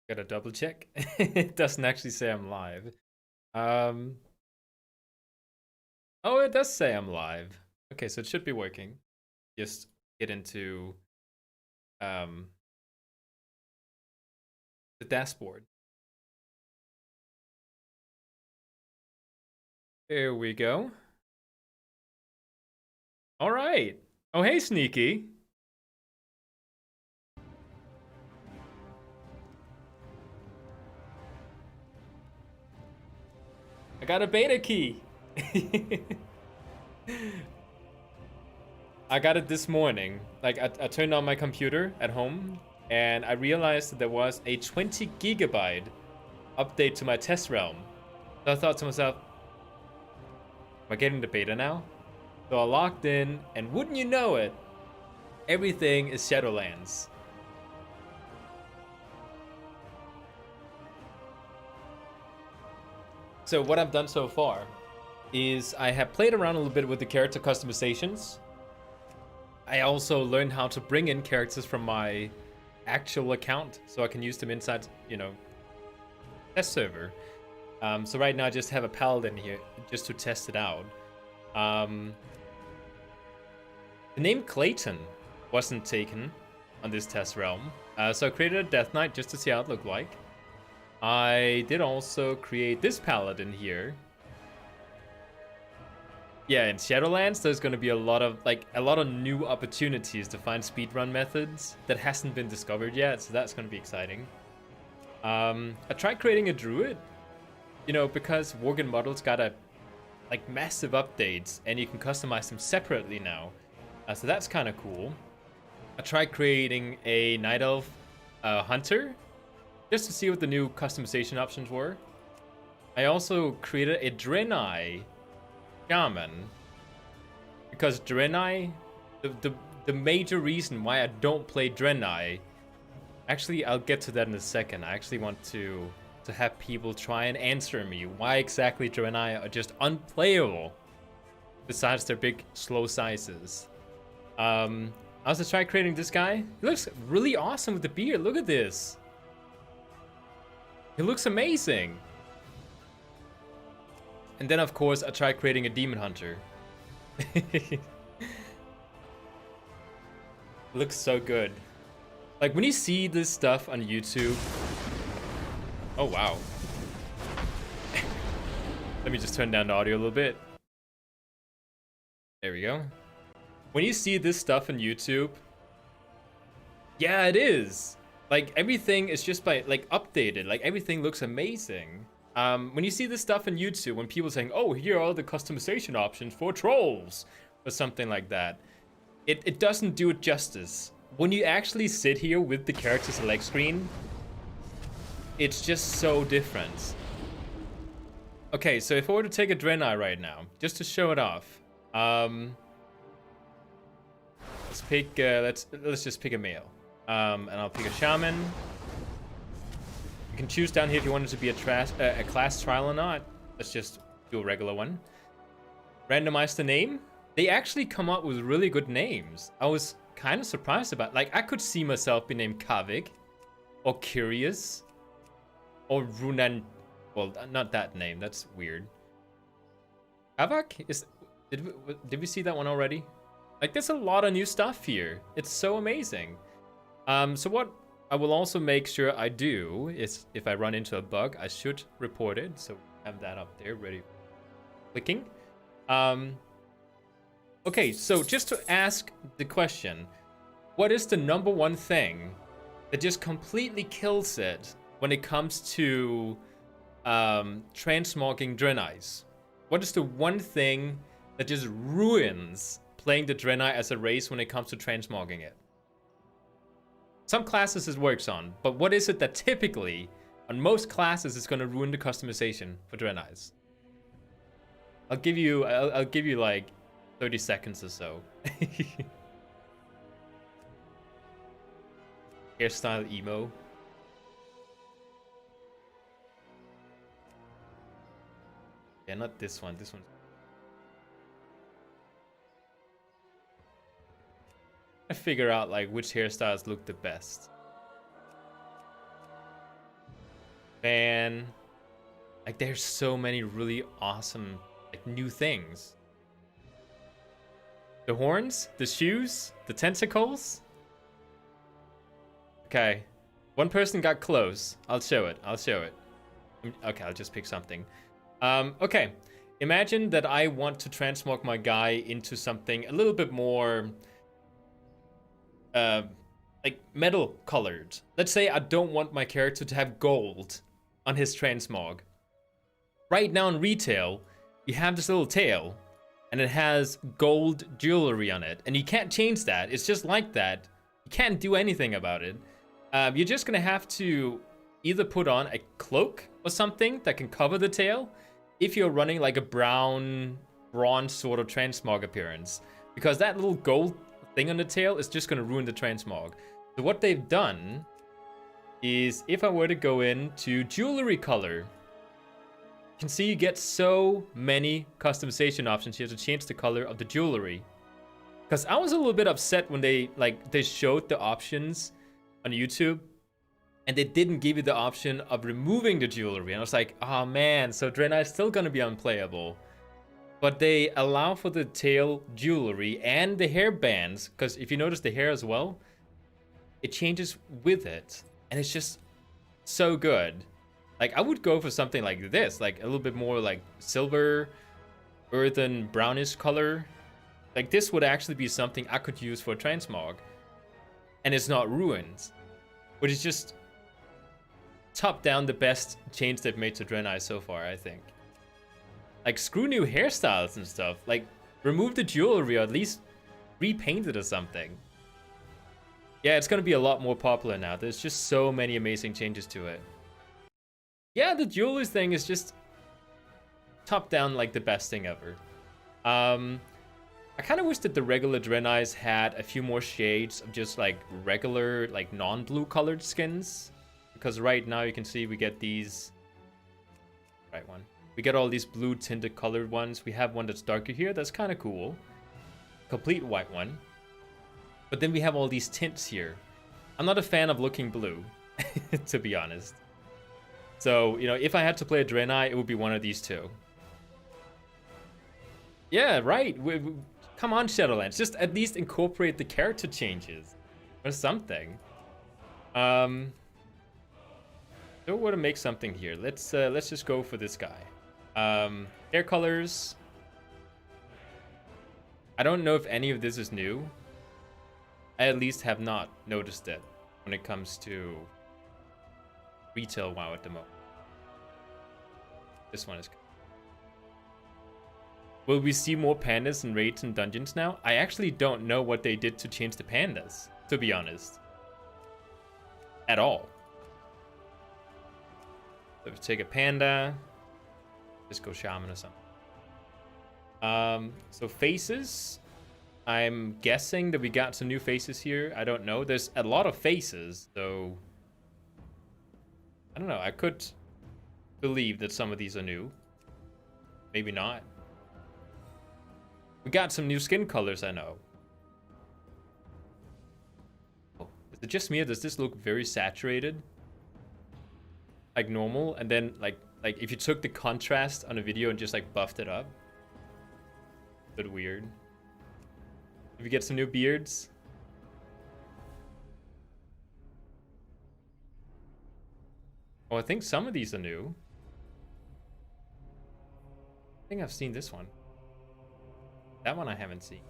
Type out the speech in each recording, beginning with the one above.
Gotta double check. It doesn't actually say I'm live. Um, oh, it does say I'm live. Okay, so it should be working. Just get into um, the dashboard. There we go. All right. Oh, hey, Sneaky. I got a beta key. I got it this morning. Like, I turned on my computer at home, and I realized that there was a 20 gigabyte update to my test realm. So I thought to myself, am I getting the beta now? So I logged in, and wouldn't you know it, everything is Shadowlands. So what I've done so far is I have played around a little bit with the character customizations. I also learned how to bring in characters from my actual account so I can use them inside, test server. So right now I just have a Paladin here just to test it out. The name Clayton wasn't taken on this test realm. So I created a Death Knight just to see how it looked like. I did also create this Paladin here. Yeah, in Shadowlands, there's going to be a lot of new opportunities to find speedrun methods that hasn't been discovered yet, so that's going to be exciting. I tried creating a druid, because Worgen models got massive updates, and you can customize them separately now. So that's kind of cool. I tried creating a night elf hunter, just to see what the new customization options were. I also created a Draenei Shaman, because Draenei, the major reason why I don't play Draenei, actually I'll get to that in a second. I actually want to have people try and answer me why exactly Draenei are just unplayable, besides their big slow sizes. I also tried creating this guy. He looks really awesome with the beard. Look at this. He looks amazing. And then, of course, I tried creating a demon hunter. Looks so good. Like, when you see this stuff on YouTube... Oh, wow. Let me just turn down the audio a little bit. There we go. When you see this stuff on YouTube... Yeah, it is. Like, everything is just updated. Like, everything looks amazing. When you see this stuff on YouTube, when people saying, oh, here are the customization options for trolls, or something like that, it doesn't do it justice. When you actually sit here with the character select screen, it's just so different. Okay, so if I were to take a Draenei right now, just to show it off, let's pick, let's just pick a male. And I'll pick a Shaman. You can choose down here if you want it to be a class trial or not. Let's just do a regular one. Randomize the name. They actually come up with really good names. I was kind of surprised about. Like, I could see myself be named Kavik, or Curious, or Runan. Well, not that name. That's weird. Kavak is. Did we see that one already? Like, there's a lot of new stuff here. It's so amazing. So what I will also make sure I do is, if I run into a bug, I should report it. So have that up there ready. Clicking. Okay, so just to ask the question, what is the number one thing that just completely kills it when it comes to transmogging Draenei? What is the one thing that just ruins playing the Draenei as a race when it comes to transmogging it? Some classes it works on, but what is it that typically, on most classes, is going to ruin the customization for Draenei? I'll give you like 30 seconds or so. Hairstyle emo. Yeah, not this one. This one. I figure out like which hairstyles look the best. fan. Like, there's so many really awesome, like, new things. The horns, the shoes, the tentacles. Okay. One person got close. I'll show it. I'll show it. Okay, I'll just pick something. Okay. Imagine that I want to transmog my guy into something a little bit more... like metal colored. Let's say I don't want my character to have gold on his transmog. Right now in retail, you have this little tail and it has gold jewelry on it, and you can't change that. It's just like that. You can't do anything about it. You're just gonna have to either put on a cloak or something that can cover the tail if you're running like a brown bronze sort of transmog appearance, because that little gold thing on the tail is just going to ruin the transmog. So what they've done is, if I were to go into jewelry color, you can see you get so many customization options here to change the color of the jewelry. Because I was a little bit upset when they showed the options on YouTube and they didn't give you the option of removing the jewelry. And I was like, oh man, so Draenei is still going to be unplayable. But they allow for the tail jewelry and the hair bands, because if you notice the hair as well, it changes with it. And it's just so good. Like, I would go for something like this, like a little bit more like silver, earthen, brownish color. Like, this would actually be something I could use for a transmog. And it's not ruined. Which is just top down the best change they've made to Draenei so far, I think. Like, screw new hairstyles and stuff. Like, remove the jewelry or at least repaint it or something. Yeah, it's going to be a lot more popular now. There's just so many amazing changes to it. Yeah, the jewelry thing is just top down like the best thing ever. I kind of wish that the regular Draenei's had a few more shades of just like regular, like non-blue colored skins. Because right now you can see we get these... Right one. We get all these blue tinted colored ones. We have one that's darker here. That's kind of cool. Complete white one. But then we have all these tints here. I'm not a fan of looking blue, to be honest. So, you know, if I had to play a Draenei, it would be one of these two. Yeah, right. Come on, Shadowlands. Just at least incorporate the character changes. Or something. So we're to make something here. Let's just go for this guy. Hair colors. I don't know if any of this is new. I at least have not noticed it when it comes to retail WoW at the moment. This one is good. Will we see more pandas in raids and dungeons now? I actually don't know what they did to change the pandas, to be honest. At all. So if we take a panda, just go shaman or something. So faces. I'm guessing that we got some new faces here. I don't know. There's a lot of faces, so I don't know. I could believe that some of these are new. Maybe not. We got some new skin colors, I know. Oh, is it just me or does this look very saturated? Like normal, and then like if you took the contrast on a video and just like buffed it up. A bit weird. If you get some new beards. Oh, I think some of these are new. I think I've seen this one. That one I haven't seen.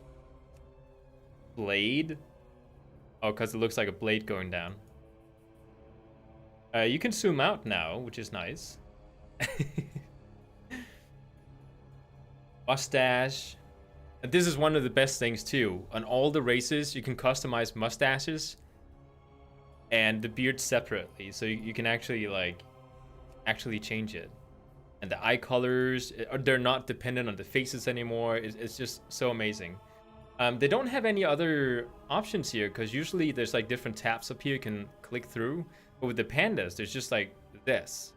Blade. Oh, because it looks like a blade going down. You can zoom out now, which is nice. Mustache. And this is one of the best things too. On all the races, you can customize mustaches and the beard separately, so you can actually actually change it. And the eye colors, they're not dependent on the faces anymore. It's just so amazing. They don't have any other options here, because usually there's like different tabs up here you can click through. But with the pandas, there's just like this.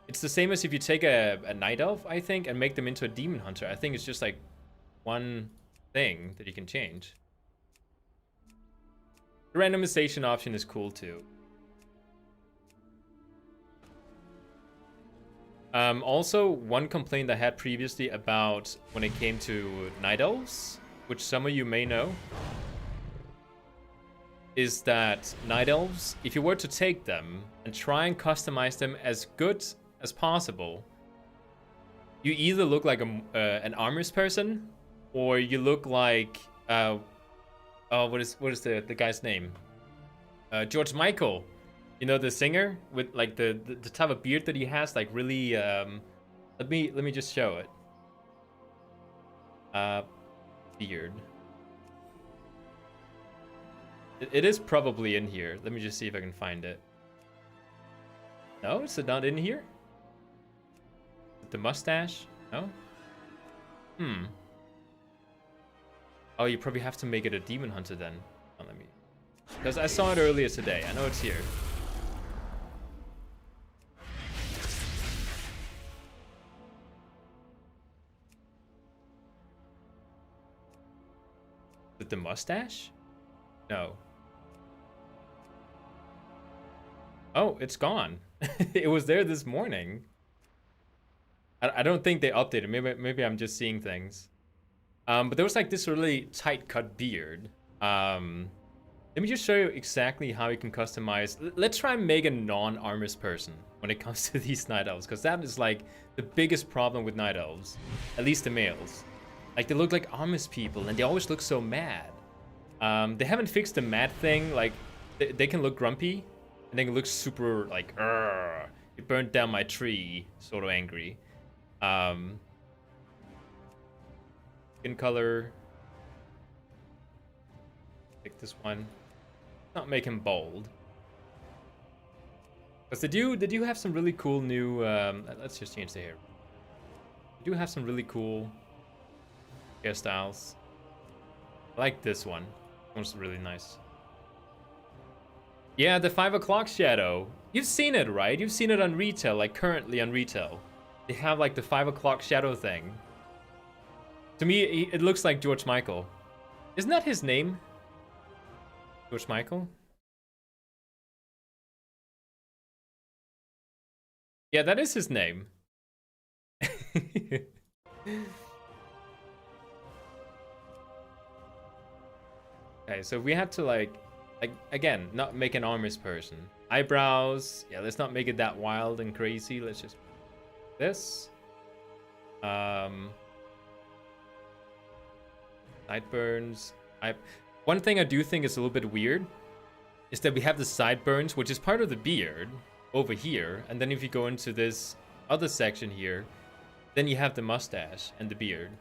It's the same as if you take a night elf, I think, and make them into a demon hunter. I think it's just like one thing that you can change. The randomization option is cool too. Also, one complaint I had previously about when it came to Night Elves, which some of you may know, is that Night Elves, if you were to take them and try and customize them as good as possible, you either look like an armors person, or you look like oh, what is the guy's name? George Michael. You know, the singer with like the type of beard that he has, like really let me just show it. Beard. It is probably in here. Let me just see if I can find it. No, is it not in here? The mustache? No? Oh, you probably have to make it a demon hunter then. Oh, let me... Because I saw it earlier today. I know it's here. With the mustache? No. Oh, it's gone. It was there this morning. I don't think they updated. Maybe I'm just seeing things. But there was like this really tight cut beard. Let me just show you exactly how you can customize. Let's try and make a non-armors person when it comes to these Night Elves, because that is like the biggest problem with Night Elves, at least the males. Like, they look like armors people, and they always look so mad. They haven't fixed the mad thing. Like, they can look grumpy, and they can look super like, it burned down my tree, sort of angry. Skin color. Pick this one. Not make him bold. Because they do have some really cool new, let's just change the hair. They do have some really cool hairstyles. I like this one. This one's really nice. Yeah, the 5 o'clock shadow. You've seen it, right? You've seen it on retail, like currently on retail. They have like the 5 o'clock shadow thing. To me, it looks like George Michael. Isn't that his name? George Michael? Yeah, that is his name. Okay, so we have to like again, not make an armors person. Eyebrows, yeah, let's not make it that wild and crazy. Let's just this. Sideburns. One thing I do think is a little bit weird is that we have the sideburns, which is part of the beard over here, and then if you go into this other section here, then you have the mustache and the beard.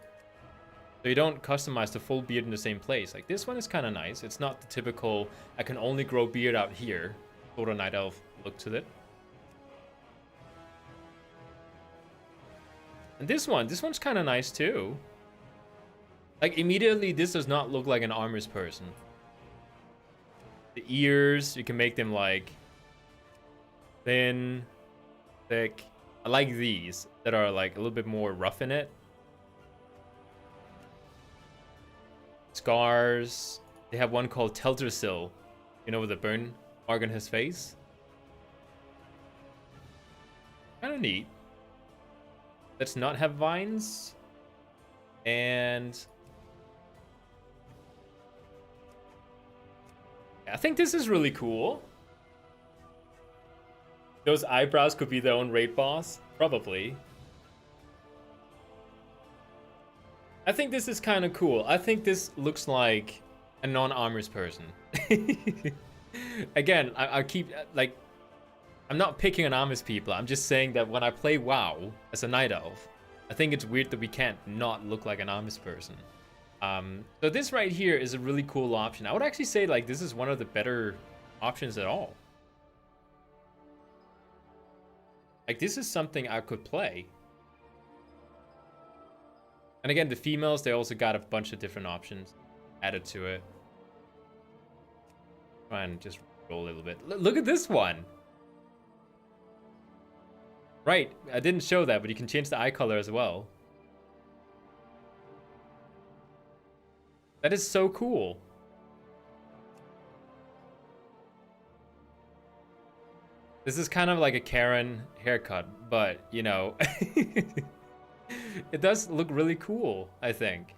So you don't customize the full beard in the same place. Like, this one is kind of nice. It's not the typical, I can only grow beard out here, sort of Night Elf look to it. And this one's kind of nice too. Like, immediately, this does not look like an armors person. The ears, you can make them like thin, thick. I like these that are like a little bit more rough in it. Scars. They have one called Teldrassil, you know, with a burn mark on his face. Kind of neat. Let's not have vines. And I think this is really cool. Those eyebrows could be their own raid boss. Probably. I think this is kind of cool. I think this looks like a non-armors person. Again, I keep, like, I'm not picking on armors people. I'm just saying that when I play WoW as a Night Elf, I think it's weird that we can't not look like an armors person. So this right here is a really cool option. I would actually say, like, this is one of the better options at all. Like, this is something I could play. And again, the females, they also got a bunch of different options added to it. Try and just roll a little bit. Look at this one. Right, I didn't show that, but you can change the eye color as well. That is so cool. This is kind of like a Karen haircut, but, you know, it does look really cool, I think.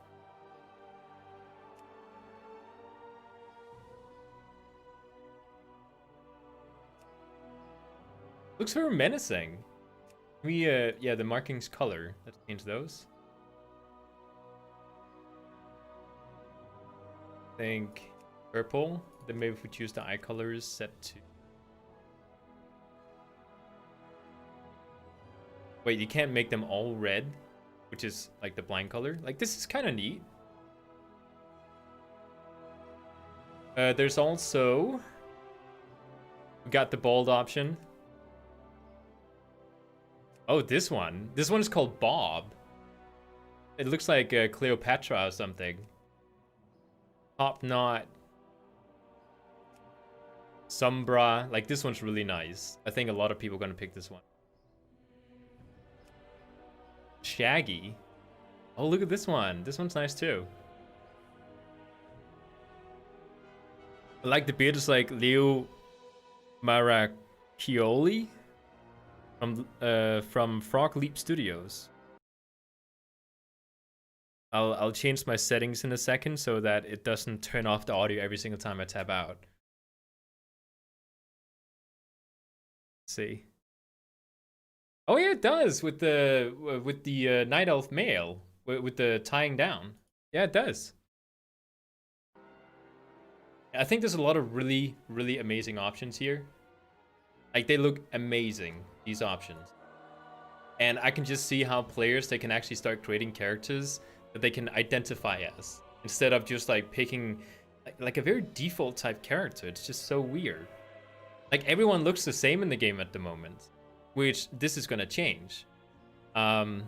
Looks very menacing. We, yeah, the markings color. Let's change those. I think purple. Then maybe if we choose the eye colors, set to... Wait, you can't make them all red, which is like the blind color. Like, this is kind of neat. There's also... We got the bold option. Oh, this one. This one is called Bob. It looks like Cleopatra or something. Top knot. Sombra. Like, this one's really nice. I think a lot of people are going to pick this one. Shaggy. Oh, look at this one. This one's nice too. I like the beard is like Leo Maracchioli from Frog Leap Studios. I'll change my settings in a second so that it doesn't turn off the audio every single time I tap out. Let's see. Oh yeah, it does with the Night Elf male with the tying down. Yeah, it does. I think there's a lot of really amazing options here. Like, they look amazing, these options. And I can just see how players, they can actually start creating characters that they can identify as, instead of just like picking like a very default type character. It's just so weird. Like, everyone looks the same in the game at the moment, which this is gonna change. So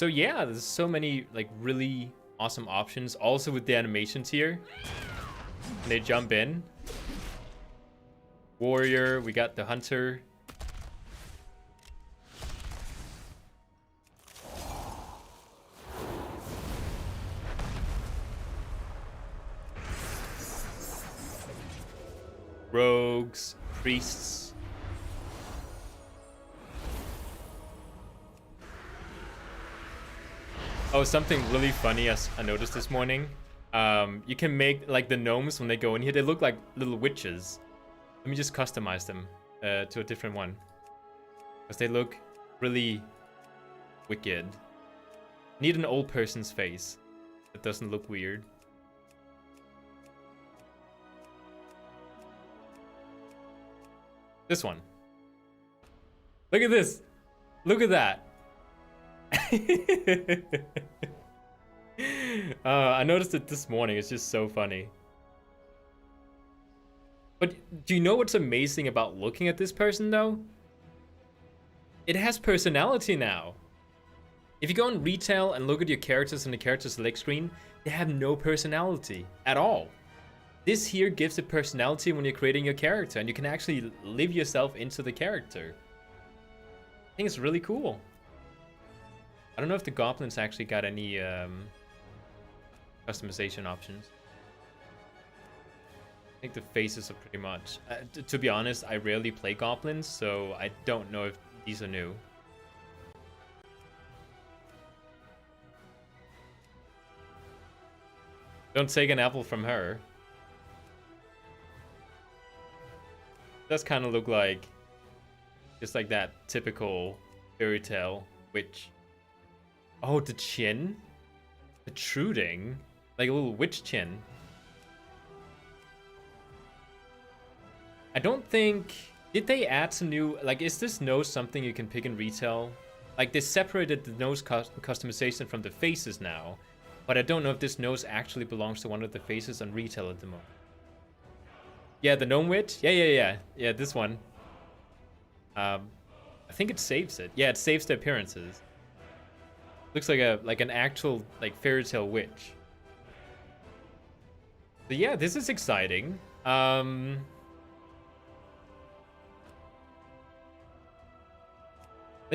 yeah, there's so many like really awesome options. Also with the animations here, they jump in. Warrior, we got the hunter. Rogues, priests. Oh, something really funny I noticed this morning. You can make, like, the gnomes when they go in here, they look like little witches. Let me just customize them to a different one, because they look really wicked. Need an old person's face that doesn't look weird. This one. Look at this. Look at that. I noticed it this morning. It's just so funny. But do you know what's amazing about looking at this person, though? It has personality now. If you go on retail and look at your characters on the character select screen, they have no personality at all. This here gives a personality when you're creating your character, and you can actually live yourself into the character. I think it's really cool. I don't know if the goblins actually got any customization options. I think the faces are pretty much... to be honest, I rarely play goblins, so I don't know if these are new. Don't take an apple from her. Does kind of look like just like that typical fairy tale witch. Oh, the chin protruding like a little witch chin. I don't think, did they add some new, like, is this nose something you can pick in retail? Like, they separated the nose customization from the faces now, but I don't know if this nose actually belongs to one of the faces on retail at the moment. Yeah, the gnome witch? Yeah, this one. I think it saves it. Yeah, it saves the appearances. Looks like an actual like fairy tale witch. So yeah, this is exciting. Let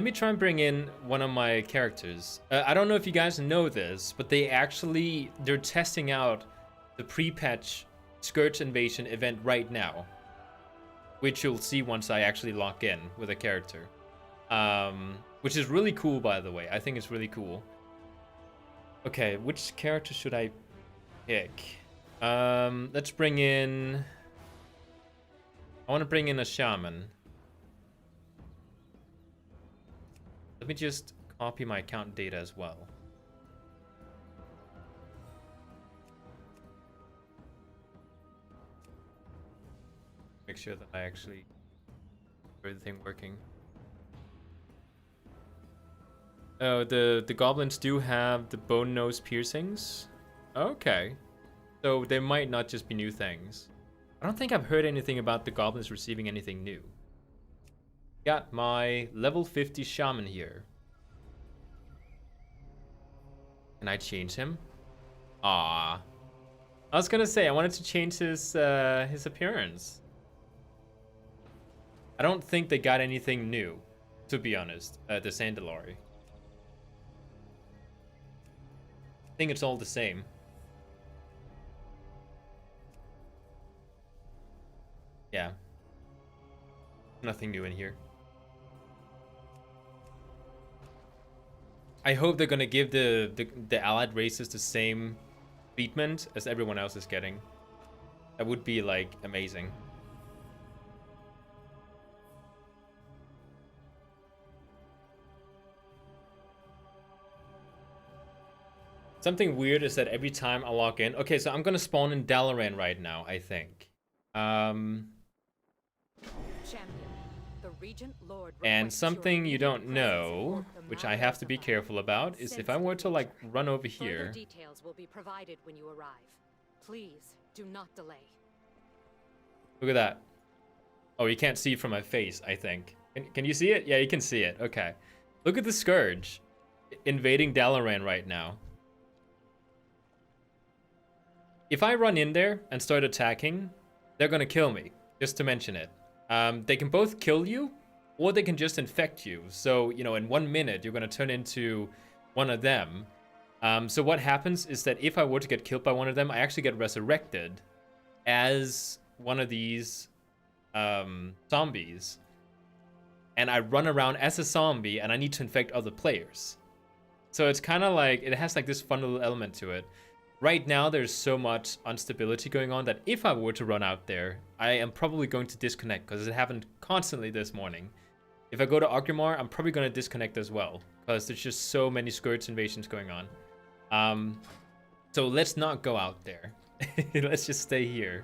me try and bring in one of my characters. I don't know if you guys know this, but they're testing out the pre-patch Scourge Invasion event right now, which you'll see once I actually lock in with a character. Which is really cool, by the way. I think it's really cool. Okay, which character should I pick? Let's bring in... I want to bring in a Shaman. Let me just copy my account data as well. Make sure that I actually have everything working. Oh, the goblins do have the bone nose piercings. Okay. So they might not just be new things. I don't think I've heard anything about the goblins receiving anything new. Got my level 50 Shaman here. Can I change him? Ah, I was gonna say I wanted to change his appearance. I don't think they got anything new, to be honest. The Sandalari. I think it's all the same. Yeah. Nothing new in here. I hope they're gonna give the allied races the same treatment as everyone else is getting. That would be like amazing. Something weird is that every time I log in... Okay, so I'm gonna spawn in Dalaran right now, I think. And something you don't know, which I have to be careful about, is if I were to like run over here... Details will be provided when you arrive. Please do not delay. Look at that. Oh, you can't see from my face, I think. Can you see it? Yeah, you can see it. Okay. Look at the Scourge invading Dalaran right now. If I run in there and start attacking, they're gonna kill me, just to mention it. They can both kill you, or they can just infect you. So, you know, in 1 minute, you're gonna turn into one of them. So what happens is that if I were to get killed by one of them, I actually get resurrected as one of these zombies. And I run around as a zombie, and I need to infect other players. So it's kind of like, it has like this fun little element to it. Right now, there's so much instability going on that if I were to run out there, I am probably going to disconnect because it happened constantly this morning. If I go to Orgrimmar, I'm probably going to disconnect as well because there's just so many Scourge invasions going on. So let's not go out there. Let's just stay here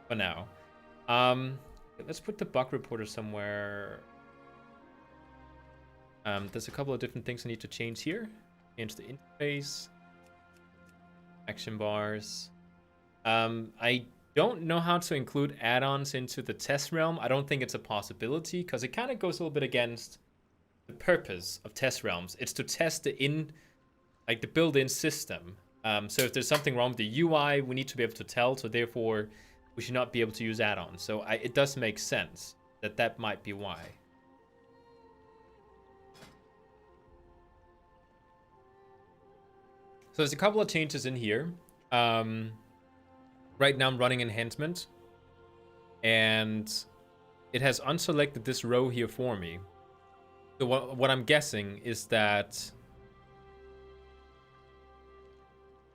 for now. Let's put the bug reporter somewhere. There's a couple of different things I need to change here. Change the interface. Action bars. I don't know how to include add-ons into the test realm. I don't think it's a possibility because it kind of goes a little bit against the purpose of test realms. It's to test the built-in system. So if there's something wrong with the UI, we need to be able to tell. So therefore, we should not be able to use add-ons. So it does make sense that might be why. So there's a couple of changes in here. Right now I'm running enhancement. And it has unselected this row here for me. So what I'm guessing is that...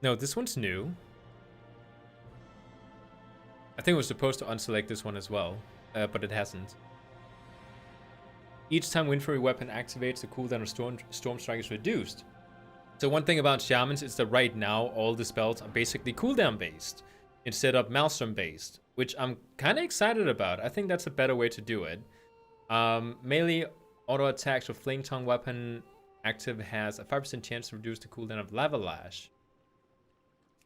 No, this one's new. I think it was supposed to unselect this one as well, but it hasn't. Each time Windfury weapon activates, the cooldown of Storm Strike is reduced. So one thing about Shamans is that right now all the spells are basically cooldown based instead of Maelstrom based, which I'm kind of excited about. I think that's a better way to do it. Melee auto attacks with Flame Tongue weapon active has a 5% chance to reduce the cooldown of Lava Lash.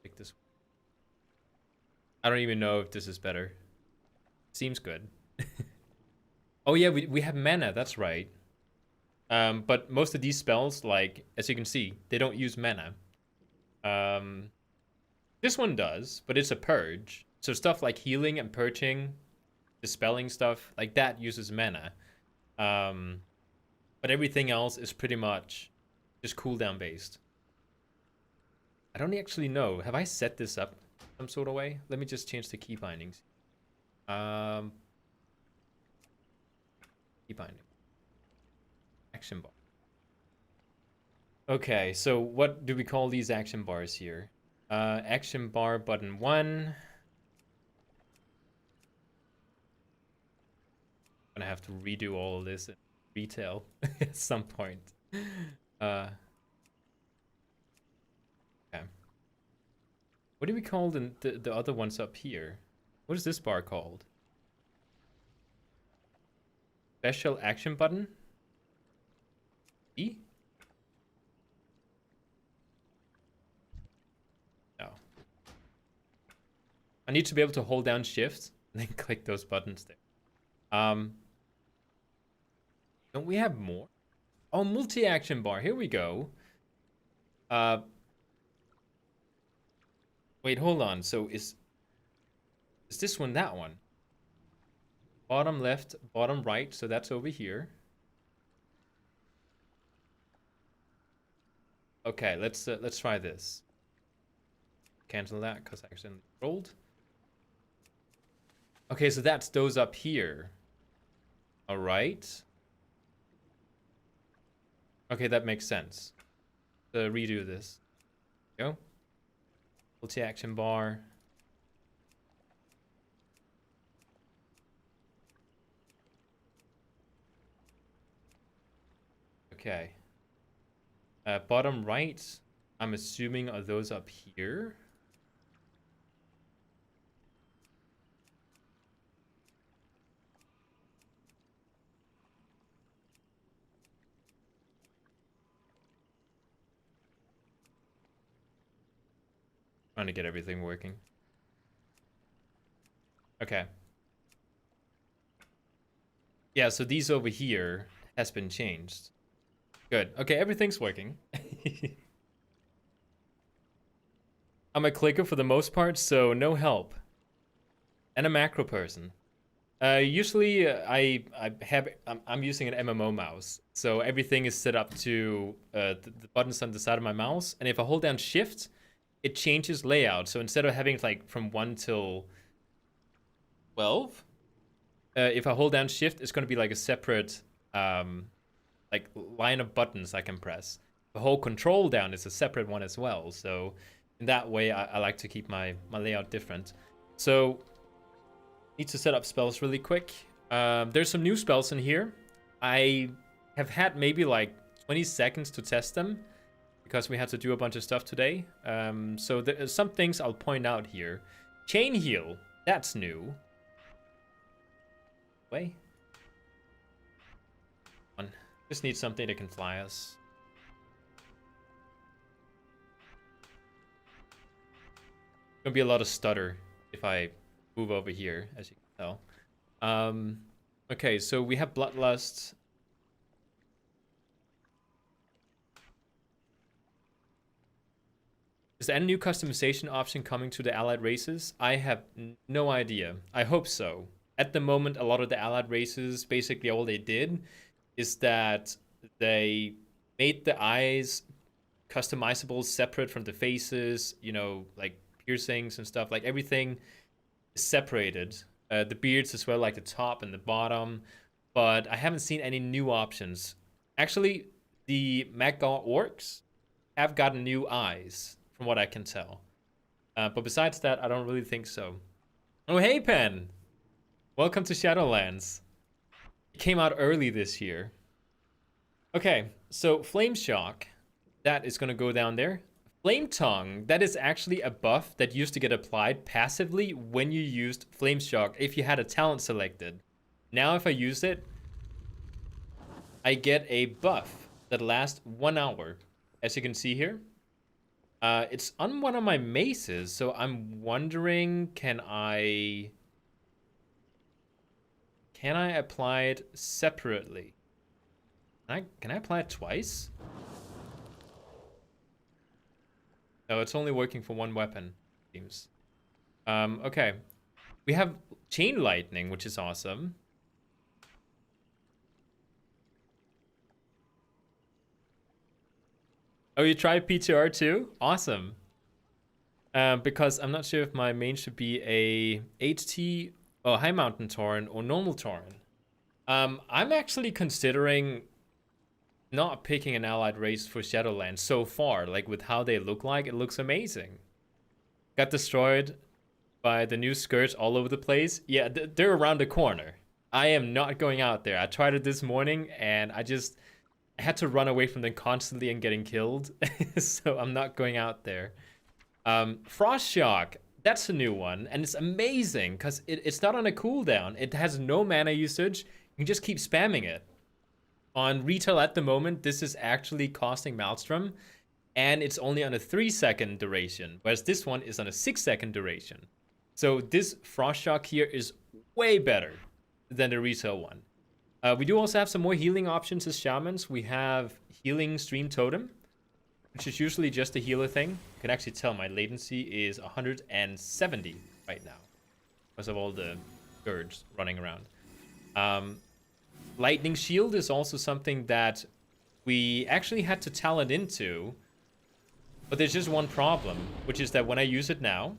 Take this. I don't even know if this is better. Seems good. Oh yeah, we have mana, that's right. But most of these spells, like, as you can see, they don't use mana. This one does, but it's a purge. So stuff like healing and purging, dispelling stuff, like that uses mana. But everything else is pretty much just cooldown based. I don't actually know. Have I set this up some sort of way? Let me just change the key bindings. Key binding. Action bar. Okay, so what do we call these action bars here? Action bar button 1. I'm gonna have to redo all of this in retail at some point. Okay. What do we call the other ones up here? What is this bar called? Special action button? E? No. I need to be able to hold down shift and then click those buttons there. Don't we have more? Oh, multi-action bar. Here we go. Wait, hold on. So is this one that one? Bottom left, bottom right. So that's over here. Okay, let's try this. Cancel that because I accidentally rolled. Okay, so that's those up here. All right. Okay, that makes sense. Redo this. Go. Multi-action bar. Okay. Bottom right, I'm assuming are those up here. Trying to get everything working. Okay. Yeah, so these over here has been changed. Good. Okay, everything's working. I'm a clicker for the most part, so no help. And a macro person. Usually I'm using an MMO mouse, so everything is set up to the buttons on the side of my mouse, and if I hold down shift, it changes layout. So instead of having like from 1 till 12, if I hold down shift, it's going to be like a separate like line of buttons I can press. The whole control down is a separate one as well. So in that way, I like to keep my layout different. So need to set up spells really quick. There's some new spells in here. I have had maybe like 20 seconds to test them, because we had to do a bunch of stuff today. So there are some things I'll point out here. Chain heal, that's new. Way. Just need something that can fly us. Gonna be a lot of stutter if I move over here, as you can tell. Okay, so we have Bloodlust. Is there any new customization option coming to the allied races? I have no idea. I hope so. At the moment, a lot of the allied races, basically all they did is that they made the eyes customizable separate from the faces, you know, like piercings and stuff. Like everything is separated. The beards as well, like the top and the bottom. But I haven't seen any new options. Actually, the Maggar orcs have gotten new eyes, from what I can tell. But besides that, I don't really think so. Oh, hey, Pen! Welcome to Shadowlands. It came out early this year. Okay, so Flame Shock, that is going to go down there. Flame Tongue, that is actually a buff that used to get applied passively when you used Flame Shock if you had a talent selected. Now if I use it, I get a buff that lasts 1 hour, as you can see here. It's on one of my maces, so I'm wondering, can I apply it separately? Can I apply it twice? No, it's only working for one weapon, seems. Okay. We have Chain Lightning, which is awesome. Oh, you tried PTR too? Awesome. Because I'm not sure if my main should be a HT, High Mountain Tauren or normal Tauren. I'm actually considering not picking an allied race for Shadowlands so far. Like, with how they look like, it looks amazing. Got destroyed by the new Scourge all over the place. Yeah, they're around the corner. I am not going out there. I tried it this morning, and I had to run away from them constantly and getting killed. So I'm not going out there. Frost Shock, that's a new one, and it's amazing because it's not on a cooldown. It has no mana usage. You can just keep spamming it. On retail at the moment, this is actually costing Maelstrom, and it's only on a 3-second duration, whereas this one is on a 6-second duration. So this Frost Shock here is way better than the retail one. We do also have some more healing options as Shamans. We have Healing Stream Totem, which is usually just a healer thing. You can actually tell my latency is 170 right now because of all the Scourge running around. Lightning Shield is also something that we actually had to talent into, but there's just one problem, which is that when I use it now,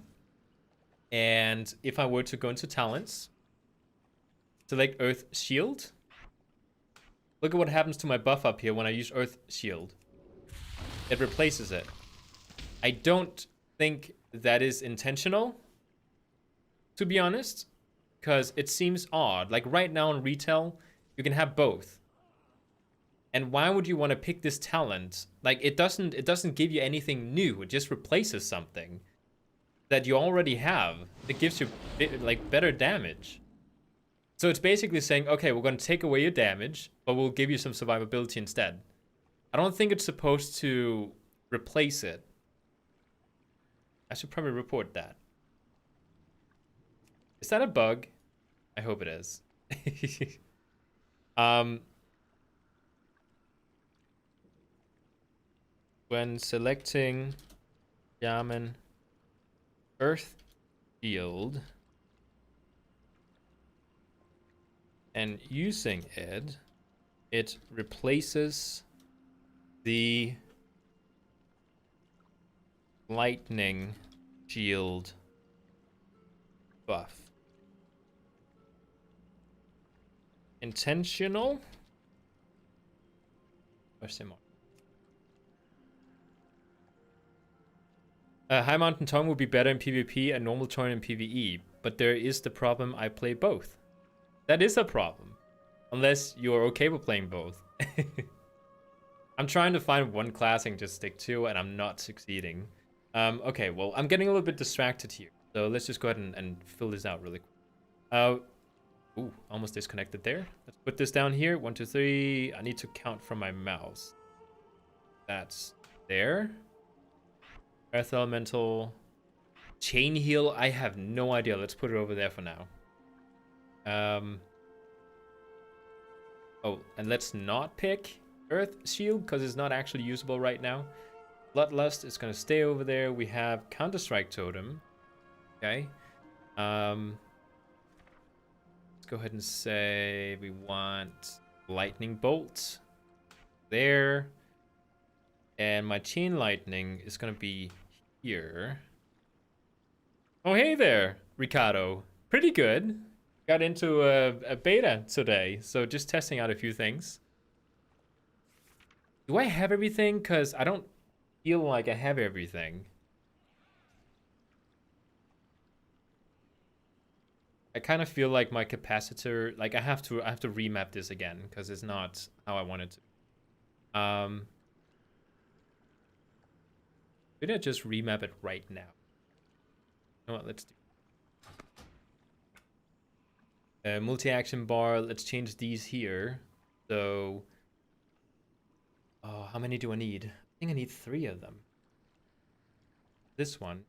and if I were to go into talents, select Earth Shield, look at what happens to my buff up here when I use Earth Shield. It replaces it. I don't think that is intentional, to be honest, because it seems odd. Like right now in retail, you can have both. And why would you want to pick this talent? Like it doesn't give you anything new. It just replaces something that you already have. It gives you like better damage. So it's basically saying, okay, we're going to take away your damage, but we'll give you some survivability instead. I don't think it's supposed to replace it. I should probably report that. Is that a bug? I hope it is. When selecting Shaman Earth Shield and using it, it replaces the lightning shield buff. Intentional? Question mark. High Mountain Tongue would be better in PvP and normal turn in PvE, but there is the problem I play both. That is a problem. Unless you're okay with playing both. I'm trying to find one class I can just stick to, and I'm not succeeding. Okay, well, I'm getting a little bit distracted here. So let's just go ahead and fill this out really quick. Ooh, almost disconnected there. Let's put this down here. 1, 2, 3. I need to count from my mouse. That's there. Earth Elemental. Chain Heal. I have no idea. Let's put it over there for now. Oh, and let's not pick Earth Shield because it's not actually usable right now. Bloodlust is going to stay over there. We have Counter-Strike Totem. Okay. Let's go ahead and say we want Lightning Bolt there. And my Chain Lightning is going to be here. Oh, hey there, Ricardo. Pretty good. Got into a beta today, so just testing out a few things. Do I have everything? Because I don't feel like I have everything. I kind of feel like my capacitor, like I have to remap this again because it's not how I want it to. Maybe I just remap it right now. You know what? Let's do. Multi-action bar. Let's change these here. So, oh, how many do I need? I think I need 3 of them. This one.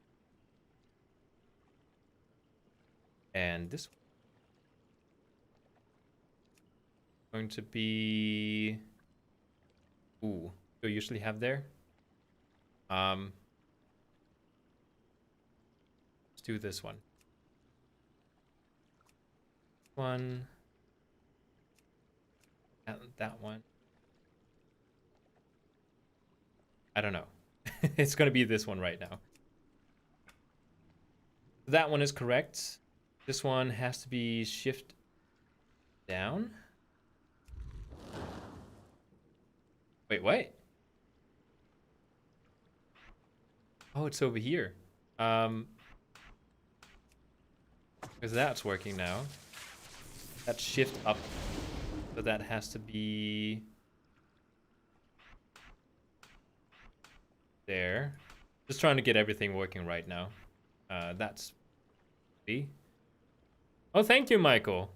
And this one. Going to be... Ooh, do I usually have there? Let's do this one. One. And that one. I don't know. It's going to be this one right now. That one is correct. This one has to be shift down. Wait, what? Oh, it's over here. Because that's working now. That's shift up. So that has to be there. Just trying to get everything working right now. That's B. Oh, thank you, Michael.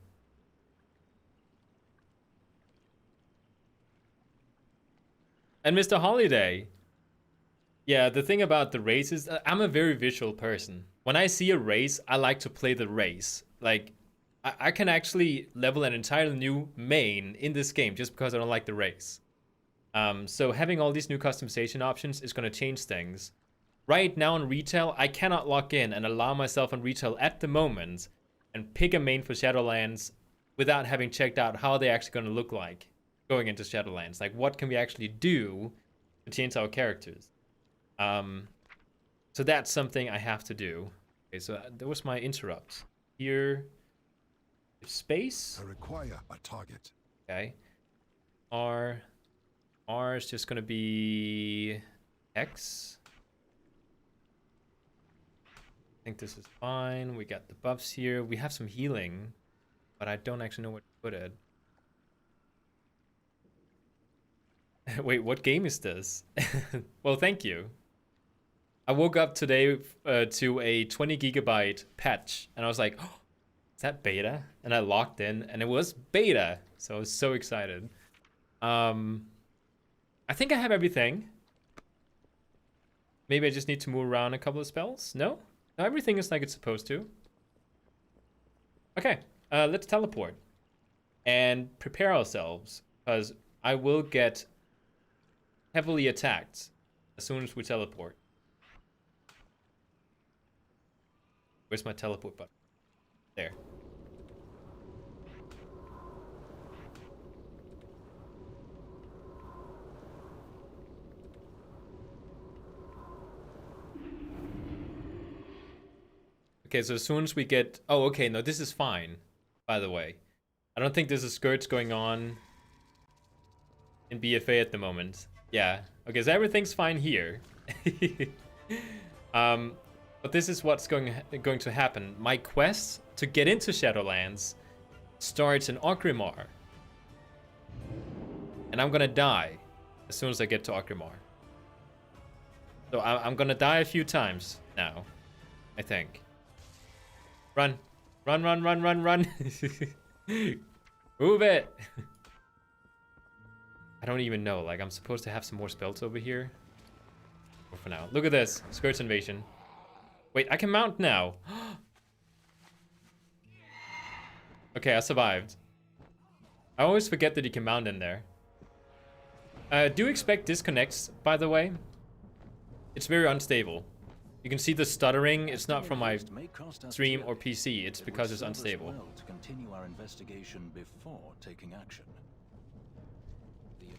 And Mr. Holiday. Yeah, the thing about the race is I'm a very visual person. When I see a race, I like to play the race. Like, I can actually level an entirely new main in this game just because I don't like the race. So having all these new customization options is going to change things. Right now in retail, I cannot log in and allow myself on retail at the moment and pick a main for Shadowlands without having checked out how they're actually going to look like going into Shadowlands. Like, what can we actually do to change our characters? So that's something I have to do. Okay, so that was my interrupt. Here, space. I require a target. Okay. R is just gonna be X. I think this is fine. We got the buffs here. We have some healing, but I don't actually know what to put it. Wait, what game is this? Well, thank you. I woke up today to a 20 gigabyte patch, and I was like, oh, is that beta? And I logged in, and it was beta. So I was so excited. I think I have everything. Maybe I just need to move around a couple of spells? No? No, everything is like it's supposed to. Okay, let's teleport. And prepare ourselves, because I will get heavily attacked as soon as we teleport. Where's my teleport button? There. Okay, so as soon as we get... Oh, okay, no, this is fine, by the way. I don't think there's a Scourge going on in BFA at the moment. Yeah, okay, so everything's fine here. But this is what's going to happen. My quest to get into Shadowlands starts in Orgrimmar. And I'm gonna die as soon as I get to Orgrimmar. So I'm gonna die a few times now, I think. Run. Run, run, run, run, run. Move it. I don't even know. Like, I'm supposed to have some more spells over here. Or for now. Look at this. Scourge Invasion. Wait, I can mount now. Okay, I survived. I always forget that you can mount in there. Do expect disconnects, by the way. It's very unstable. You can see the stuttering. It's not from my stream or PC. It's because it's unstable. To continue our investigation before taking action.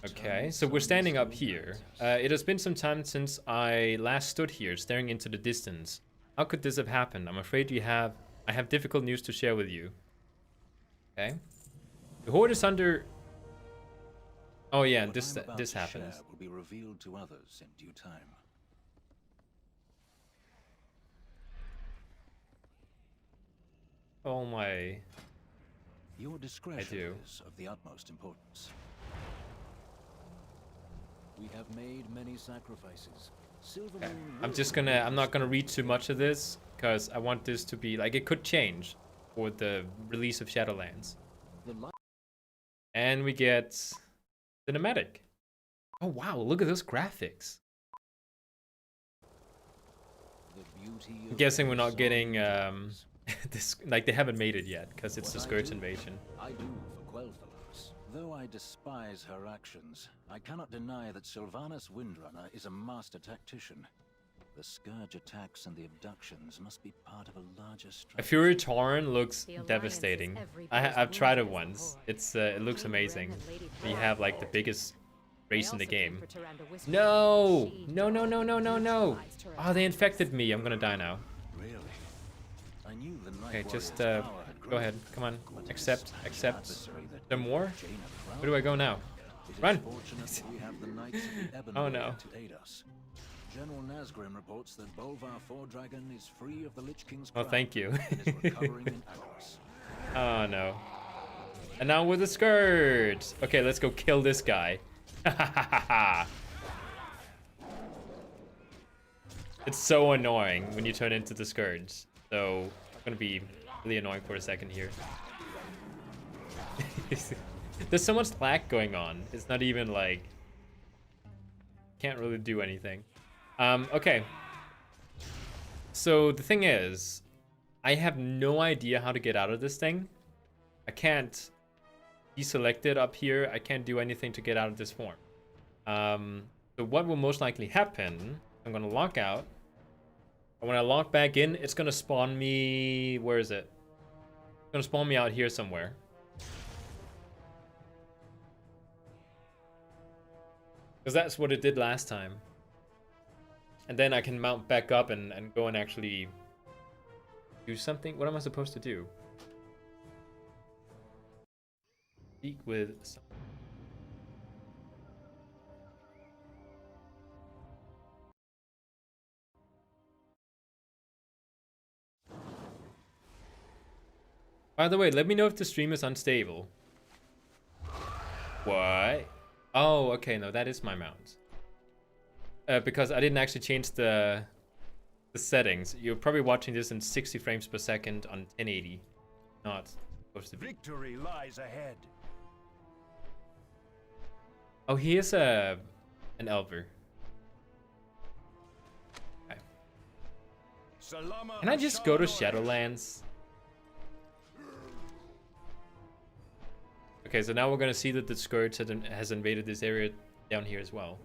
Okay, so we're standing up here. It has been some time since I last stood here, staring into the distance. How could this have happened? I'm afraid I have difficult news to share with you. Okay. The Horde is under... Oh yeah, and this happens. Will be revealed to others in due time. Oh my... Your discretion is of the utmost importance. We have made many sacrifices. Okay. I'm not gonna read too much of this because I want this to be like, it could change for the release of Shadowlands. And we get cinematic. Oh wow, look at those graphics. I'm guessing we're not getting this, like they haven't made it yet because it's the Scourge Invasion. I do for Quel'Thalas. Though I despise her actions, I cannot deny that Sylvanas Windrunner is a master tactician. The Scourge attacks and the abductions must be part of a larger strategy. A Fury Torrent looks devastating. I've tried it once. It looks amazing. You have like the biggest race in the game. No! No, no, no, no, no, no! Oh, they infected me. I'm gonna die now. Really? I knew the Night Okay, just Warrior's power had go grown. ahead. Come on. But Accept. the Accept. adversary that There more? Jaina Where do I go now? It is Run. fortunate that we have the Knights of the Ebon Oh, Lord no. to aid us. General Nazgrim reports that Bolvar Fordragon is free of the Lich King's Oh, crown thank you. and is recovering in Agros. Oh, no. And now with the Scourge. Okay, let's go kill this guy. It's so annoying when you turn into the Scourge. So, it's gonna be really annoying for a second here. There's so much lag going on. It's not even like... Can't really do anything. Okay. So, the thing is... I have no idea how to get out of this thing. I can't deselect it up here. I can't do anything to get out of this form. So what will most likely happen, I'm going to lock out. And when I log back in, it's going to spawn me... Where is it? It's going to spawn me out here somewhere. Because that's what it did last time. And then I can mount back up and go and actually do something. What am I supposed to do? Speak with some... By the way, let me know if the stream is unstable. What? Oh, okay, no, that is my mount. Because I didn't actually change the settings. You're probably watching this in 60 frames per second on 1080. Not supposed to be. Victory lies ahead. Oh, he is an Elver. Okay. Salama Can I just go to Hashan Shadowlands? Okay, so now we're gonna see that the Scourge has invaded this area down here as well.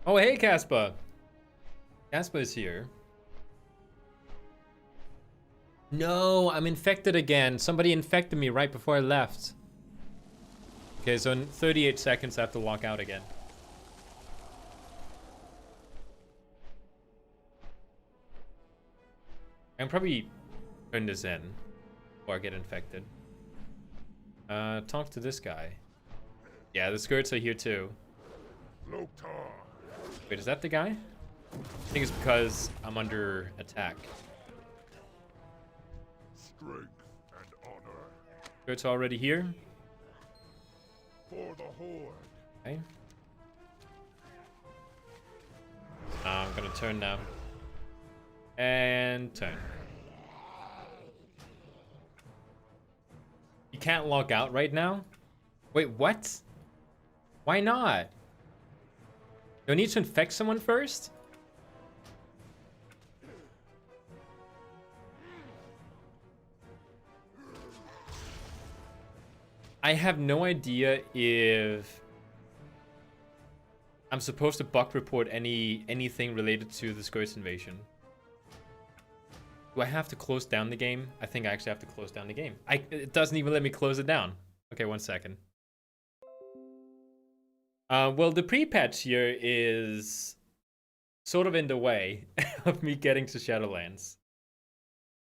Oh, hey, Casper. Casper is here. No, I'm infected again. Somebody infected me right before I left. Okay, so in 38 seconds I have to walk out again. I can probably turn this in before I get infected. Talk to this guy. Yeah, the Scourges are here too. Wait, is that the guy? I think it's because I'm under attack. Strength and honor Scourges already here. for the Horde. Okay. I'm gonna turn now. And turn. You can't log out right now? Wait, what? Why not? Do I need to infect someone first? I have no idea if I'm supposed to bug report anything related to the Scourge invasion. Do I have to close down the game? I think I actually have to close down the game. It doesn't even let me close it down. Okay, 1 second. Well, the pre-patch here is sort of in the way of me getting to Shadowlands.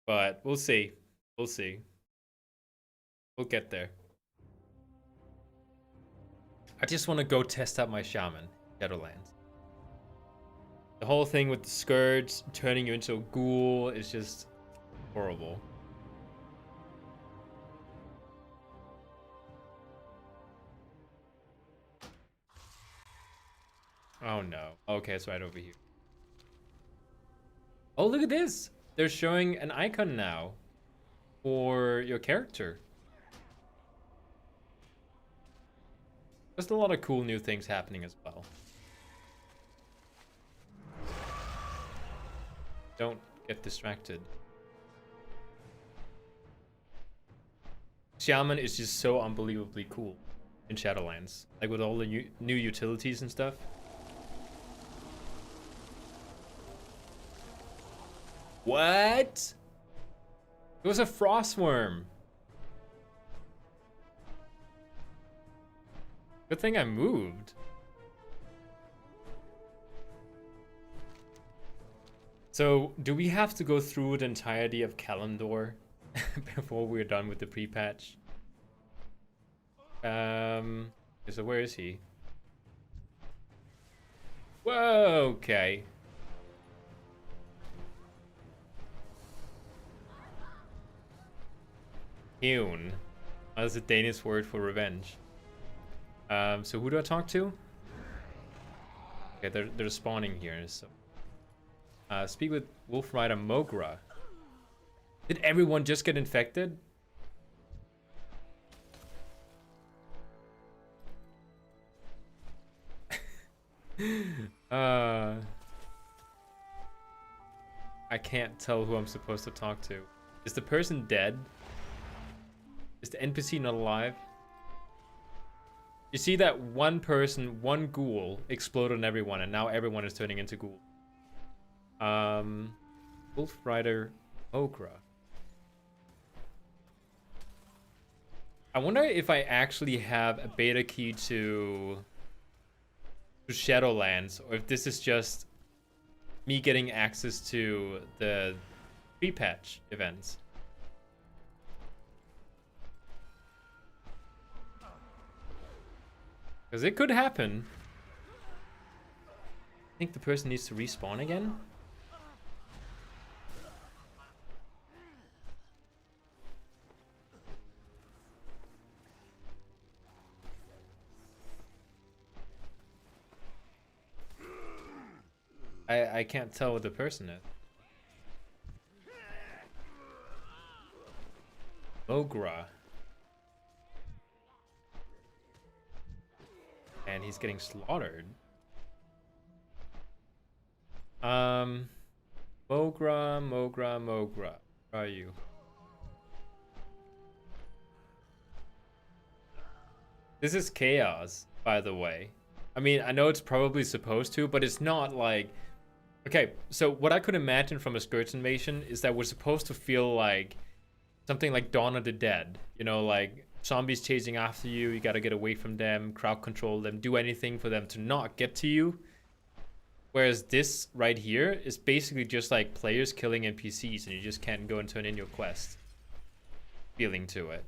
But we'll see. We'll see. We'll get there. I just want to go test out my Shaman, Shadowlands. The whole thing with the Scourge turning you into a ghoul is just horrible. Oh no. Okay, it's right over here. Oh, look at this! They're showing an icon now for your character. There's a lot of cool new things happening as well. Don't get distracted. Shaman is just so unbelievably cool in Shadowlands. Like with all the new utilities and stuff. What? It was a frostworm. Good thing I moved. So, do we have to go through the entirety of Kalimdor before we're done with the pre-patch? So where is he? Whoa, okay. Hewn. That's a Danish word for revenge. So who do I talk to? Okay, they're spawning here, so... speak with Wolf Rider Mogra. Did everyone just get infected? I can't tell who I'm supposed to talk to. Is the person dead? Is the NPC not alive? You see that one person, one ghoul, explode on everyone, and now everyone is turning into ghoul. Wolf Rider Okra. I wonder if I actually have a beta key to Shadowlands, or if this is just me getting access to the pre-patch events. Because it could happen. I think the person needs to respawn again. I can't tell what the person is. Mogra. And he's getting slaughtered. Mogra. Where are you? This is chaos, by the way. I mean, I know it's probably supposed to, but it's not like... Okay, so what I could imagine from a Scourge invasion is that we're supposed to feel like something like Dawn of the Dead. You know, like zombies chasing after you, you gotta get away from them, crowd control them, do anything for them to not get to you. Whereas this right here is basically just like players killing NPCs and you just can't go and turn in your quest. Feeling to it.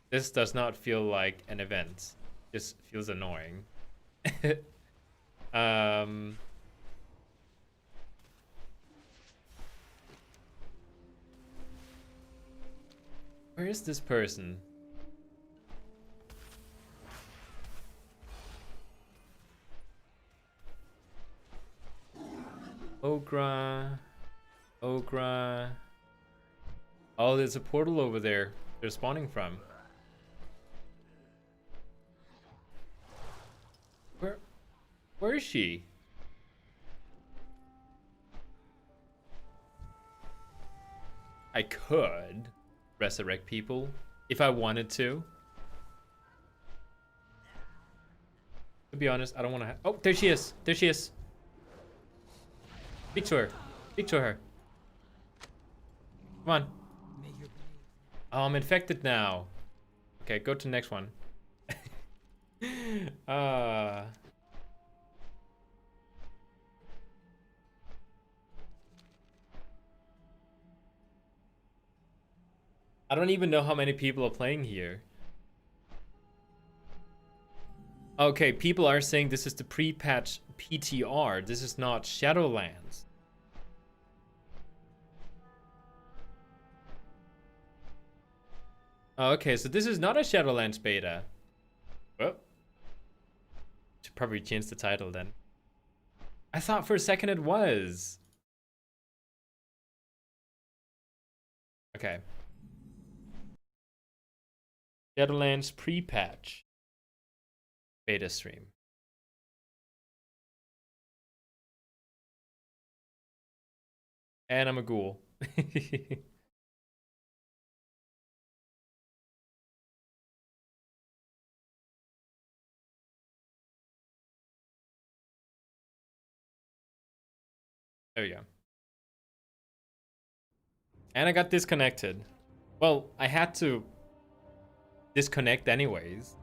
This does not feel like an event. Just feels annoying. Where is this person? Ogra. Oh, there's a portal over there they're spawning from. Where is she? I could resurrect people if I wanted to. To be honest, I don't want to. Oh, there she is. There she is. Speak to her. Speak to her. Come on. Oh, I'm infected now. Okay, go to the next one. I don't even know how many people are playing here. Okay, people are saying this is the pre-patch PTR. This is not Shadowlands. Okay, so this is not a Shadowlands beta. Well, should probably change the title then. I thought for a second it was. Okay. Shadowlands pre-patch beta stream. And I'm a ghoul. There we go. And I got disconnected. Well, I had to disconnect anyways.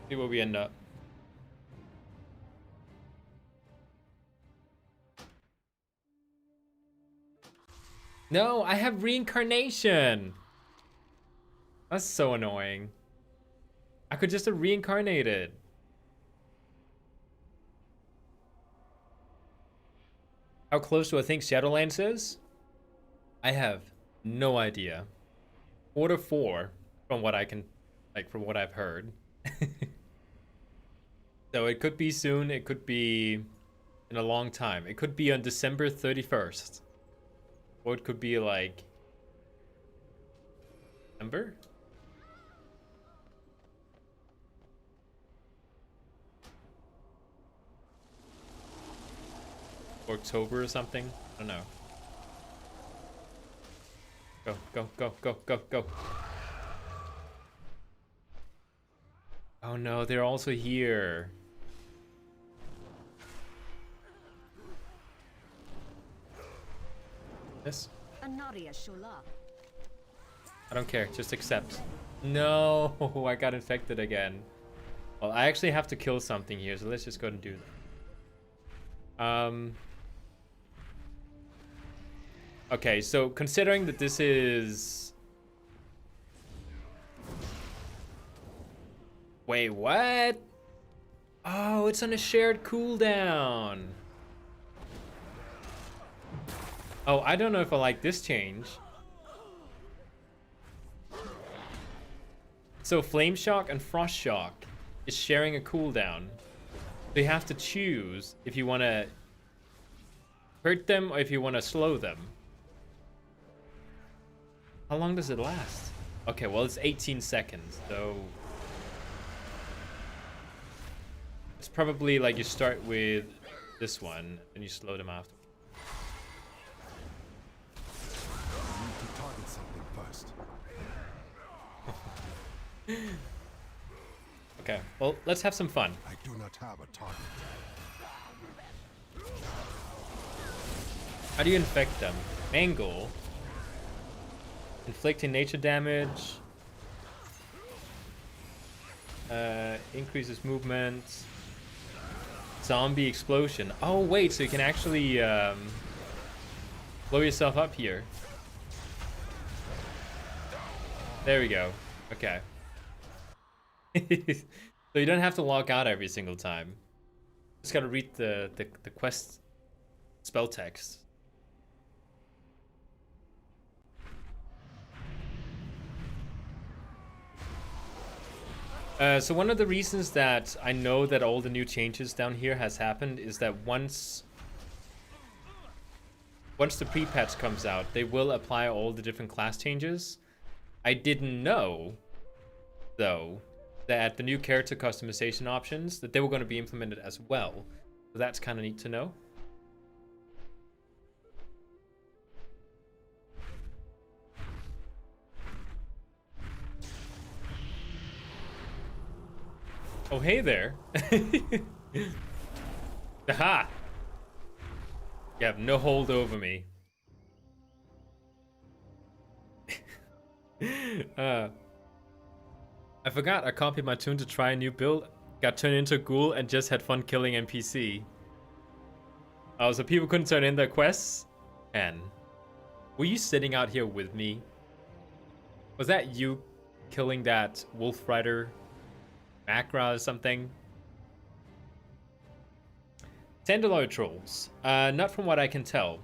See where we end up. No, I have reincarnation. That's so annoying. I could just have reincarnated. How close do I think Shadowlands is? I have no idea. 4 from what I can, like, from what I've heard. So it could be soon, it could be in a long time. It could be on December 31st. Or it could be like December? October or something? I don't know. Go, go, go, go, go, go. Oh no, they're also here. This? I don't care, just accept. No, I got infected again. Well, I actually have to kill something here, so let's just go and do that. Okay, so considering that this is... Wait, what? Oh, it's on a shared cooldown. Oh, I don't know if I like this change. So Flame Shock and Frost Shock is sharing a cooldown. So you have to choose if you want to hurt them or if you want to slow them. How long does it last? Okay, well, it's 18 seconds, so... It's probably like you start with this one and you slow them after. I need to target something first. Okay, well, let's have some fun. I do not have a target. How do you infect them? Mangle. Inflicting nature damage. Increases movement. Zombie explosion. Oh, wait, so you can actually blow yourself up here. There we go. Okay. So you don't have to log out every single time. Just gotta read the quest spell text. So one of the reasons that I know that all the new changes down here has happened is that once the pre-patch comes out, they will apply all the different class changes. I didn't know, though, that the new character customization options, that they were going to be implemented as well. So that's kind of neat to know. Oh, hey there. Aha! You have no hold over me. I forgot I copied my tune to try a new build, got turned into a ghoul, and just had fun killing NPC. Oh, so people couldn't turn in their quests? And were you sitting out here with me? Was that you killing that wolf rider Macra or something? Sandalari trolls. Not from what I can tell.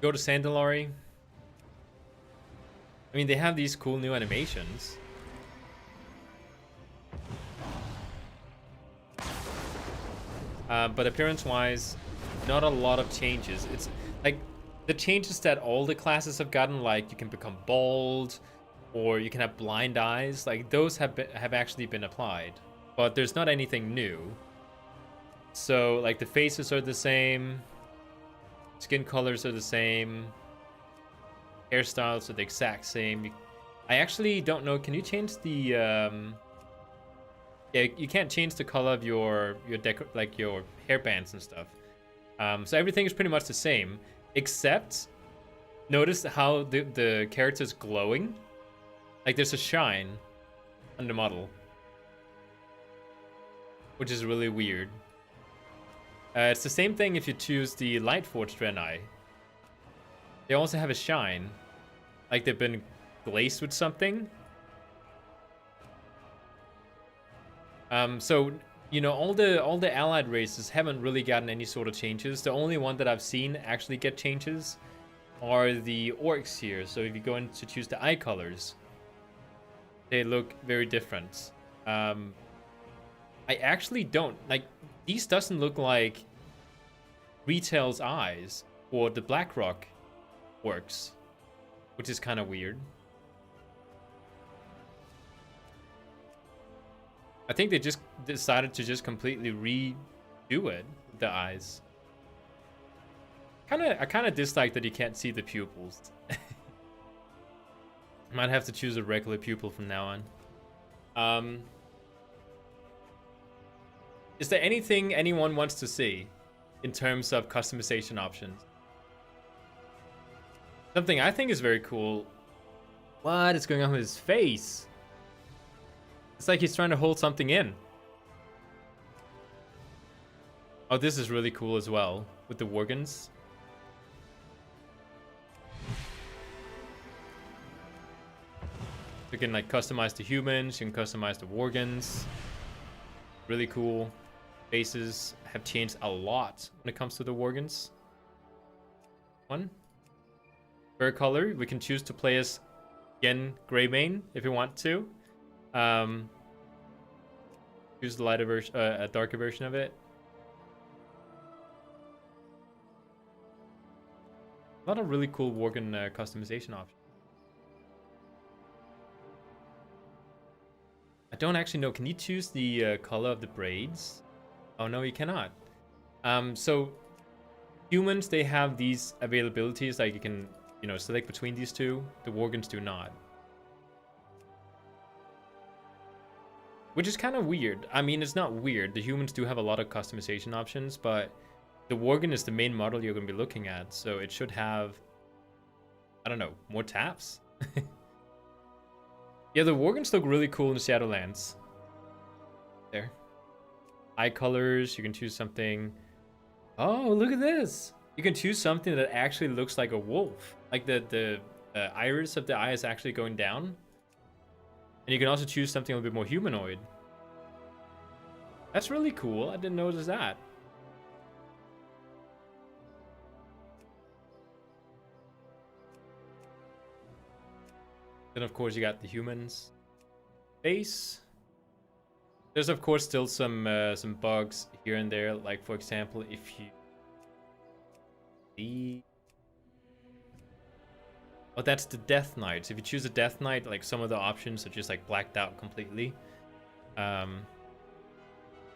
Go to Sandalari. I mean, they have these cool new animations. But appearance-wise, not a lot of changes. It's like the changes that all the classes have gotten, like you can become bald, or you can have blind eyes, like those have actually been applied, but there's not anything new. So like the faces are the same, skin colors are the same, hairstyles are the exact same. I actually don't know, can you change the yeah, you can't change the color of your like your hairbands and stuff. So everything is pretty much the same, except notice how the character's glowing. Like there's a shine on the model. which is really weird. It's the same thing if you choose the Lightforged Draenei. They also have a shine. Like they've been glazed with something. So, you know, all the allied races haven't really gotten any sort of changes. The only one that I've seen actually get changes are the orcs here. So if you go in to choose the eye colors, they look very different. I actually don't like these. Doesn't look like Retail's eyes or the Blackrock works, which is kind of weird. I think they just decided to just completely redo it with the eyes. I kind of dislike that you can't see the pupils. Might have to choose a regular pupil from now on. Is there anything anyone wants to see in terms of customization options? Something I think is very cool. What is going on with his face? It's like he's trying to hold something in. Oh, this is really cool as well with the Worgens. You can like customize the humans, you can customize the Worgens. Really cool. Faces have changed a lot when it comes to the Worgens. One. Fur color, we can choose to play as again Greymane if we want to. Choose the lighter version, a darker version of it. A lot of really cool Worgen customization options. I don't actually know. Can you choose the color of the braids? Oh no, you cannot. So humans, they have these availabilities, like you can, you know, select between these two. The Worgens do not. Which is kind of weird. I mean, it's not weird. The humans do have a lot of customization options, but the Worgen is the main model you're going to be looking at, so it should have, I don't know, more taps. Yeah, the Worgens look really cool in Shadowlands. There. Eye colors, you can choose something. Oh, look at this. You can choose something that actually looks like a wolf. Like the iris of the eye is actually going down. And you can also choose something a little bit more humanoid. That's really cool. I didn't notice that. Then of course you got the humans. Face. There's of course still some bugs here and there. Like for example, if you see, oh, that's the Death Knight. So if you choose a Death Knight, like some of the options are just like blacked out completely. A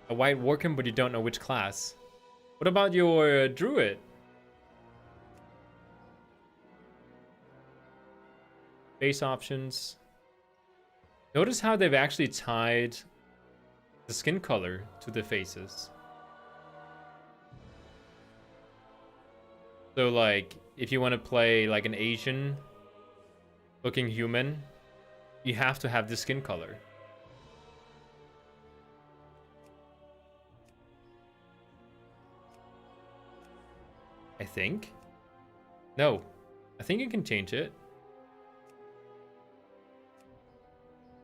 white Workham, but you don't know which class. What about your Druid? Face options. Notice how they've actually tied the skin color to the faces. So like, if you want to play like an Asian looking human, you have to have the skin color. I think. No, I think you can change it.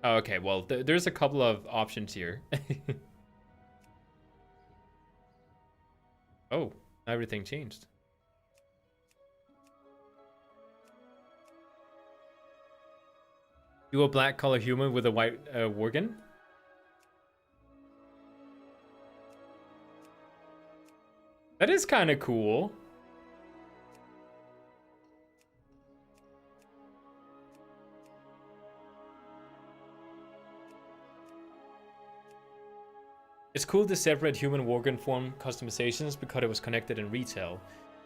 Oh, okay, well, there's a couple of options here. Oh, everything changed. Do a black color human with a white Worgen? That is kind of cool. It's cool to separate human Worgen form customizations because it was connected in retail.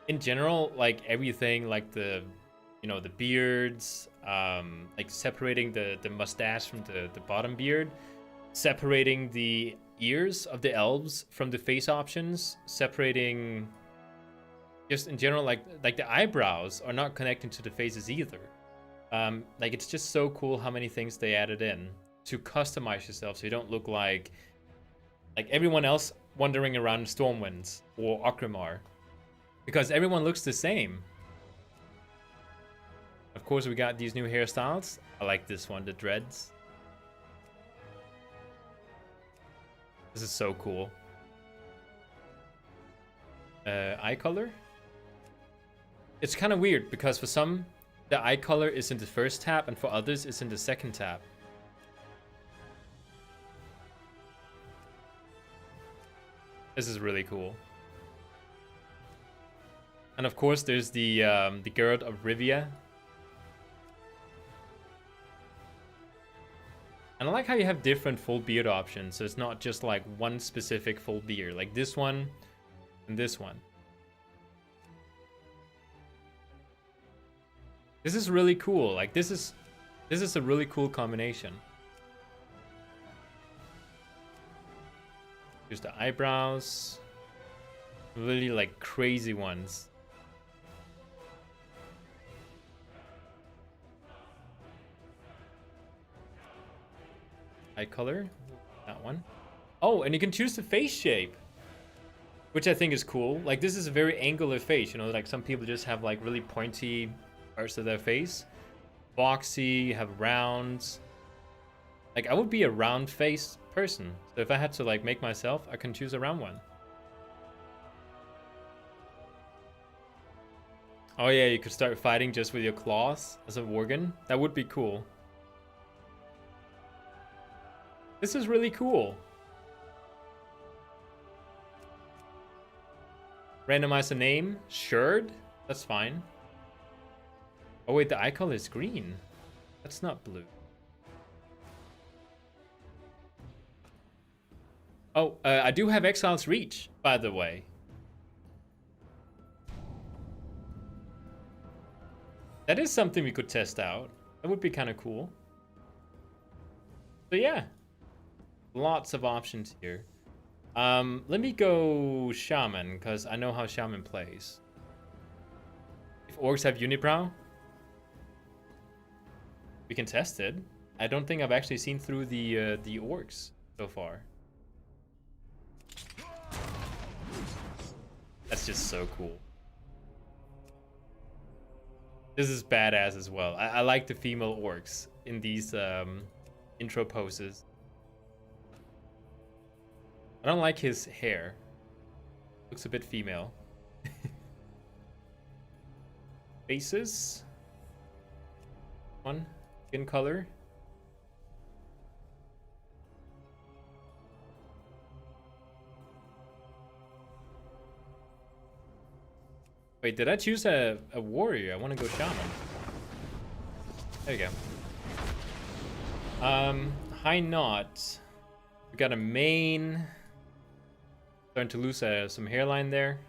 In general, like everything, like the, you know, the beards, like separating the mustache from the bottom beard, separating the ears of the elves from the face options, separating, just in general, like the eyebrows are not connecting to the faces either. Like it's just so cool how many things they added in to customize yourself so you don't look like Like everyone else wandering around Stormwinds or Orgrimmar. Because everyone looks the same. Of course, we got these new hairstyles. I like this one, the dreads. This is so cool. Eye color? It's kind of weird because for some, the eye color is in the first tab and for others, it's in the second tab. This is really cool. And of course, there's the Gird of Rivia. And I like how you have different full beard options, so it's not just like one specific full beard, like this one and this one. This is really cool. Like this is a really cool combination. Here's the eyebrows. Really like crazy ones. Eye color, that one. Oh, and you can choose the face shape, which I think is cool. Like this is a very angular face, you know, like some people just have like really pointy parts of their face. Boxy, you have rounds. Like I would be a round faced person. So if I had to like make myself, I can choose a round one. Oh yeah, you could start fighting just with your claws as a Worgen. That would be cool. This is really cool. Randomize a name. Sherd. That's fine. Oh wait, the eye color is green. That's not blue. Oh, I do have Exile's Reach, by the way. That is something we could test out. That would be kind of cool. So yeah. Lots of options here. Let me go Shaman, because I know how Shaman plays. If orcs have unibrow, we can test it. I don't think I've actually seen through the orcs so far. That's just so cool. This is badass as well. I like the female orcs in these intro poses. I don't like his hair. Looks a bit female. Faces. One. Skin color. Wait, did I choose a warrior? I want to go shaman. There you go. High knot. We got a mane. Starting to lose some hairline there.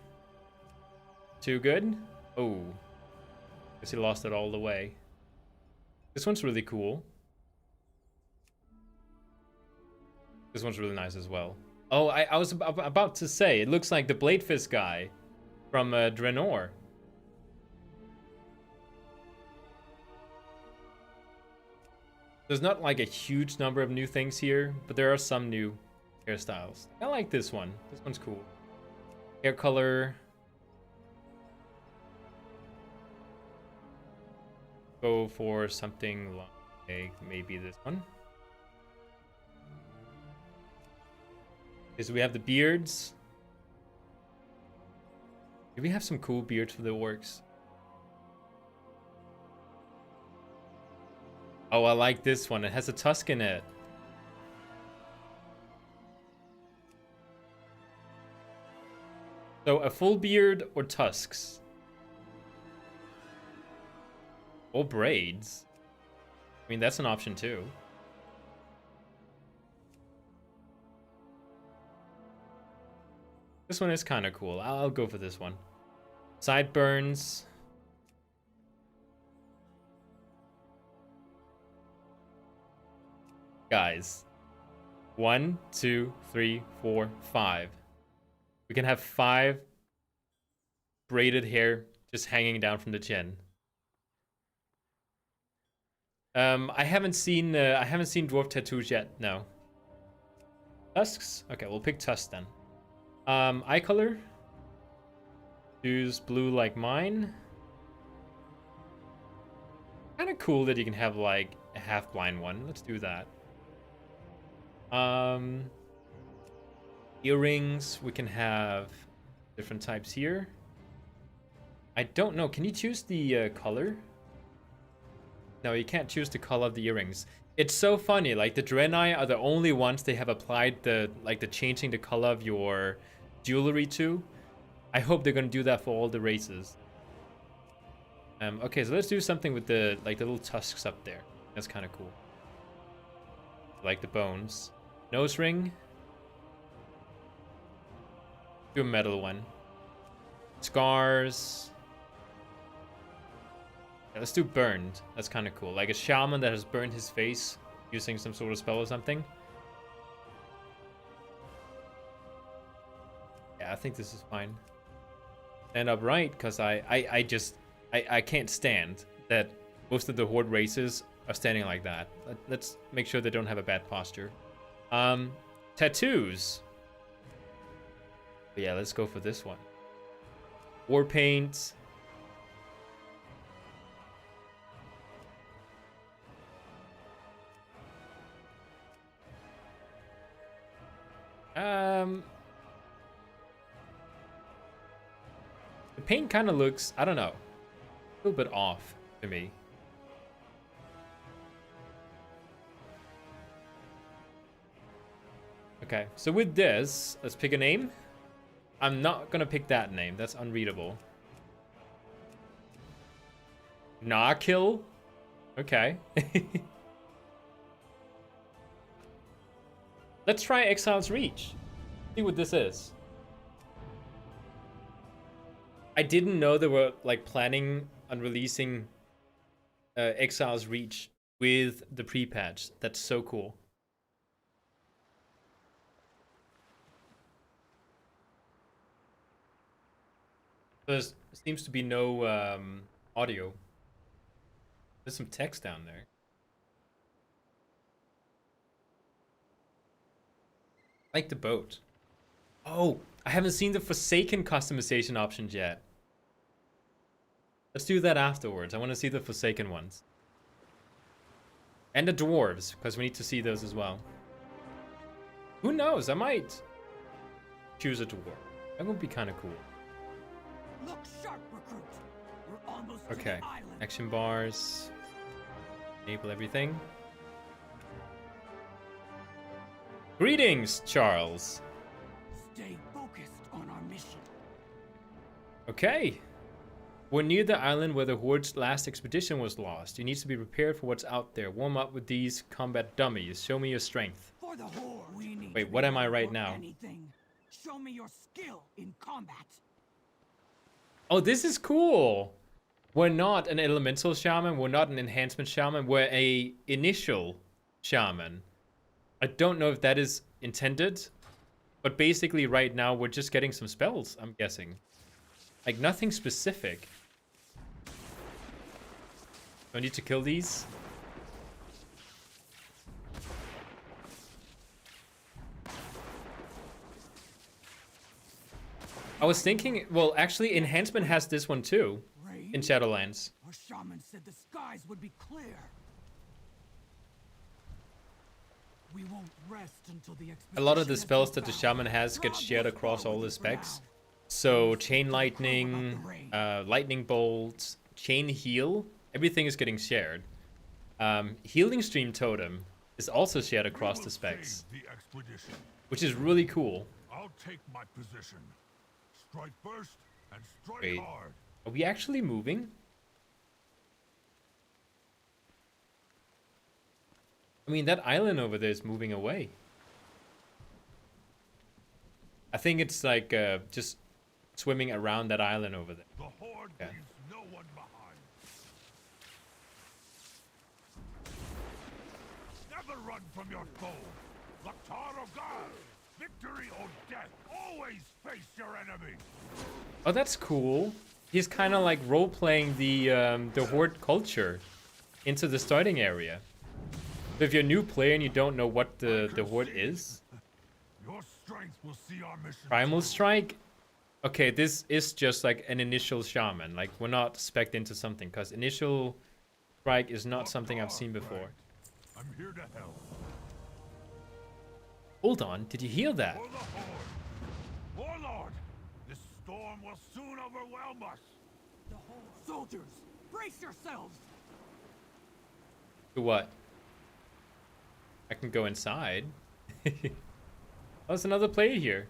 Too good? Oh. Guess he lost it all the way. This one's really cool. This one's really nice as well. Oh, I was about to say, it looks like the Blade Fist guy from Draenor. There's not like a huge number of new things here, but there are some new hairstyles. I like this one. This one's cool. Hair color. Go for something like maybe this one. Okay, so we have the beards. Do we have some cool beards for the orcs? Oh, I like this one. It has a tusk in it. So a full beard or tusks? Or braids? I mean, that's an option too. This one is kind of cool. I'll go for this one. Sideburns. Guys. 1, 2, 3, 4, 5. We can have 5 braided hair just hanging down from the chin. I haven't seen dwarf tattoos yet. No. Tusks? Okay, we'll pick tusks then. Eye color. Choose blue like mine. Kind of cool that you can have like a half blind one. Let's do that. Earrings. We can have different types here. I don't know. Can you choose the color? No, you can't choose the color of the earrings. It's so funny. Like the Draenei are the only ones they have applied the changing the color of your jewelry to. I hope they're gonna do that for all the races. Okay, so let's do something with the little tusks up there. That's kind of cool. Like the bones. Nose ring. Do a metal one. Scars. Yeah, let's do burned. That's kind of cool. Like a shaman that has burned his face using some sort of spell or something. Yeah, I think this is fine. Stand upright, because I can't stand that most of the horde races are standing like that. Let's make sure they don't have a bad posture. Tattoos. But yeah, let's go for this one. War paint. The paint kind of looks, I don't know, a little bit off to me. Okay, so with this, let's pick a name. I'm not gonna pick that name. That's unreadable. Nah-kill? Okay. Let's try Exile's Reach. See what this is. I didn't know they were like planning on releasing Exile's Reach with the pre-patch. That's so cool. There seems to be no audio. There's some text down there. I like the boat. Oh, I haven't seen the Forsaken customization options yet. Let's do that afterwards. I want to see the Forsaken ones. And the dwarves, because we need to see those as well. Who knows? I might choose a dwarf. That would be kind of cool. Look sharp, recruit. We're almost to Okay. the island. Action bars. Enable everything. Greetings, Charles. Stay focused on our mission. Okay. We're near the island where the Horde's last expedition was lost. You need to be prepared for what's out there. Warm up with these combat dummies. Show me your strength. For the Horde, we need Wait, to what be am I ready right for now? anything. Show me your skill in combat. Oh, this is cool. We're not an elemental shaman. We're not an enhancement shaman. We're a initial shaman. I don't know if that is intended, but basically right now we're just getting some spells, I'm guessing. Like nothing specific. Do I need to kill these? I was thinking, well, actually enhancement has this one too in Shadowlands. Our shaman said the skies would be clear. We won't rest until the A lot of the expedition spells has that been the found. shaman has get God shared will across go all with the you for specs. now. So chain lightning, lightning bolt, chain heal, everything is getting shared. Healing stream totem is also shared across the specs, The expedition. which is really cool. I'll take my position. Strike first and strike Wait. hard. Are we actually moving? I mean, that island over there is moving away. I think it's like just swimming around that island over there. The Horde Okay. leaves no one behind. Never run from your foe. Laktar of God. Victory or death. Always face your enemy. Oh, that's cool. He's kind of like role-playing the Horde culture into the starting area. So if you're a new player and you don't know what the Horde is, Your strength will see our mission. Primal through. Strike? Okay, this is just like an initial shaman. Like, we're not spec'd into something, because initial strike is not something I've seen before. I'm here to help. Hold on, did you hear that? For the Horde. Warlord, this storm will soon overwhelm us. The whole soldiers, brace yourselves! To what? I can go inside. Oh, there's another player here.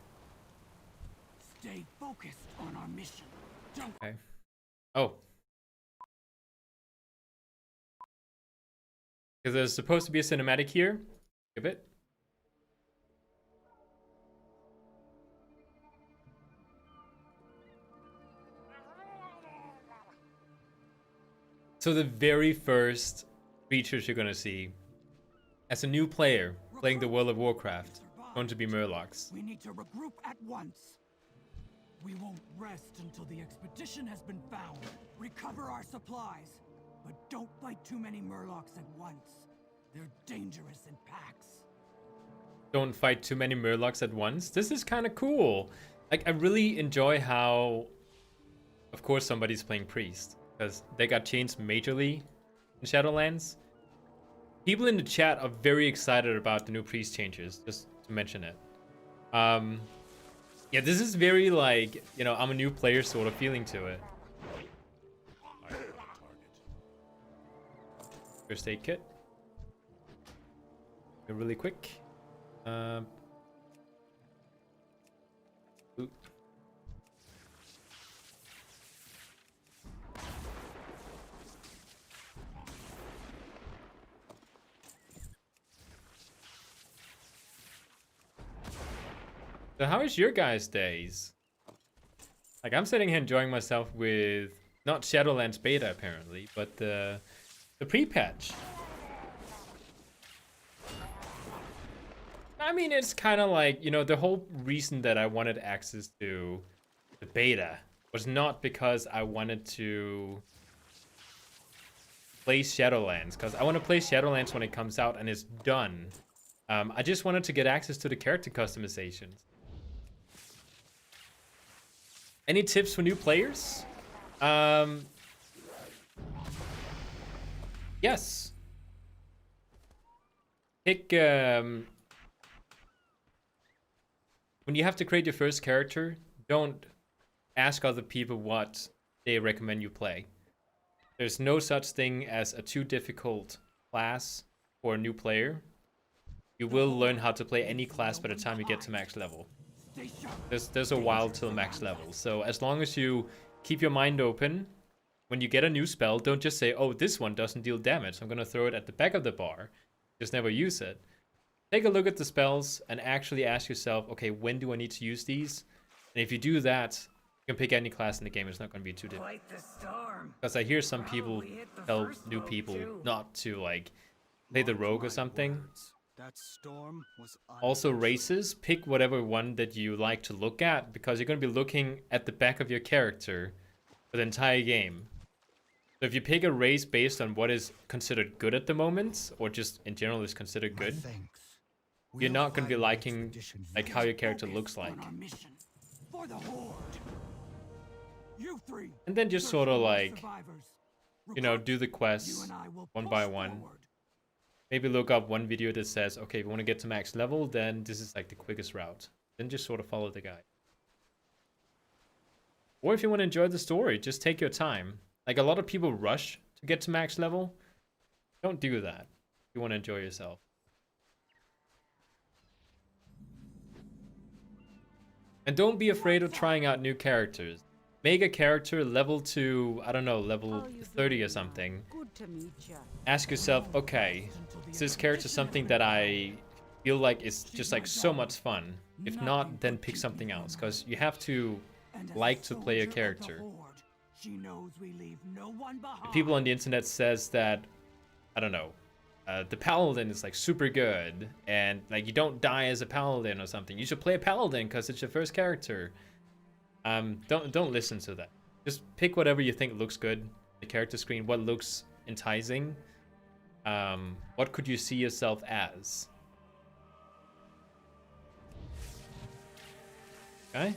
Stay focused on our mission. Don't Okay. Oh. Because there's supposed to be a cinematic here. Give it. So the very first creatures you're gonna see as a new player playing the World of Warcraft going to be Murlocs. We need to regroup at once. We won't rest until the expedition has been found. Recover our supplies. But don't fight too many Murlocs at once. They're dangerous in packs. Don't fight too many Murlocs at once. This is kind of cool. Like, I really enjoy how, of course, somebody's playing Priest, because they got changed majorly in Shadowlands. People in the chat are very excited about the new Priest changes, just to mention it. Yeah, this is very, like, you know, I'm a new player sort of feeling to it. First aid kit. Go really quick. Ooh. So how is your guys' days? Like, I'm sitting here enjoying myself with not Shadowlands beta apparently, but the pre-patch. I mean, it's kind of like, you know, the whole reason that I wanted access to the beta was not because I wanted to play Shadowlands, because I want to play Shadowlands when it comes out and it's done. I just wanted to get access to the character customizations. Any tips for new players? Yes. Pick, when you have to create your first character, don't ask other people what they recommend you play. There's no such thing as a too difficult class for a new player. You will learn how to play any class by the time you get to max level. There's a while till max level. So as long as you keep your mind open, when you get a new spell, don't just say, oh, this one doesn't deal damage, I'm gonna throw it at the back of the bar. Just never use it. Take a look at the spells and actually ask yourself, okay, when do I need to use these? And if you do that, you can pick any class in the game. It's not going to be too difficult. Because I hear some people tell new people not to, like, play the rogue or something. That storm was Also, races, pick whatever one that you like to look at, because you're going to be looking at the back of your character for the entire game. So if you pick a race based on what is considered good at the moment, or just in general is considered good, you're not going to be liking like how your character looks like. And then just sort of like, you know, do the quests one by one. Maybe look up one video that says, okay, if you want to get to max level, then this is like the quickest route. Then just sort of follow the guide. Or if you want to enjoy the story, just take your time. Like, a lot of people rush to get to max level. Don't do that if you want to enjoy yourself. And don't be afraid of trying out new characters. Make a character level to, I don't know, level 30 or something. Ask yourself, okay, is this character something that I feel like is just like so much fun? If not, then pick something else, because you have to like to play a character. The people on the internet says that, I don't know, the Paladin is like super good, and like you don't die as a Paladin or something. You should play a Paladin because it's your first character. Don't listen to that. Just pick whatever you think looks good. The character screen, what looks enticing. What could you see yourself as? Okay.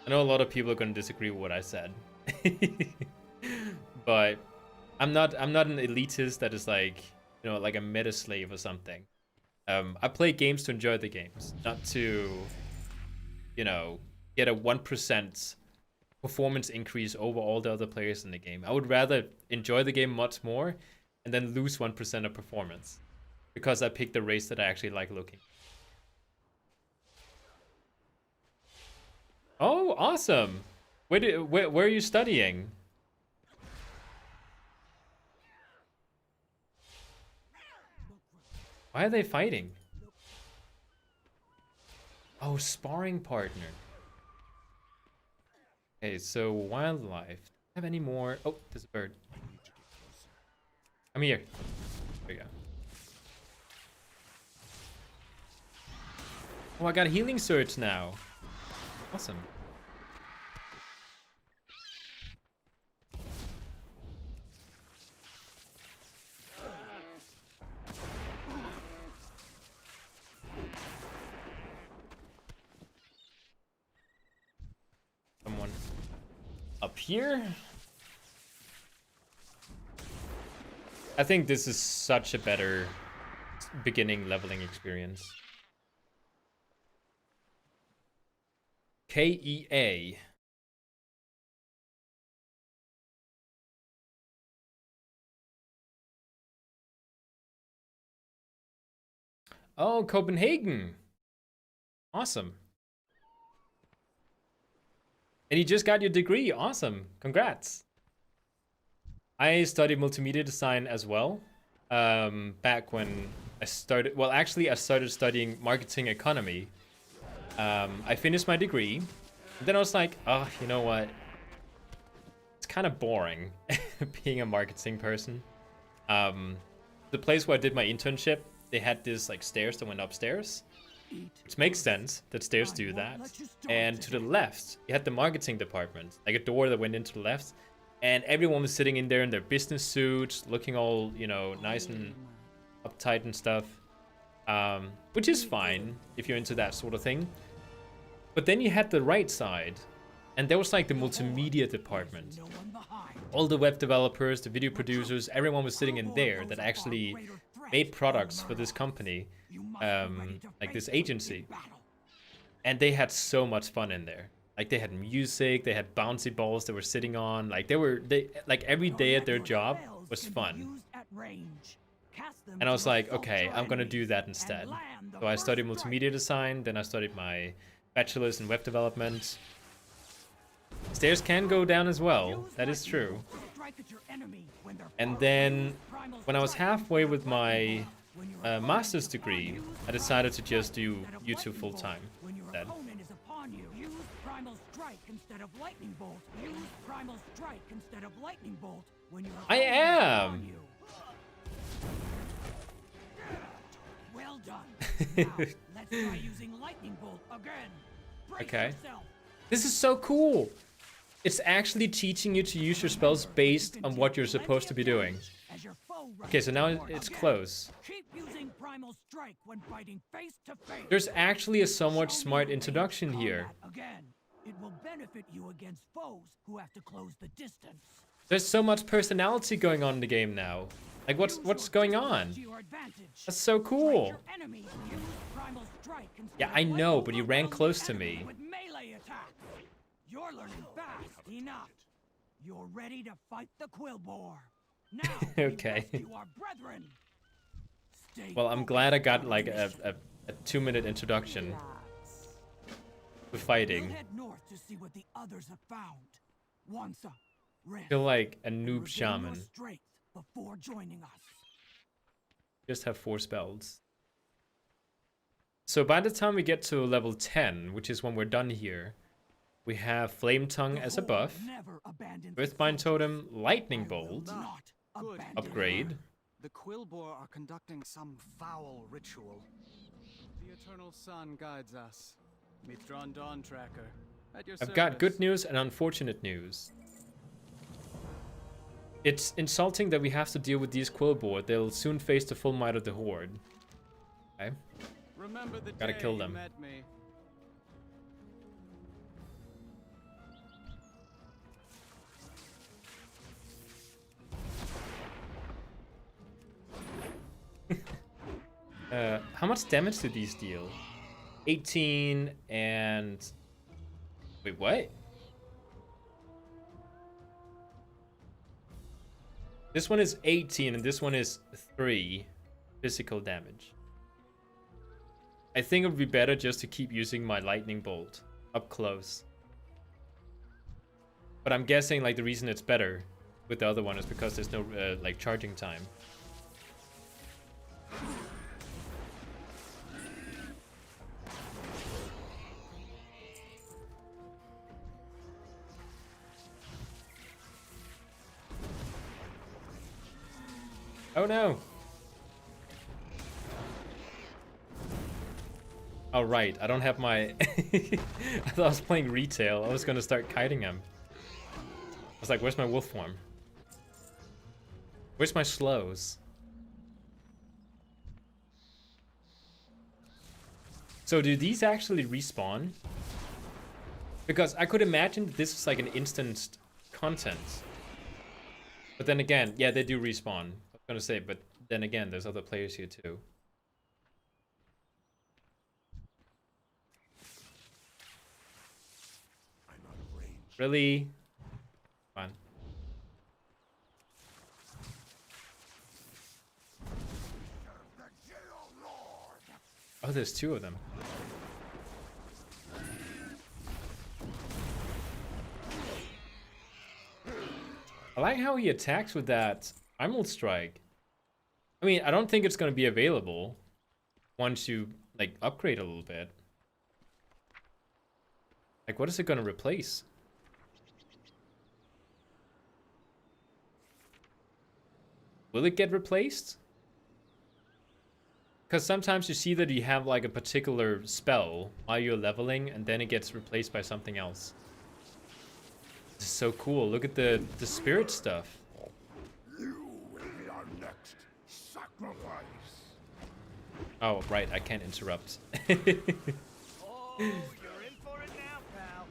I know a lot of people are going to disagree with what I said. But I'm not an elitist that is like, you know, like a meta slave or something. I play games to enjoy the games, not to, you know, get a 1% performance increase over all the other players in the game. I would rather enjoy the game much more and then lose 1% of performance because I picked the race that I actually like looking. Oh, awesome! Where are you studying? Why are they fighting? Oh, sparring partner. Okay, so wildlife. Do I have any more? Oh, there's a bird. Come here. There we go. Oh, I got healing surge now. Awesome. Someone up here. I think this is such a better beginning leveling experience. KEA. Oh, Copenhagen. Awesome. And you just got your degree. Awesome. Congrats. I studied multimedia design as well. Back when I started, well, actually I started studying marketing economy. I finished my degree. And then I was like, oh, you know what? It's kind of boring being a marketing person. The place where I did my internship, they had this like stairs that went upstairs. Which makes sense that stairs do that. And to the left, you had the marketing department. Like a door that went into the left. And everyone was sitting in there in their business suits, looking all, you know, nice and uptight and stuff. Which is fine if you're into that sort of thing. But then you had the right side, and there was like the multimedia department. All the web developers, the video producers, everyone was sitting in there that actually made products for this company, like this agency. And they had so much fun in there. Like they had music, they had bouncy balls they were sitting on. Like they like every day at their job was fun. And I was like, okay, I'm gonna do that instead. So I studied multimedia design, then I studied my bachelor's in web development. Stairs can go down as well, that is true. And then when I was halfway with my master's degree, I decided to just do YouTube full time instead. I am! Well done. Now, let's try using lightning bolt again. Okay. This is so cool. It's actually teaching you to use your spells based on what you're supposed to be doing. Okay, so now it's close. There's actually a somewhat smart introduction here. It will benefit you against foes who have to close the distance. There's so much personality going on in the game now. Like what's going on? That's so cool. Yeah, I know, but you ran close to me. You're learning fast enough. You're ready to fight the Quillboar. Now, okay. Well, I'm glad I got like a 2-minute introduction to fighting. Head north to see what the others have found. I feel like a noob shaman. Before joining us. Just have 4 spells. So by the time we get to level 10, which is when we're done here, we have Flame Tongue as a buff, Earthbind Totem, Lightning Bolt, upgrade. The Quillboar are conducting some foul ritual. The Eternal Sun guides us. Mithron Dawn Tracker. At your I've got service. good news and unfortunate news. It's insulting that we have to deal with these Quillboar. They'll soon face the full might of the Horde. Okay. Remember the Gotta day kill you them. met me. How much damage do these deal? 18 and... Wait, what? This one is 18 and this one is 3 physical damage. I think it would be better just to keep using my lightning bolt up close. But I'm guessing like the reason it's better with the other one is because there's no like charging time. Oh no! Oh right, I don't have my... I thought I was playing retail. I was gonna start kiting him. I was like, where's my wolf form? Where's my slows? So do these actually respawn? Because I could imagine that this is like an instant content. But then again, yeah, they do respawn. I was gonna say, but then again, there's other players here too. Really? Fine. Oh, there's 2 of them. I like how he attacks with that primal strike. I mean, I don't think it's going to be available once you like upgrade a little bit. Like, what is it going to replace? Will it get replaced? Because sometimes you see that you have like a particular spell while you're leveling and then it gets replaced by something else. This is so cool. Look at the spirit stuff. You will be our next sacrifice. Oh, right. I can't interrupt. Oh, you're in for it now, pal.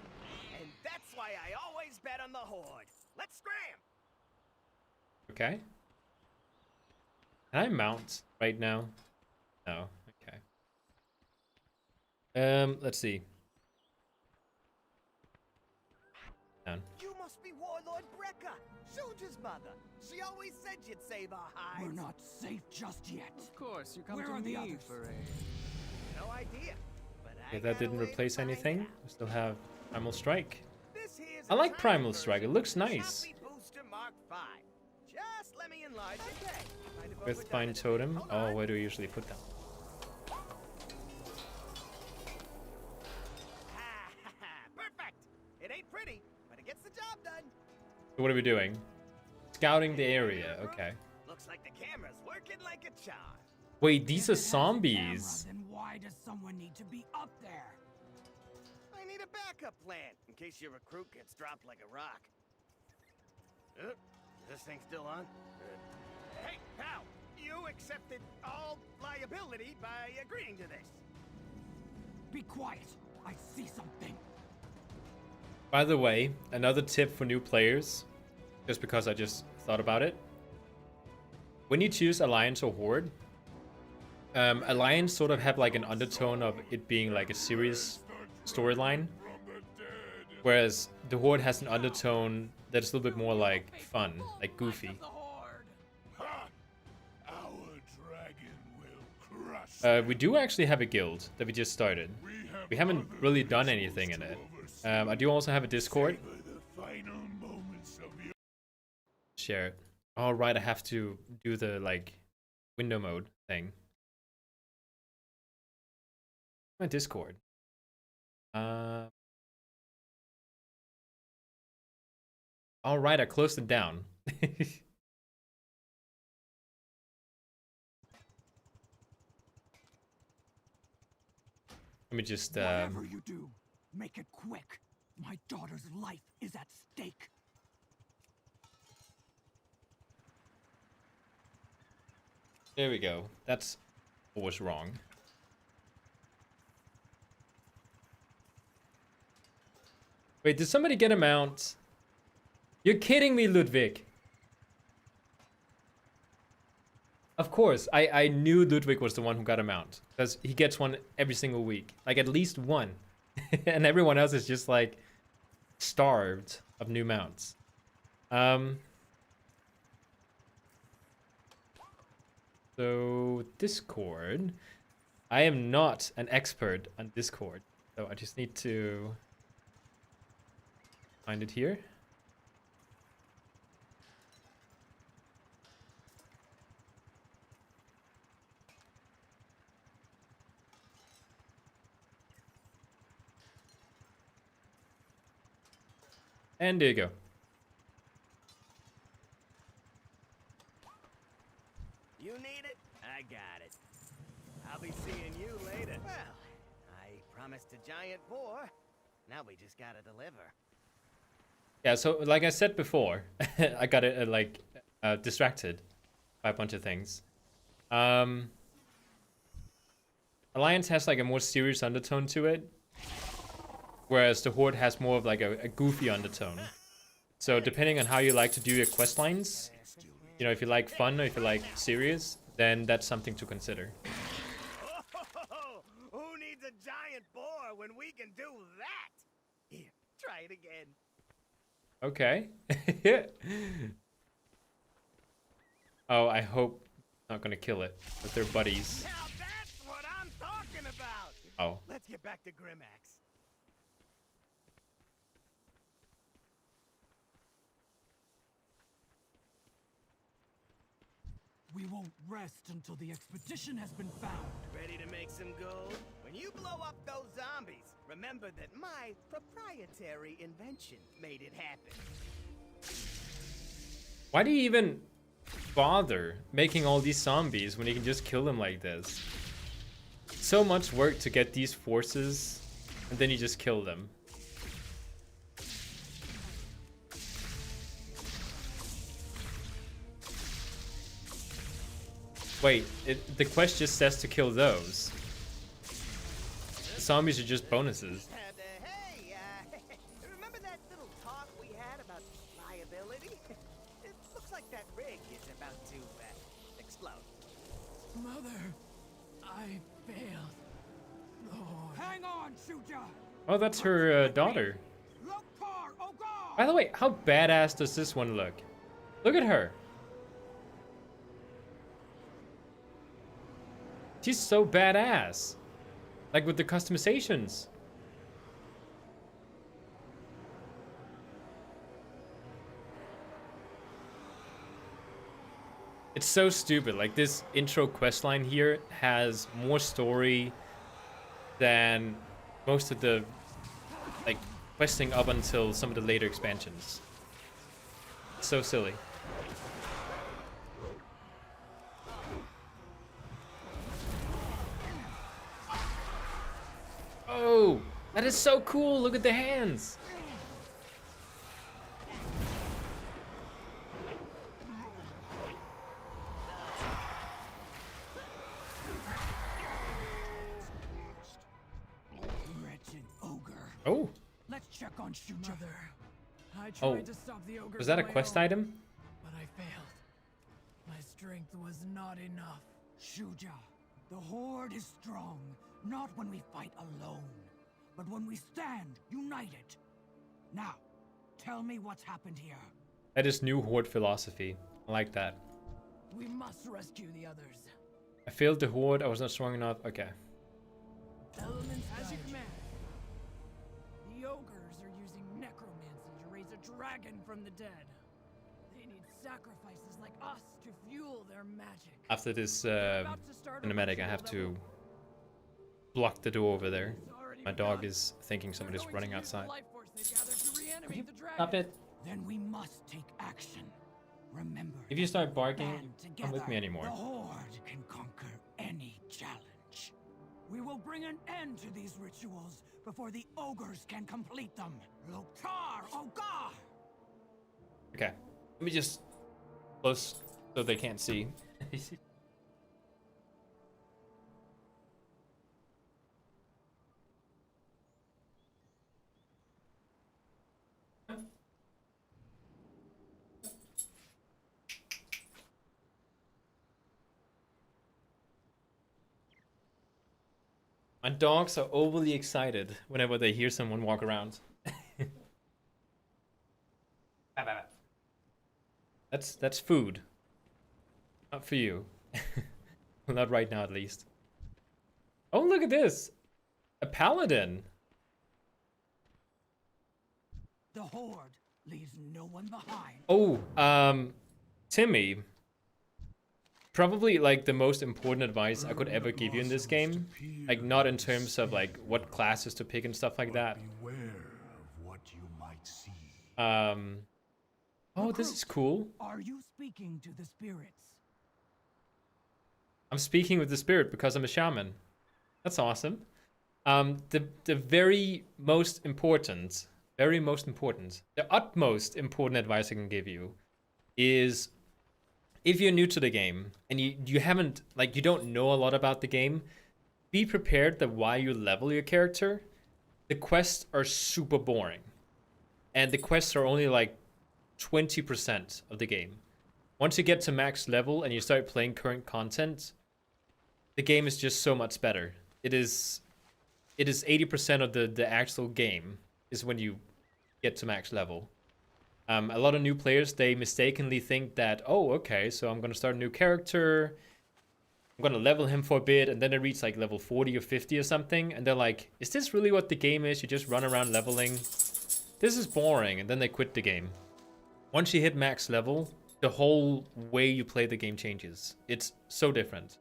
And that's why I always bet on the Horde. Let's scram! Okay. Can I mount right now? No. Okay. Let's see. Down. You must be Warlord Brekka, Soldier's mother. She always said you'd save our hides. We're not safe just yet. Of course, you come Where to are the me others? for aid. No idea. But I Okay, that got a didn't way to replace find anything. out. We still have Primal Strike. This here's I a like tiny Primal Strike. It version looks of the nice. Choppy Booster Mark V. Just let me enlarge it. Okay. Might have With overdone Fine it a bit. Totem. Hold Oh, on. where do we usually put them? Perfect. It ain't pretty, but it gets the job done. So what are we doing? Scouting the area. Okay. Looks like the camera's working like a charm. Wait, these are If it has a zombies. camera, then why does someone need to be up there? I need a backup plan in case your recruit gets dropped like a rock. Is this thing still on? Hey, pal! You accepted all liability by agreeing to this. Be quiet. I see something. By the way, another tip for new players, just because I just thought about it. When you choose Alliance or Horde, Alliance sort of have like an undertone of it being like a serious storyline, whereas the Horde has an undertone that's a little bit more like fun, like goofy. Ha! Our dragon will crush. We do actually have a guild that we just started. We haven't really done anything in it. I do also have a Discord. Savor the final moments of your Share it. Oh, right, I have to do the like window mode thing. My Discord. All right, I closed it down. Let me just Whatever you do, make it quick. My daughter's life is at stake. there we go. That's what was wrong. Wait, did somebody get a mount? You're kidding me, Ludwig. Of course, I knew Ludwig was the one who got a mount. Because he gets one every single week. Like, at least one. And everyone else is just, like, starved of new mounts. So, Discord. I am not an expert on Discord. So I just need to find it here. And there you go. You need it? I got it. I'll be seeing you later. Well, I promised a giant boar. Now we just gotta deliver. Yeah, so like I said before, I got distracted by a bunch of things. Alliance has like a more serious undertone to it, whereas the Horde has more of like a goofy undertone. So depending on how you like to do your quest lines, you know, if you like fun or if you like serious, then that's something to consider. Who needs a giant boar when we can do that? Here, try it again. Okay. Oh, I hope not gonna kill it, but they're buddies. Now that's what I'm talking about. Oh. Let's get back to Grimmax. We won't rest until the expedition has been found. Ready to make some gold? When you blow up those zombies, remember that my proprietary invention made it happen. Why do you even bother making all these zombies when you can just kill them like this? So much work to get these forces, and then you just kill them. Wait, the quest just says to kill those. Zombies are just bonuses. Hey, remember that little talk we had about liability? It looks like that rig is about to explode. Mother, I failed. Lord. Hang on, Shuja! Oh, that's her daughter. Loktar, oh God! By the way, how badass does this one look? Look at her. She's so badass. Like with the customizations. It's so stupid. Like this intro questline here has more story than most of the like questing up until some of the later expansions. It's so silly. Oh, that is so cool. Look at the hands. Wretched ogre. Oh, Let's check on Shuja. Mother, I tried oh, to stop the ogre. was that a quest item? But I failed. My strength was not enough. Shuja, the Horde is strong, not when we fight alone, but when we stand united. Now, tell me what's happened here. That is new Horde philosophy. I like that. We must rescue the others. I failed the Horde. I was not strong enough. Okay. Elements as you command. The ogres are using necromancy to raise a dragon from the dead. They need sacrifices like us to fuel their magic. After this About to start a cinematic, I ritual have that to will- block the door over there. It's already My dog begun. is thinking They're somebody's going running to use the outside. life force they've gathered to reanimate the dragon. Stop it. Then we must take action. Remember, If you start barking, band come with me together, anymore. The Horde can conquer any challenge. We will bring an end to these rituals before the ogres can complete them. Loktar, oh God! Okay. Let me just close so they can't see. My dogs are overly excited whenever they hear someone walk around. That's food. Not for you. Well, not right now, at least. Oh, look at this! A paladin! The Horde leaves no one behind. Oh, Timmy. Probably, like, the most important advice I could ever give you in this game. Like, not in terms of, like, what classes to pick and stuff like that. Beware of what you might see. Oh, this is cool. Are you speaking to the spirits? I'm speaking with the spirit because I'm a shaman. That's awesome. The very most important, the utmost important advice I can give you is if you're new to the game and you haven't, like, you don't know a lot about the game, be prepared that while you level your character, the quests are super boring. And the quests are only like 20% of the game. Once you get to max level and you start playing current content, the game is just so much better. It is 80% of the actual game is when you get to max level. A lot of new players, they mistakenly think that, oh, okay, so I'm gonna start a new character, I'm gonna level him for a bit, and then they reach like level 40 or 50 or something, and they're like, is this really what the game is? You just run around leveling? This is boring, and then they quit the game. Once you hit max level, the whole way you play the game changes. It's so different.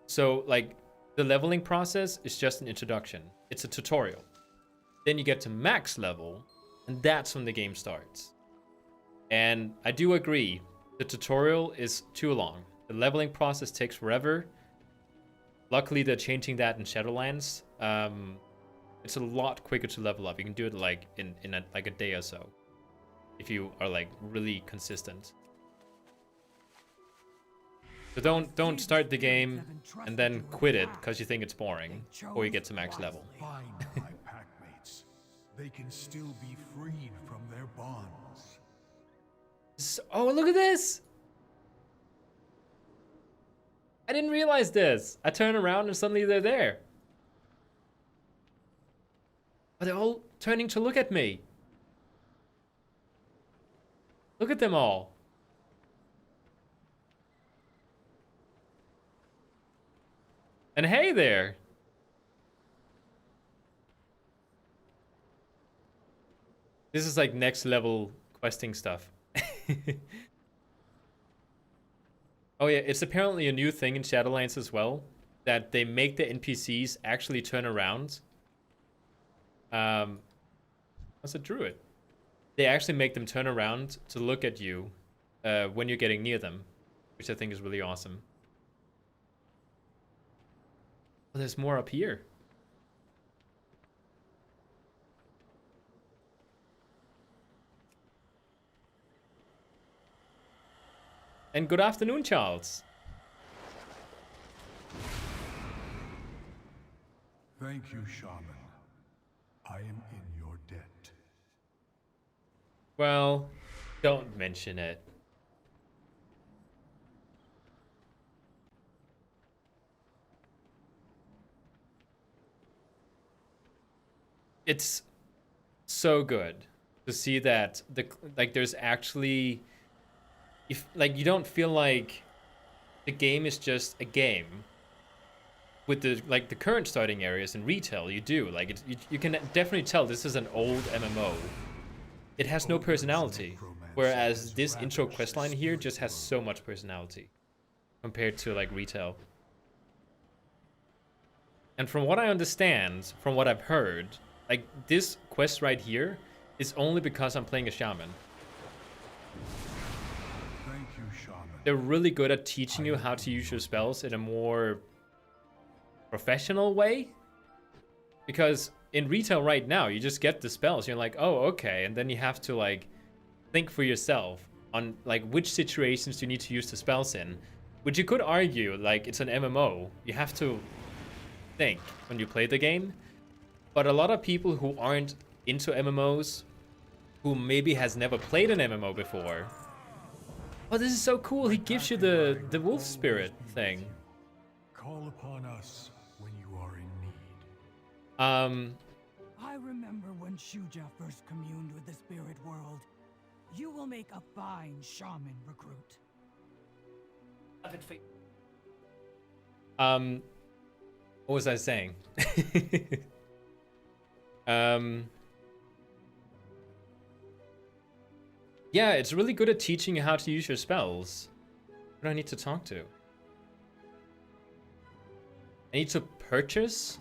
So, like, the leveling process is just an introduction. It's a tutorial. Then you get to max level, and that's when the game starts. And I do agree, the tutorial is too long. The leveling process takes forever. Luckily, they're changing that in Shadowlands. It's a lot quicker to level up. You can do it like in like a day or so, if you are like really consistent. So don't start the game and then quit it because you think it's boring, or you get to max level. Find my packmates. They can still be freed from their bonds. Oh, look at this! I didn't realize this. I turn around and suddenly they're there. Are they all turning to look at me? Look at them all. And hey there. This is like next level questing stuff. Oh yeah, it's apparently a new thing in Shadowlands as well, that they make the NPCs actually turn around. What's a druid? They actually make them turn around to look at you when you're getting near them, which I think is really awesome. Oh, there's more up here. And good afternoon, Charles. Thank you, Shaman. I am in your debt. Well, don't mention it. It's so good to see that there's actually, if like, you don't feel like the game is just a game with the current starting areas in retail. You do like you can definitely tell this is an old MMO. It has no personality, whereas this intro questline here just has so much personality compared to like retail. And from what I understand, from what I've heard, like, this quest right here is only because I'm playing a shaman. Thank you, Shaman. They're really good at teaching you how to use your spells in a more professional way. Because in retail right now, you just get the spells. You're like, oh, okay. And then you have to, like, think for yourself on, like, which situations you need to use the spells in. Which you could argue, like, it's an MMO. You have to think when you play the game. But a lot of people who aren't into MMOs, who maybe has never played an MMO before, oh, this is so cool. He gives you the wolf spirit thing. Call upon us when you are in need. I remember when Shuja first communed with the spirit world. You will make a fine shaman recruit. What was I saying? Yeah, it's really good at teaching you how to use your spells. Who do I need to talk to? I need to purchase?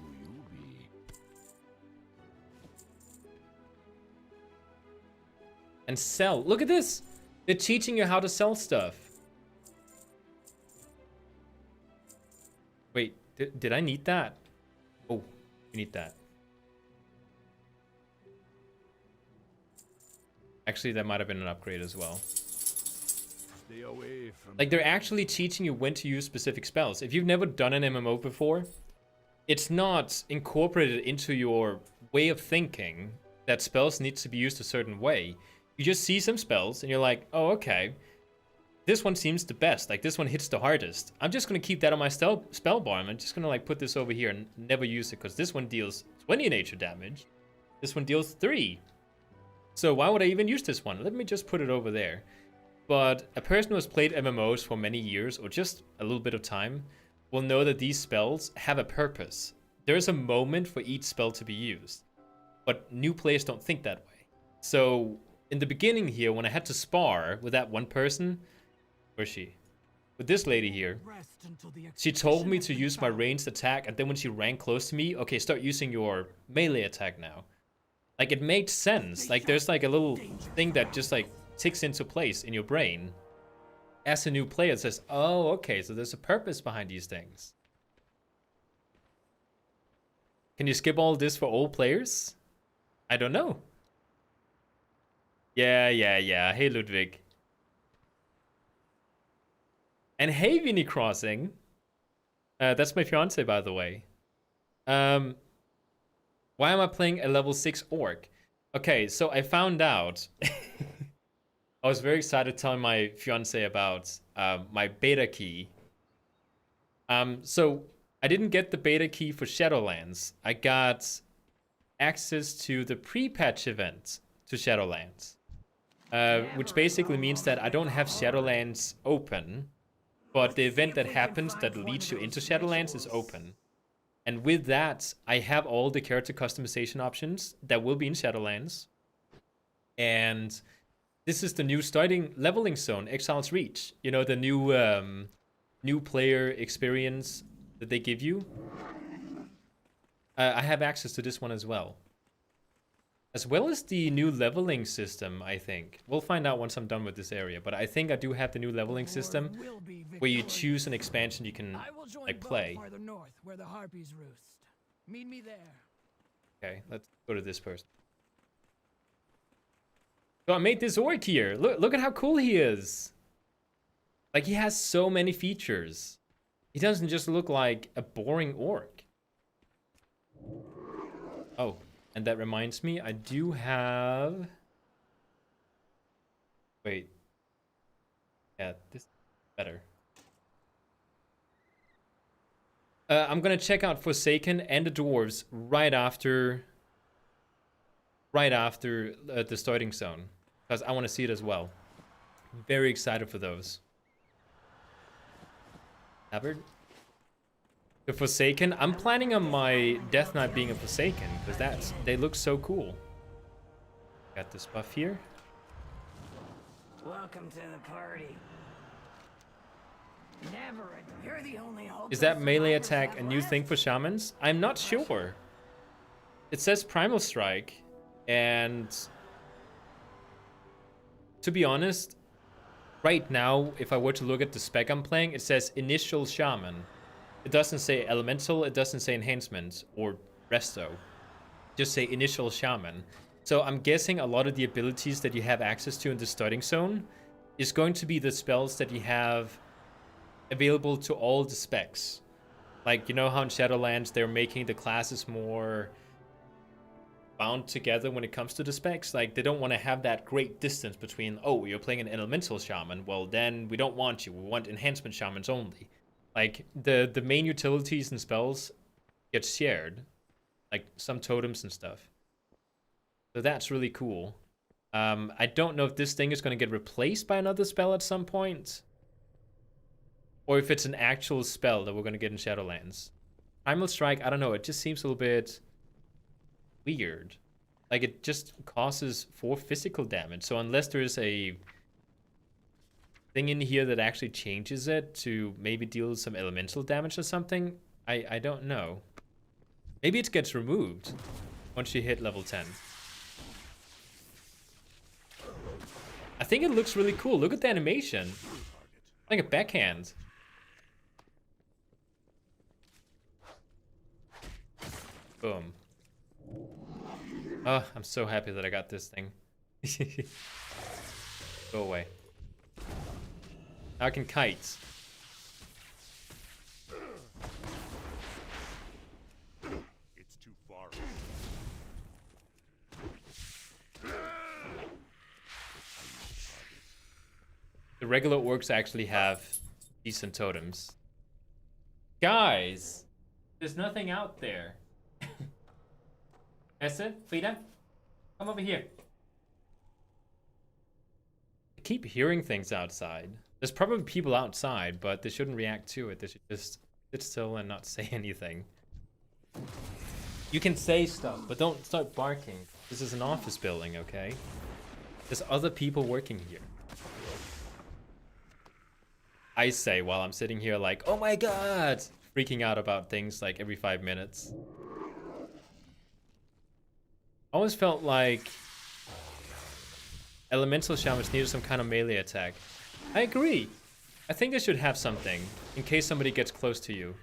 And sell. Look at this! They're teaching you how to sell stuff. Wait, did I need that? Oh, you need that. Actually, that might have been an upgrade as well. Stay away from Like, they're actually teaching you when to use specific spells. If you've never done an MMO before, it's not incorporated into your way of thinking that spells need to be used a certain way. You just see some spells and you're like, oh, okay. This one seems the best. Like, this one hits the hardest. I'm just going to keep that on my spell bar. I'm just going to, like, put this over here and never use it because this one deals 20 nature damage. This one deals 3. So why would I even use this one? Let me just put it over there. But a person who has played MMOs for many years or just a little bit of time will know that these spells have a purpose. There's a moment for each spell to be used. But new players don't think that way. So in the beginning here, when I had to spar with that one person, where's she? With this lady here, she told me to use my ranged attack, and then when she ran close to me, okay, start using your melee attack now. Like, it made sense. Like, there's like a little thing that just like ticks into place in your brain. As a new player, it says, oh, okay, so there's a purpose behind these things. Can you skip all this for old players? I don't know. Yeah. Hey, Ludwig. And hey, Vinny Crossing. That's my fiance, by the way. Why am I playing a level 6 orc? Okay, so I found out. I was very excited telling my fiance about my beta key. So I didn't get the beta key for Shadowlands. I got access to the pre-patch event to Shadowlands. Which basically means that I don't have Shadowlands open, but the event that happens that leads you into Shadowlands is open. And with that, I have all the character customization options that will be in Shadowlands. And this is the new starting leveling zone, Exile's Reach. You know, the new player experience that they give you. I have access to this one as well. As well as the new leveling system, I think. We'll find out once I'm done with this area. But I think I do have the new leveling system where you choose an expansion you can like play. Farther north, where the harpies roost. Meet me there. Okay, let's go to this person. So I made this orc here. Look at how cool he is. Like, he has so many features. He doesn't just look like a boring orc. Oh. And that reminds me, I do have... Wait. Yeah, this is better. I'm gonna check out Forsaken and the Dwarves right after the starting zone. Because I want to see it as well. I'm very excited for those. Tabard? The Forsaken, I'm planning on my Death Knight being a Forsaken, because they look so cool. Got this buff here. Welcome to the party. Never. You're the only hope. Is that melee attack a new thing for shamans? I'm not sure. It says Primal Strike, and to be honest, right now, if I were to look at the spec I'm playing, it says Initial Shaman. It doesn't say Elemental, it doesn't say Enhancement or Resto. Just say Initial Shaman. So I'm guessing a lot of the abilities that you have access to in the starting zone is going to be the spells that you have available to all the specs. Like, you know how in Shadowlands they're making the classes more bound together when it comes to the specs? Like, they don't want to have that great distance between, oh, you're playing an Elemental Shaman, well then we don't want you, we want Enhancement Shamans only. Like, the main utilities and spells get shared. like some totems and stuff. So that's really cool. I don't know if this thing is going to get replaced by another spell at some point, or if it's an actual spell that we're going to get in Shadowlands. Primal Strike, I don't know, it just seems a little bit weird. Like, it just causes 4 physical damage. So unless there's a thing in here that actually changes it to maybe deal some elemental damage or something, I don't know. Maybe it gets removed once you hit level 10. I think it looks really cool. Look at the animation. Like a backhand. Boom. Oh, I'm so happy that I got this thing. Go away. Now I can kite. It's too far. The regular orcs actually have decent totems. Guys, there's nothing out there. Esse, Frida, come over here. I keep hearing things outside. There's probably people outside, but they shouldn't react to it. They should just sit still and not say anything. You can say stuff, but don't start barking. This is an office building, okay? There's other people working here. I say while I'm sitting here like, oh my god! Freaking out about things like every 5 minutes. I always felt like elemental shamans needed some kind of melee attack. I agree. I think they should have something in case somebody gets close to you.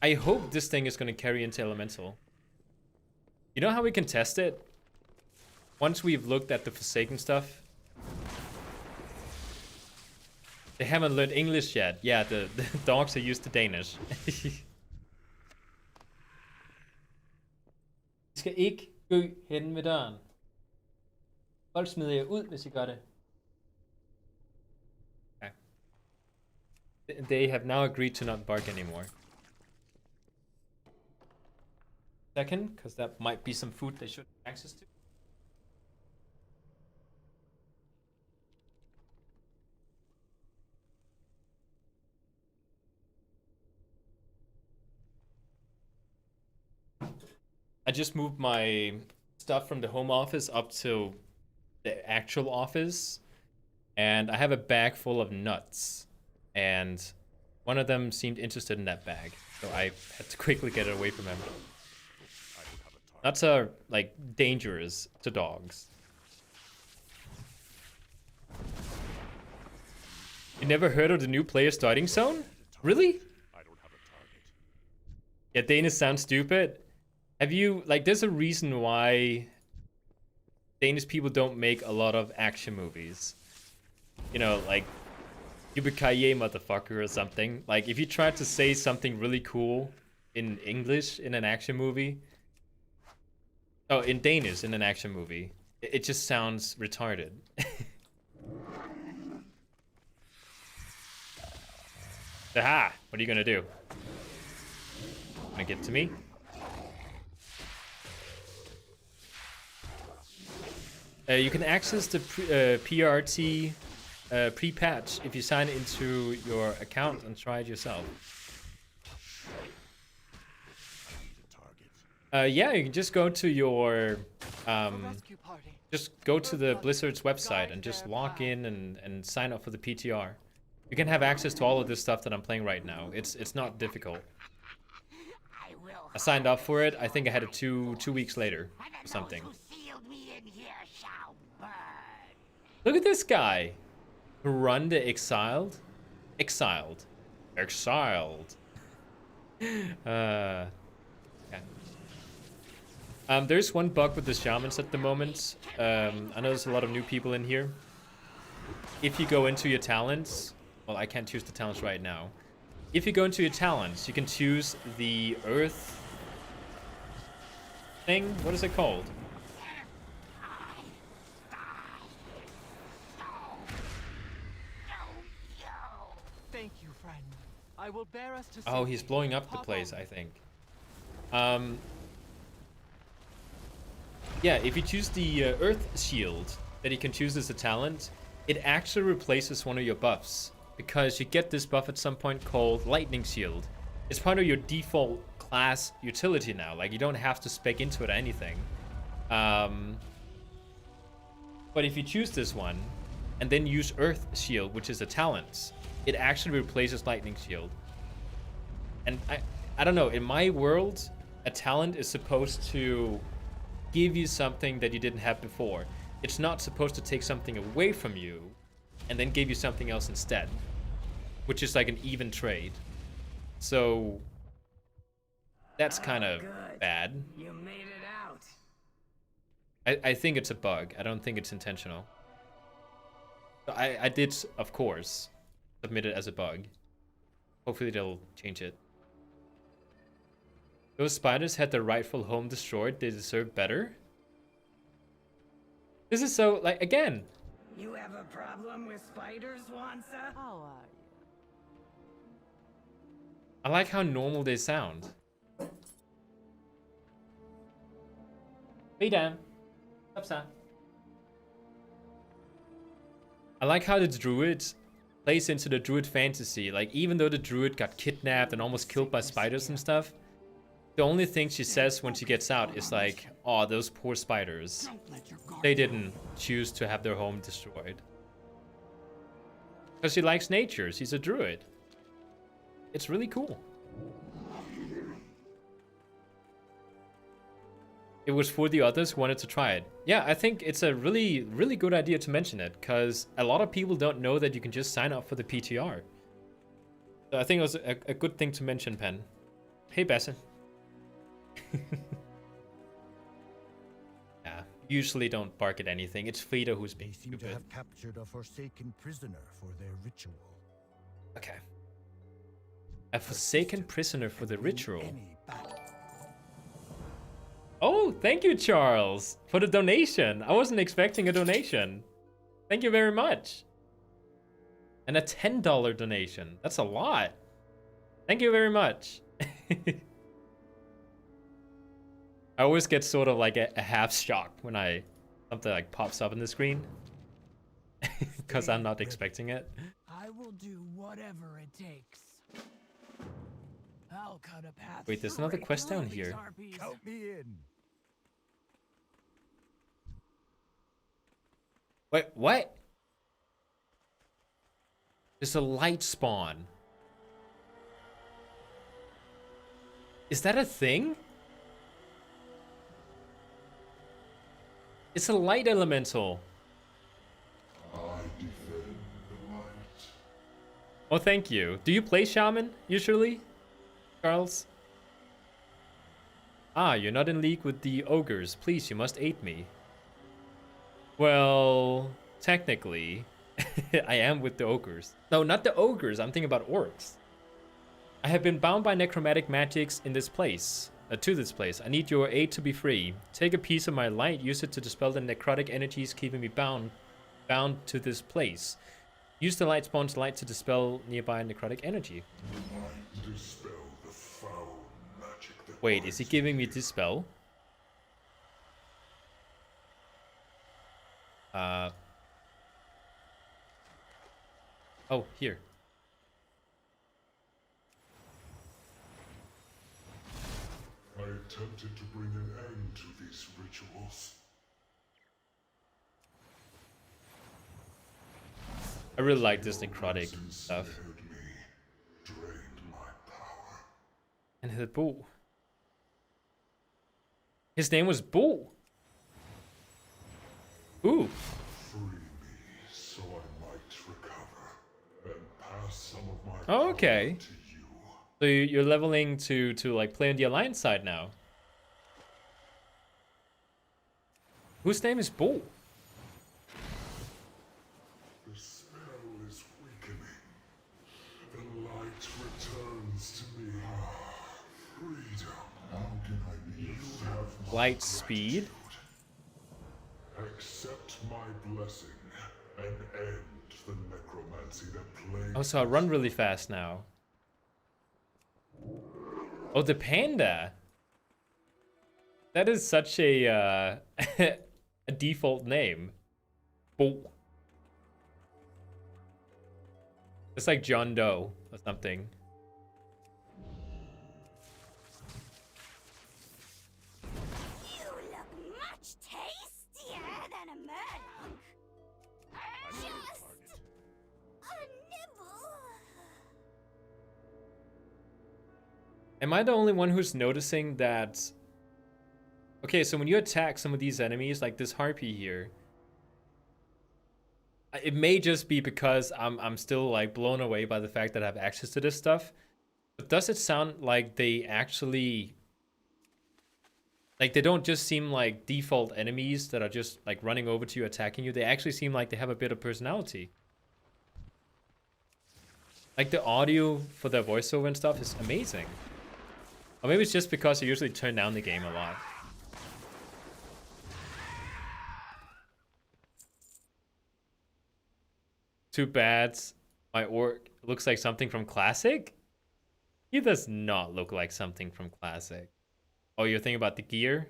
I hope this thing is going to carry into elemental. You know how we can test it? Once we've looked at the Forsaken stuff. They haven't learned English yet. Yeah, the dogs are used to Danish. I skal ikke gø hen ved døren. Folk smider jer ud, hvis I gør det. Okay. They have now agreed to not bark anymore. Second, because that might be some food they should have access to. I just moved my stuff from the home office up to the actual office, and I have a bag full of nuts, and one of them seemed interested in that bag, so I had to quickly get it away from him. Nuts are like dangerous to dogs. You never heard of the new player starting zone? Really? Yeah, Danish sounds stupid. Have you, like, there's a reason why Danish people don't make a lot of action movies. You know, like, Yippee-ki-yay, motherfucker, or something. Like, if you try to say something really cool in English in an action movie, oh, in Danish in an action movie, it just sounds retarded. Aha! What are you gonna do? Gonna get to me? You can access the PRT pre-patch if you sign into your account and try it yourself. Yeah, you can just go to your just go to the Blizzard's website and just log in and sign up for the PTR. You can have access to all of this stuff that I'm playing right now. It's not difficult. I signed up for it. I think I had it two weeks later or something. Look at this guy. Run the Exiled. Exiled. Exiled. Okay. There's one bug with the shamans at the moment. I know there's a lot of new people in here. If you go into your talents, well, I can't choose the talents right now. If you go into your talents, you can choose the earth thing. What is it called? Thank you, friend. I will bear us to Oh, he's safety. blowing up the Hop place, on. I think. Yeah, if you choose the Earth Shield that you can choose as a talent, it actually replaces one of your buffs. Because you get this buff at some point called Lightning Shield. It's part of your default class utility now. Like, you don't have to spec into it or anything. But if you choose this one, and then use Earth Shield, which is a talent, it actually replaces Lightning Shield. And I don't know, in my world, a talent is supposed to give you something that you didn't have before. It's not supposed to take something away from you and then give you something else instead, which is like an even trade. So that's kind of bad. You made it out. I think it's a bug. I don't think it's intentional. I did, of course, submit it as a bug. Hopefully they'll change it. Those spiders had their rightful home destroyed. They deserve better. This is so, like, again. You have a problem with spiders, Wansa? How are you? I like how normal they sound. Hey, Dan. Upsa. I like how the druid plays into the druid fantasy. Like, even though the druid got kidnapped and almost killed by spiders and stuff, the only thing she says when she gets out is like, "Oh, those poor spiders. They didn't choose to have their home destroyed." Because she likes nature. She's a druid. It's really cool. It was for the others who wanted to try it. Yeah, I think it's a really, really good idea to mention it, because a lot of people don't know that you can just sign up for the PTR. So I think it was a good thing to mention, Pen. Hey, Besson. Yeah, usually don't bark at anything. It's Frida who's being They seem to stupid. have captured a forsaken prisoner for their ritual. Okay. A forsaken prisoner for the ritual. Any battle. Oh, thank you, Charles, for the donation. I wasn't expecting a donation. Thank you very much. And a $10 donation. That's a lot. Thank you very much. I always get sort of like a half shock when something like pops up on the screen. Because I'm not expecting it. I will do whatever it takes. I'll cut a path. Wait, there's another straight quest through down these here. harpies. Count me in. Wait, what? There's a light spawn. Is that a thing? It's a light elemental. Oh, thank you. Do you play Shaman, usually, Charles? Ah, you're not in league with the ogres. Please, you must aid me. Well, technically, I am with the ogres. No, not the ogres. I'm thinking about orcs. I have been bound by necromantic magics in this place. To this place. I need your aid to be free. Take a piece of my light, use it to dispel the necrotic energies keeping me bound to this place. Use the light spawn's light to dispel nearby necrotic energy. Dispel the foul magic that Wait, is he giving me dispel? Oh, here. I attempted to bring an end to these rituals. I really like this necrotic stuff. Ensnared me, drained my power. And the bull. His name was Bull. Ooh. Free me so I might recover and pass some of my Oh, okay. power to you. So you're leveling to like play on the Alliance side now. Whose name is Bull? The spell is weakening. The light returns to me. Freedom. How can I be? You have my Light speed? Accept my blessing and end the necromancy that plagues. Oh, so I run really fast now. Oh, the panda. That is such a a default name. Bo. It's like John Doe or something. You look much tastier than a murloc. Just a nibble. Am I the only one who's noticing that? Okay, so when you attack some of these enemies, like this harpy here, it may just be because I'm still like blown away by the fact that I have access to this stuff. But does it sound like they actually, like, they don't just seem like default enemies that are just like running over to you, attacking you? They actually seem like they have a bit of personality. Like the audio for their voiceover and stuff is amazing. Or maybe it's just because I usually turn down the game a lot. Too bad my orc looks like something from Classic. He does not look like something from Classic. Oh, you're thinking about the gear?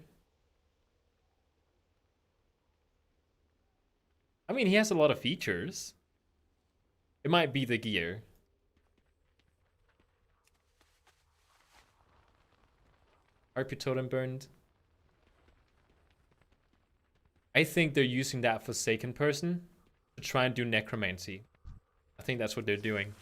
I mean, he has a lot of features. It might be the gear. Harpy totem burned. I think they're using that Forsaken person to try and do necromancy. I think that's what they're doing.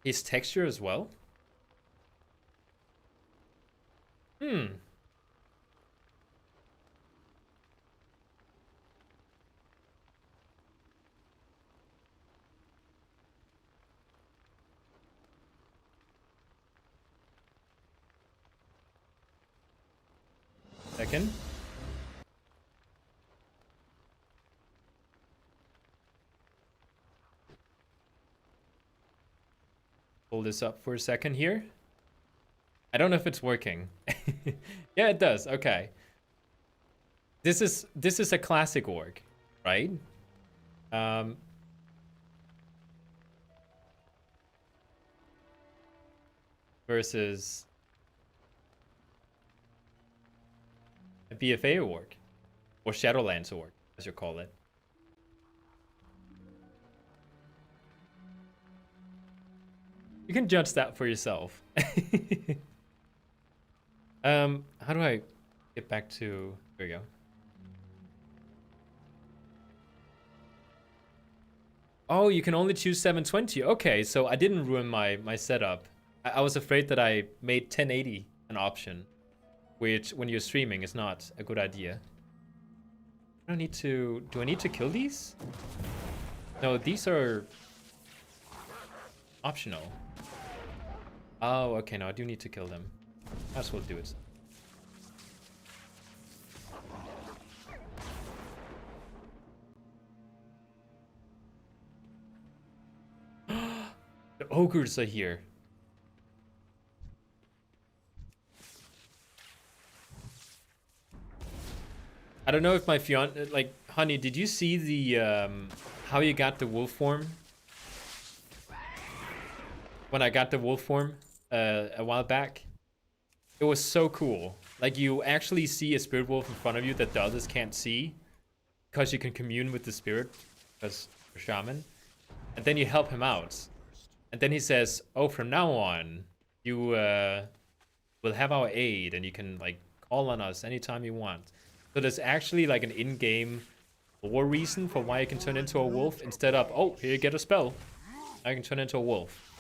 His texture as well? Second. Pull this up for a second here. I don't know if it's working. Yeah, it does. Okay. This is a classic orc, right? Versus a BFA orc, or Shadowlands orc, as you call it. You can judge that for yourself. How do I get back to... There we go. Oh, you can only choose 720. Okay, so I didn't ruin my setup. I was afraid that I made 1080 an option, which when you're streaming is not a good idea. I don't need to... Do I need to kill these? No, these are optional. Oh, okay, no, I do need to kill them. Might as well do it. The ogres are here. I don't know if my fiance, like, honey, did you see the, how you got the wolf form? When I got the wolf form a while back? It was so cool. Like, you actually see a spirit wolf in front of you that the others can't see, because you can commune with the spirit, because you're Shaman. And then you help him out. And then he says, oh, from now on, you will have our aid, and you can, like, call on us anytime you want. So there's actually, like, an in-game lore reason for why you can turn into a wolf, instead of, oh, here you get a spell. I can turn into a wolf.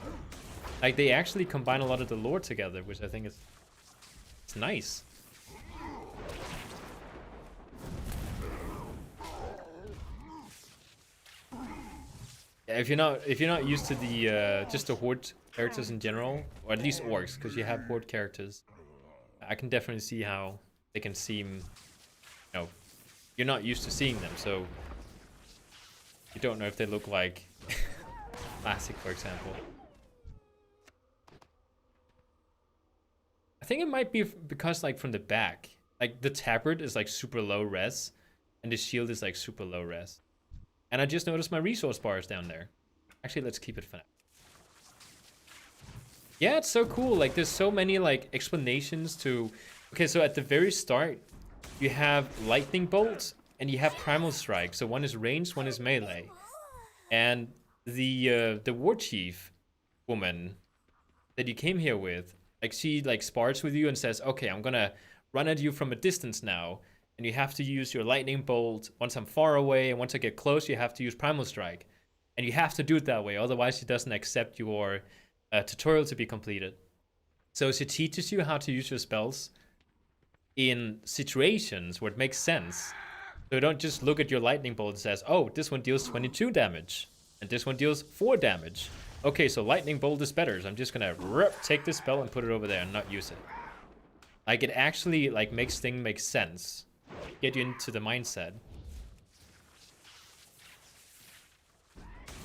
Like, they actually combine a lot of the lore together, which I think is... It's nice. Yeah, if you're not used to the just the horde characters in general, or at least orcs, because you have horde characters, I can definitely see how they can seem, you know, you're not used to seeing them, so you don't know if they look like Classic, for example. I think it might be because, like, from the back, like, the tabard is, like, super low res, and the shield is, like, super low res. And I just noticed my resource bar is down there. Actually, let's keep it for now. Yeah, it's so cool. Like, there's so many, like, explanations to... Okay, so at the very start, you have Lightning Bolt, and you have Primal Strike. So one is ranged, one is melee. And the War Chief woman that you came here with, like, she, like, spars with you and says, okay, I'm gonna run at you from a distance now, and you have to use your Lightning Bolt once I'm far away, and once I get close, you have to use Primal Strike. And you have to do it that way, otherwise she doesn't accept your tutorial to be completed. So she teaches you how to use your spells in situations where it makes sense. So you don't just look at your Lightning Bolt and says, oh, this one deals 22 damage, and this one deals 4 damage. Okay, so Lightning Bolt is better, so I'm just gonna take this spell and put it over there and not use it. Like, it actually, like, makes things make sense. Get you into the mindset.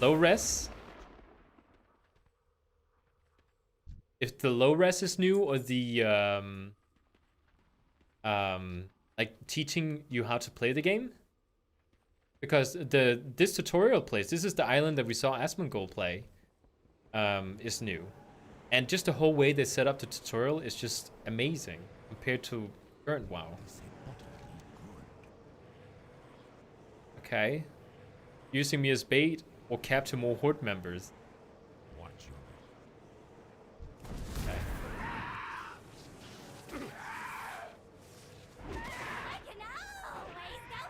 Low res. If the low res is new, or the like, teaching you how to play the game, because this tutorial place, this is the island that we saw Asmongold play, is new, and just the whole way they set up the tutorial is just amazing compared to current WoW. Okay, using me as bait or capture more horde members.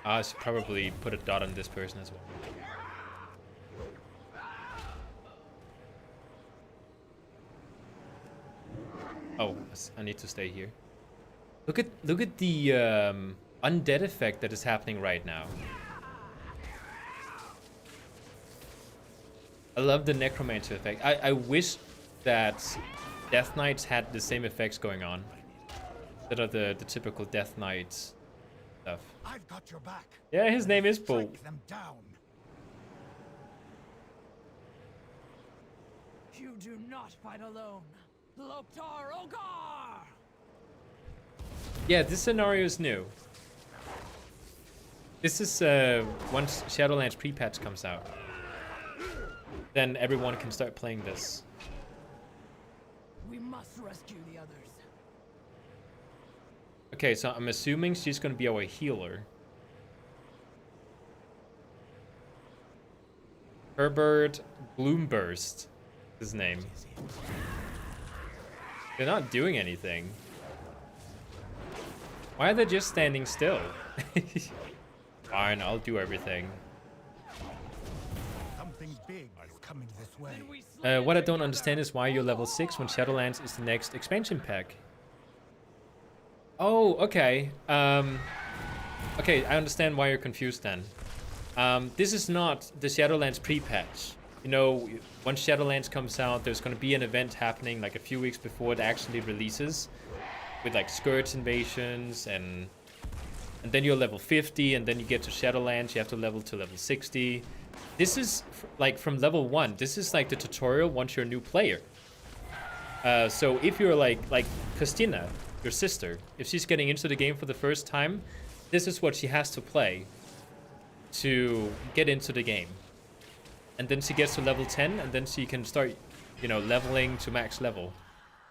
I should probably put a dot on this person as well. Oh, I need to stay here. Look at the undead effect that is happening right now. I love the necromancer effect. I wish that Death Knights had the same effects going on. That are the typical Death Knights stuff. I've got your back. Yeah, his name is Bull. Strike them down. You do not fight alone. Loktar Ogar! Yeah, this scenario is new. This is once Shadowlands pre-patch comes out, then everyone can start playing this. We must rescue the others. Okay, so I'm assuming she's gonna be our healer. Herbert Bloomburst, his name. They're not doing anything. Why are they just standing still? Fine, I'll do everything. Something big is coming this way. What I don't understand is why you're level 6 when Shadowlands is the next expansion pack. Oh, okay. Okay, I understand why you're confused then. This is not the Shadowlands pre-patch. You know, once Shadowlands comes out, there's going to be an event happening like a few weeks before it actually releases, with like Scourge invasions, and then you're level 50, and then you get to Shadowlands, you have to level to level 60. This is like from level 1. This is like the tutorial once you're a new player. So if you're like Christina, your sister, if she's getting into the game for the first time, this is what she has to play to get into the game. And then she gets to level 10, and then she can start, you know, leveling to max level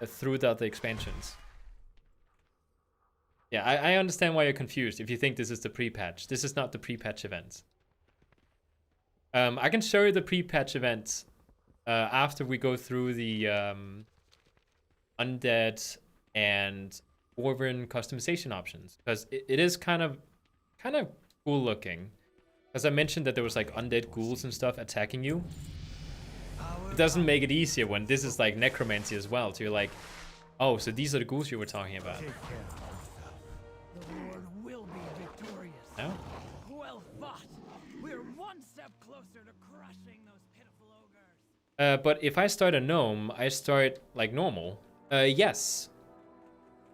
through the other expansions. Yeah, I understand why you're confused if you think this is the pre-patch. This is not the pre-patch event. I can show you the pre-patch event after we go through the undead and Dwarven customization options, because it is kind of cool looking. As I mentioned that there was like undead ghouls and stuff attacking you. It doesn't make it easier when this is like necromancy as well. So you're like, oh, so these are the ghouls you were talking about. The Lord will be victorious. No? Well fought. We're one step closer to crushing those pitiful ogres. But if I start a gnome, I start like normal. Yes.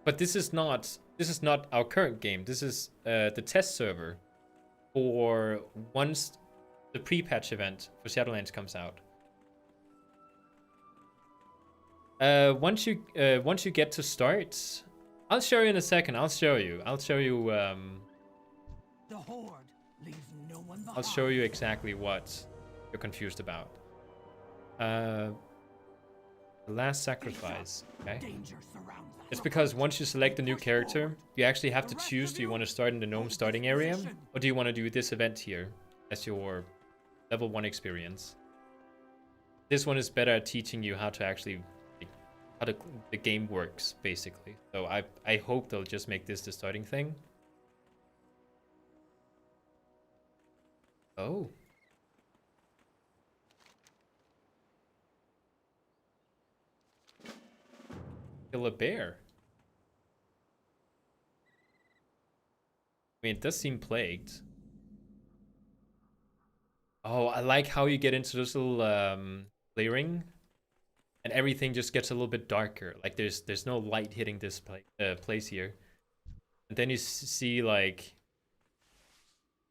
But this is not our current game. This is the test server for once the pre-patch event for Shadowlands comes out. Once you get to start, I'll show you in a second. I'll show you. The horde leaves no one behind. I'll show you exactly what you're confused about. The last sacrifice. Okay. Danger surrounds us. It's because once you select a new character, you actually have to choose, do you want to start in the Gnome starting area? Or do you want to do this event here as your level 1 experience? This one is better at teaching you how to actually, how the game works, basically. So I hope they'll just make this the starting thing. Oh. Kill a bear. I mean, it does seem plagued. Oh, I like how you get into this little clearing, and everything just gets a little bit darker. Like there's no light hitting this place here, and then you see like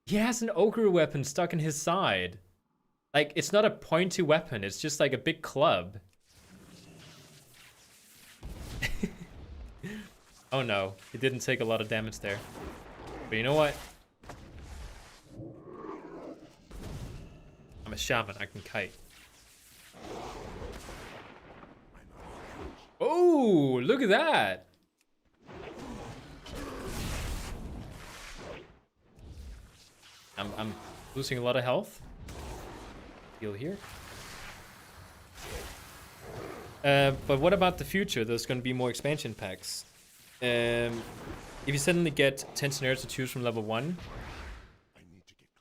he has an ogre weapon stuck in his side. Like it's not a pointy weapon; it's just like a big club. Oh no, it didn't take a lot of damage there. But you know what? I'm a shaman, I can kite. Oh, look at that! I'm losing a lot of health. Heal here. But what about the future? There's going to be more expansion packs. If you suddenly get 10 scenarios to choose from level 1,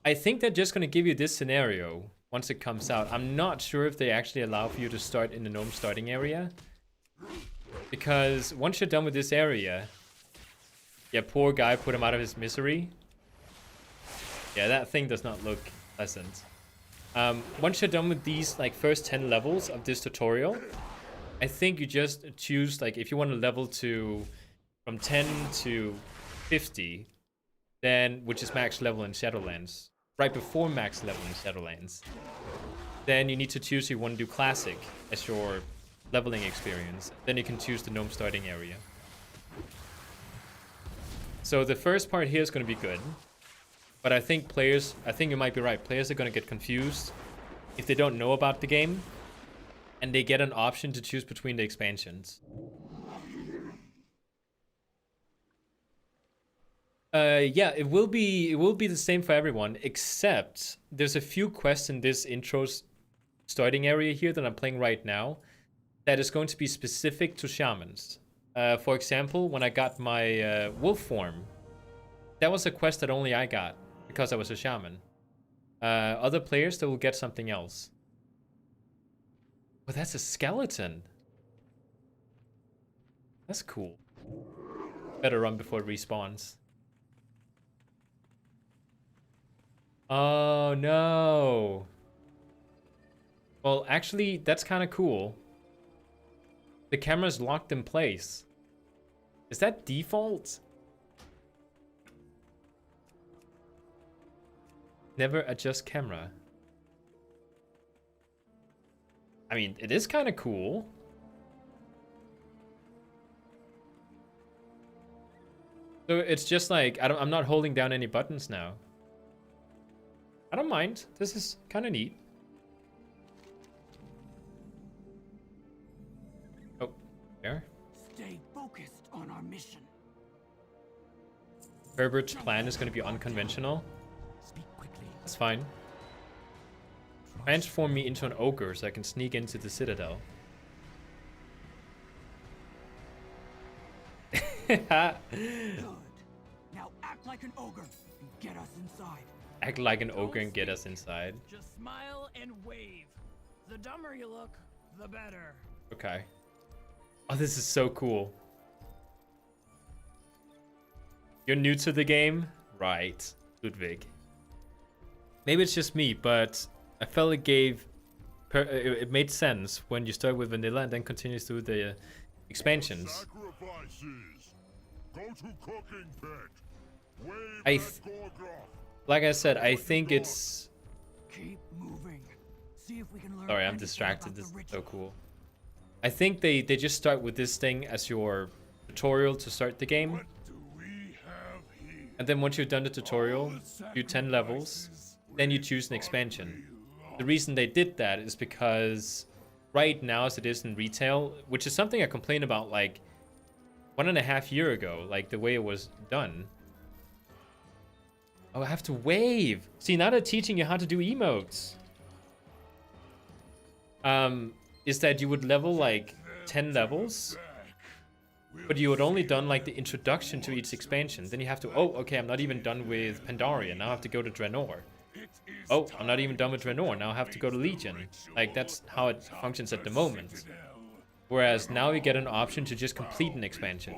I think they're just going to give you this scenario once it comes out. I'm not sure if they actually allow for you to start in the Gnome starting area. Because once you're done with this area... Yeah, poor guy, put him out of his misery. Yeah, that thing does not look pleasant. Once you're done with these like first 10 levels of this tutorial, I think you just choose, like, if you want to level to from 10 to 50, then, which is max level in Shadowlands, right before max level in Shadowlands, then you need to choose if you want to do Classic as your leveling experience. Then you can choose the Gnome starting area. So the first part here is going to be good. But I think you might be right. Players are going to get confused if they don't know about the game and they get an option to choose between the expansions. Yeah, it will be the same for everyone, except there's a few quests in this intro starting area here that I'm playing right now that is going to be specific to shamans. For example, when I got my wolf form, that was a quest that only I got because I was a shaman. Other players, they will get something else. Oh, that's a skeleton. That's cool. Better run before it respawns. Oh no. Well, actually, that's kind of cool. The camera's locked in place. Is that default? Never adjust camera. I mean, it is kind of cool. So it's just like, I'm not holding down any buttons now. I don't mind. This is kind of neat. Oh, there. Stay focused on our mission. Herbert's plan is going to be unconventional. Speak quickly. That's fine. Transform me into an ogre so I can sneak into the citadel. Good. Now act like an ogre and get us inside. Act like an ogre and get us inside. Just smile and wave. The dumber you look, the better. Okay. Oh, this is so cool. You're new to the game? Right, Ludwig. Maybe it's just me, but I felt it made sense when you start with vanilla and then continues through the expansions. Sacrifices. Go to cooking pit. Wave like I said, I think it's... Keep moving. See if we can learn. Sorry, I'm distracted. This is so cool. I think they just start with this thing as your tutorial to start the game. What do we have here? And then once you've done the tutorial, do 10 levels, then you choose an expansion. The reason they did that is because right now, as it is in retail, which is something I complained about like 1.5 years ago, like the way it was done. Oh, I have to wave. See, now they're teaching you how to do emotes. Is that you would level like 10 levels, but you had only done like the introduction to each expansion. Then you have to, oh, okay, I'm not even done with Pandaria. Now I have to go to Draenor. Oh, I'm not even done with Draenor. Now I have to go to Legion. Like, that's how it functions at the moment. Whereas now you get an option to just complete an expansion.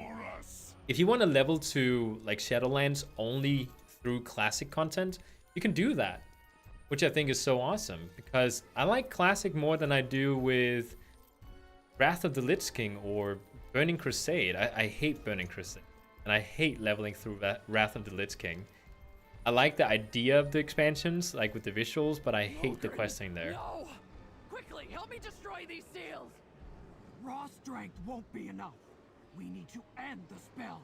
If you want to level to like Shadowlands only through classic content, you can do that. Which I think is so awesome, because I like Classic more than I do with Wrath of the Lich King or Burning Crusade. I hate Burning Crusade, and I hate leveling through Wrath of the Lich King. I like the idea of the expansions, like with the visuals, but I hate the questing there. No! Quickly, help me destroy these seals! Raw strength won't be enough. We need to end the spell.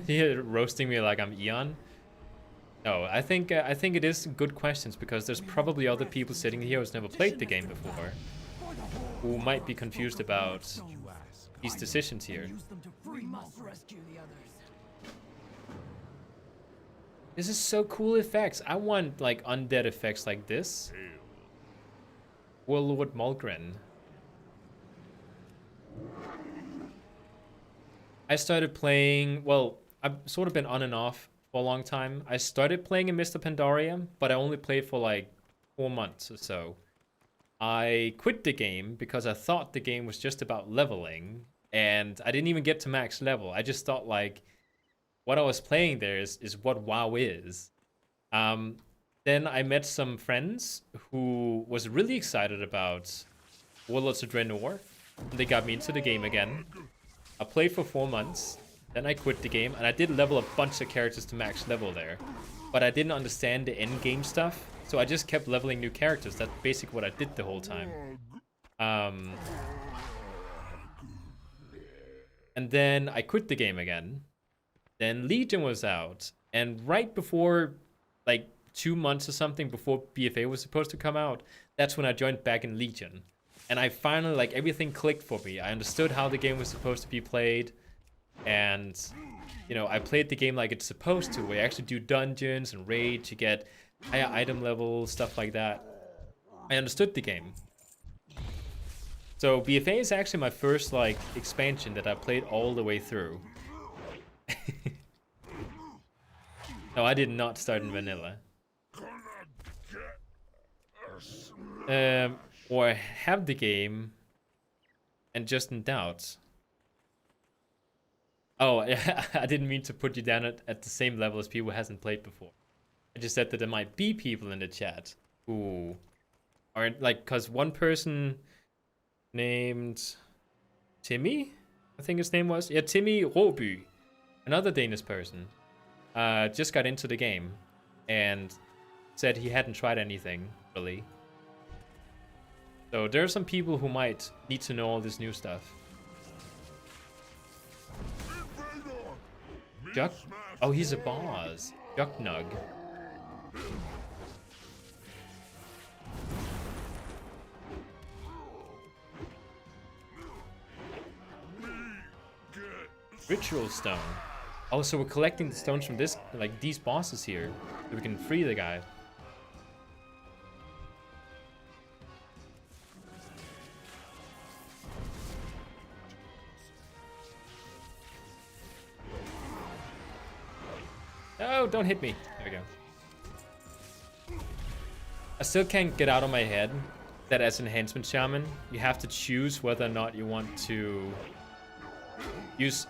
You're roasting me like I'm Eon. No, I think it is good questions, because there's probably other people sitting here who's never played the game before, who might be confused about these decisions here. We must rescue the others. This is so cool effects. I want like undead effects like this. Warlord Mulgren. I started playing, well, I've sort of been on and off for a long time. I started playing in Mr. Pandaria, but I only played for like 4 months or so. I quit the game because I thought the game was just about leveling, and I didn't even get to max level. I just thought like what I was playing there is what WoW is. Then I met some friends who was really excited about Warlords of Draenor, and they got me into the game again. I played for 4 months. Then I quit the game, and I did level a bunch of characters to max level there. But I didn't understand the end game stuff, so I just kept leveling new characters. That's basically what I did the whole time. And then I quit the game again. Then Legion was out, and right before, like 2 months or something before BFA was supposed to come out, that's when I joined back in Legion. And I finally, like, everything clicked for me. I understood how the game was supposed to be played. And, you know, I played the game like it's supposed to. We actually do dungeons and raids, you get higher item levels, stuff like that. I understood the game. So BFA is actually my first, like, expansion that I played all the way through. No, I did not start in vanilla. Or have the game and just in doubt. Oh, I didn't mean to put you down at the same level as people who hasn't played before. I just said that there might be people in the chat who aren't, like, because one person named Timmy, I think his name was. Yeah, Timmy Råby, another Danish person, just got into the game and said he hadn't tried anything, really. So there are some people who might need to know all this new stuff. Juck? Oh, he's a boss. Jucknug. Ritual stone. Oh, so we're collecting the stones from this, like these bosses here, so we can free the guy. Oh, don't hit me. There we go. I still can't get out of my head that as enhancement shaman, you have to choose whether or not you want to use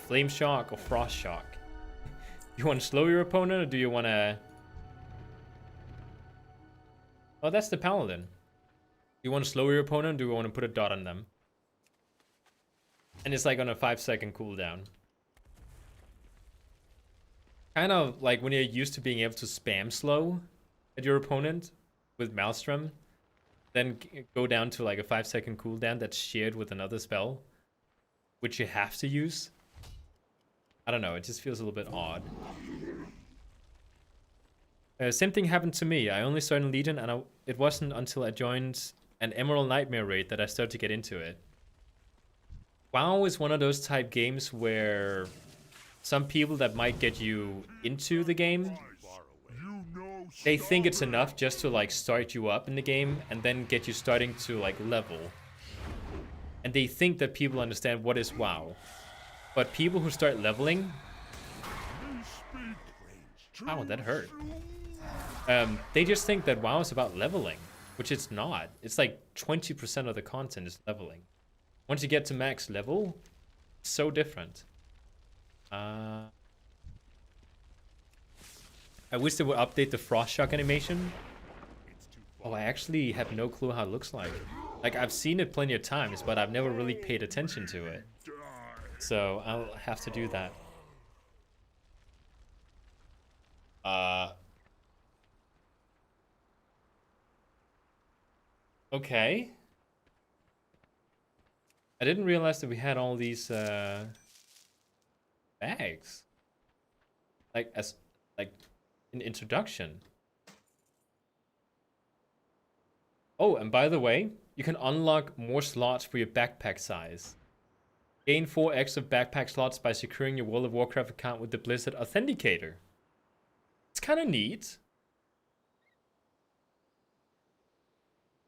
flame shock or frost shock. You want to slow your opponent, or do you want to... Oh, that's the paladin. You want to slow your opponent, or do you want to put a dot on them? And it's like on a 5-second cooldown. Kind of like when you're used to being able to spam slow at your opponent with Maelstrom. then go down to like a 5-second cooldown that's shared with another spell, which you have to use. I don't know, it just feels a little bit odd. Same thing happened to me. I only started in Legion, and it wasn't until I joined an Emerald Nightmare raid that I started to get into it. WoW is one of those type games where some people that might get you into the game, they think it's enough just to like start you up in the game and then get you starting to like level. And they think that people understand what is WoW. But people who start leveling... Ow, that hurt. They just think that WoW is about leveling, which it's not. It's like 20% of the content is leveling. Once you get to max level, it's so different. I wish they would update the frost shock animation. Oh, I actually have no clue how it looks like. Like, I've seen it plenty of times, but I've never really paid attention to it. So, I'll have to do that. Okay. I didn't realize that we had all these bags. Like in introduction. Oh, and by the way, you can unlock more slots for your backpack size. Gain 4 extra backpack slots by securing your World of Warcraft account with the Blizzard Authenticator. It's kind of neat.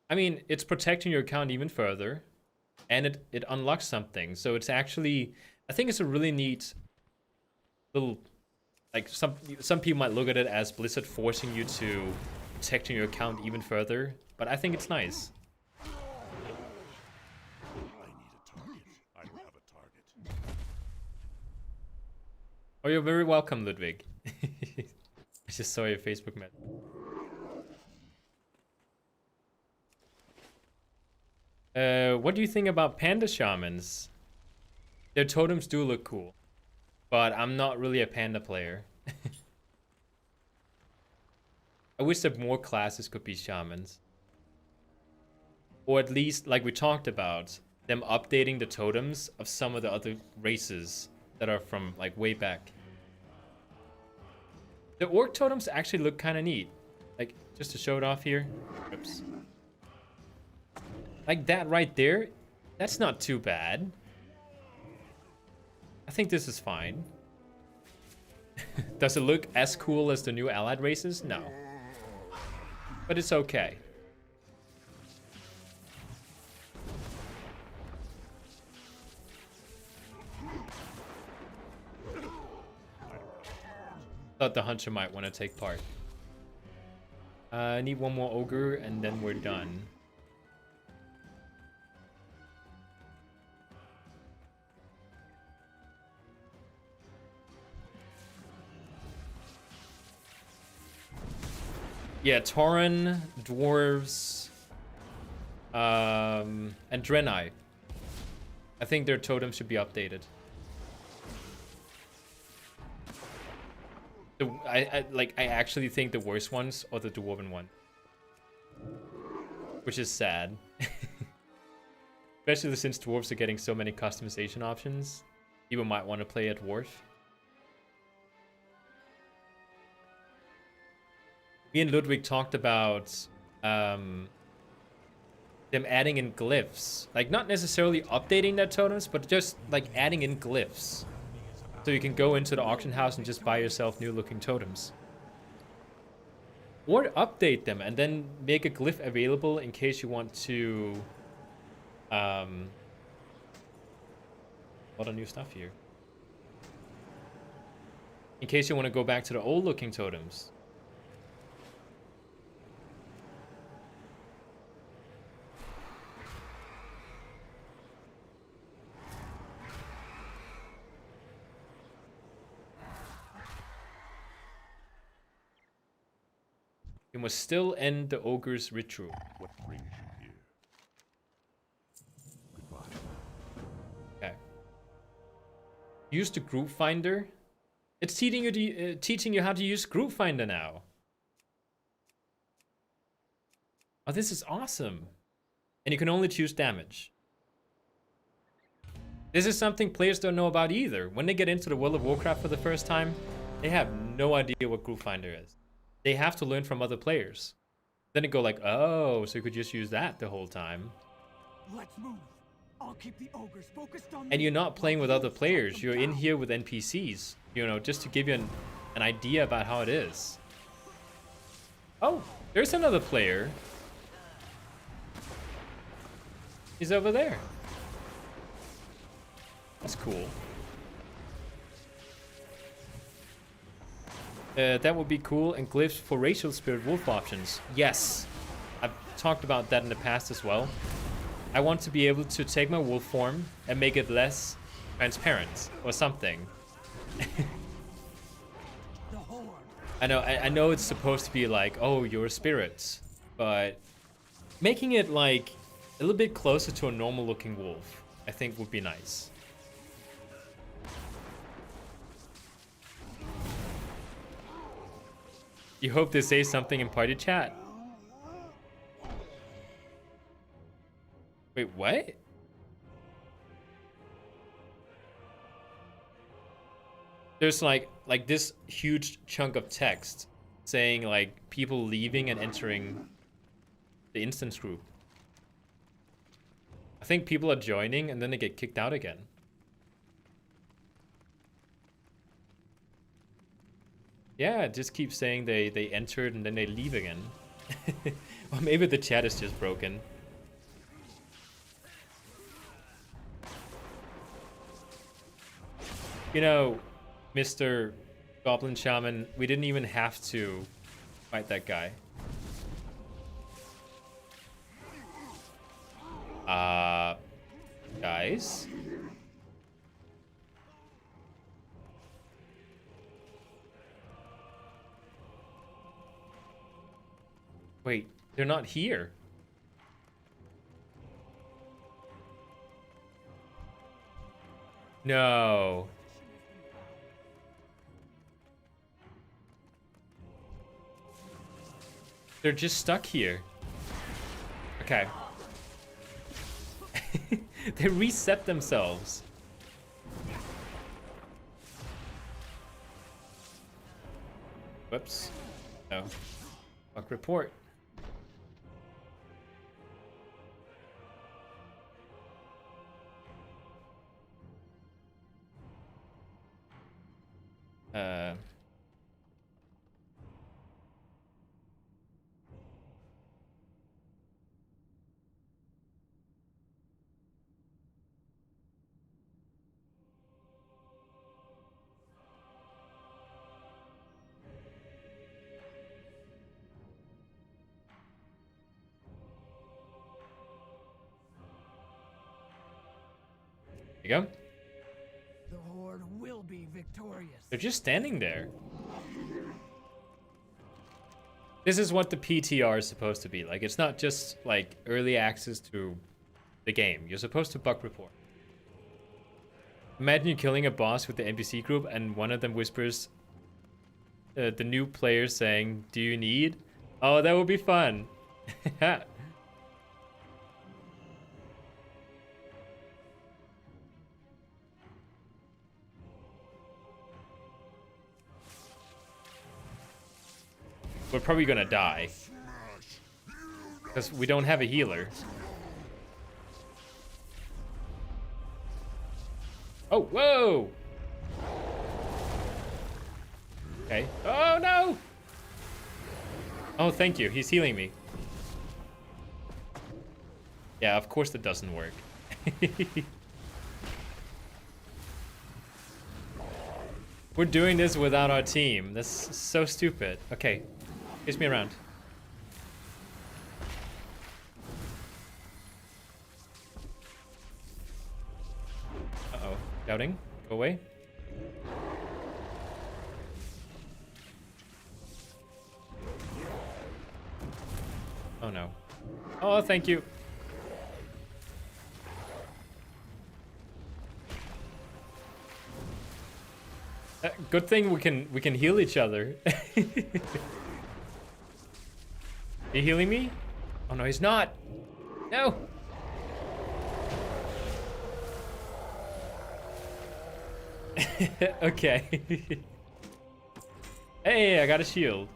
I mean, it's protecting your account even further. And it unlocks something. So it's actually... I think it's a really neat little... Like, some people might look at it as Blizzard forcing you to protecting your account even further. But I think it's nice. I need a target. I don't have a target. Oh, you're very welcome, Ludwig. I just saw your Facebook message. What do you think about Panda Shamans? Their totems do look cool. But I'm not really a Panda player. I wish that more classes could be Shamans. Or at least, like we talked about, them updating the totems of some of the other races that are from, like, way back. The Orc totems actually look kind of neat. Like, just to show it off here. Oops. Like that right there, that's not too bad. I think this is fine. Does it look as cool as the new allied races? No. But it's okay. Thought the hunter might want to take part. I need one more ogre and then we're done. Yeah, Tauren, dwarves, and Draenei. I think their totems should be updated. I actually think the worst ones are the dwarven one, which is sad. Especially since dwarves are getting so many customization options, people might want to play a dwarf. Me and Ludwig talked about them adding in glyphs. Like, not necessarily updating their totems, but just, like, adding in glyphs. So you can go into the auction house and just buy yourself new-looking totems. Or update them and then make a glyph available in case you want to... a lot of new stuff here. In case you want to go back to the old-looking totems. You must still end the ogre's ritual. What brings you here? Goodbye. Okay. Use the group finder. It's teaching you how to use group finder now. Oh, this is awesome. And you can only choose damage. This is something players don't know about either. When they get into the World of Warcraft for the first time, they have no idea what Group Finder is. They have to learn from other players. Then they go like, oh, so you could just use that the whole time. Let's move. I'll keep the ogres focused on. And you're not playing with other players. You're in here with NPCs. You know, just to give you an idea about how it is. Oh, there's another player. He's over there. That's cool. That would be cool. And glyphs for racial spirit wolf options. Yes. I've talked about that in the past as well. I want to be able to take my wolf form and make it less transparent or something. I know it's supposed to be like, oh, you're a spirit, but making it like a little bit closer to a normal looking wolf, I think would be nice. You hope they say something in party chat. Wait, what? There's like this huge chunk of text saying like people leaving and entering the instance group. I think people are joining and then they get kicked out again. Yeah, it just keeps saying they entered and then they leave again. Or maybe the chat is just broken. You know, Mr. Goblin Shaman, we didn't even have to fight that guy. Guys? Wait, they're not here. No. They're just stuck here. Okay. They reset themselves. Whoops. No. Fuck report. There you go. The Horde will be victorious. They're just standing there. This is what the PTR is supposed to be. Like, it's not just like early access to the game. You're supposed to bug report. Imagine you killing a boss with the NPC group and one of them whispers the new player saying, "Do you need?" Oh, that would be fun. We're probably gonna die because we don't have a healer. Oh, whoa! Okay. Oh, no! Oh, thank you. He's healing me. Yeah, of course that doesn't work. We're doing this without our team. That's so stupid. Okay. Chase me around. Uh-oh. Doubting. Go away. Oh no. Oh, thank you. Good thing we can heal each other. You healing me? Oh no, he's not. No. Okay. Hey, I got a shield.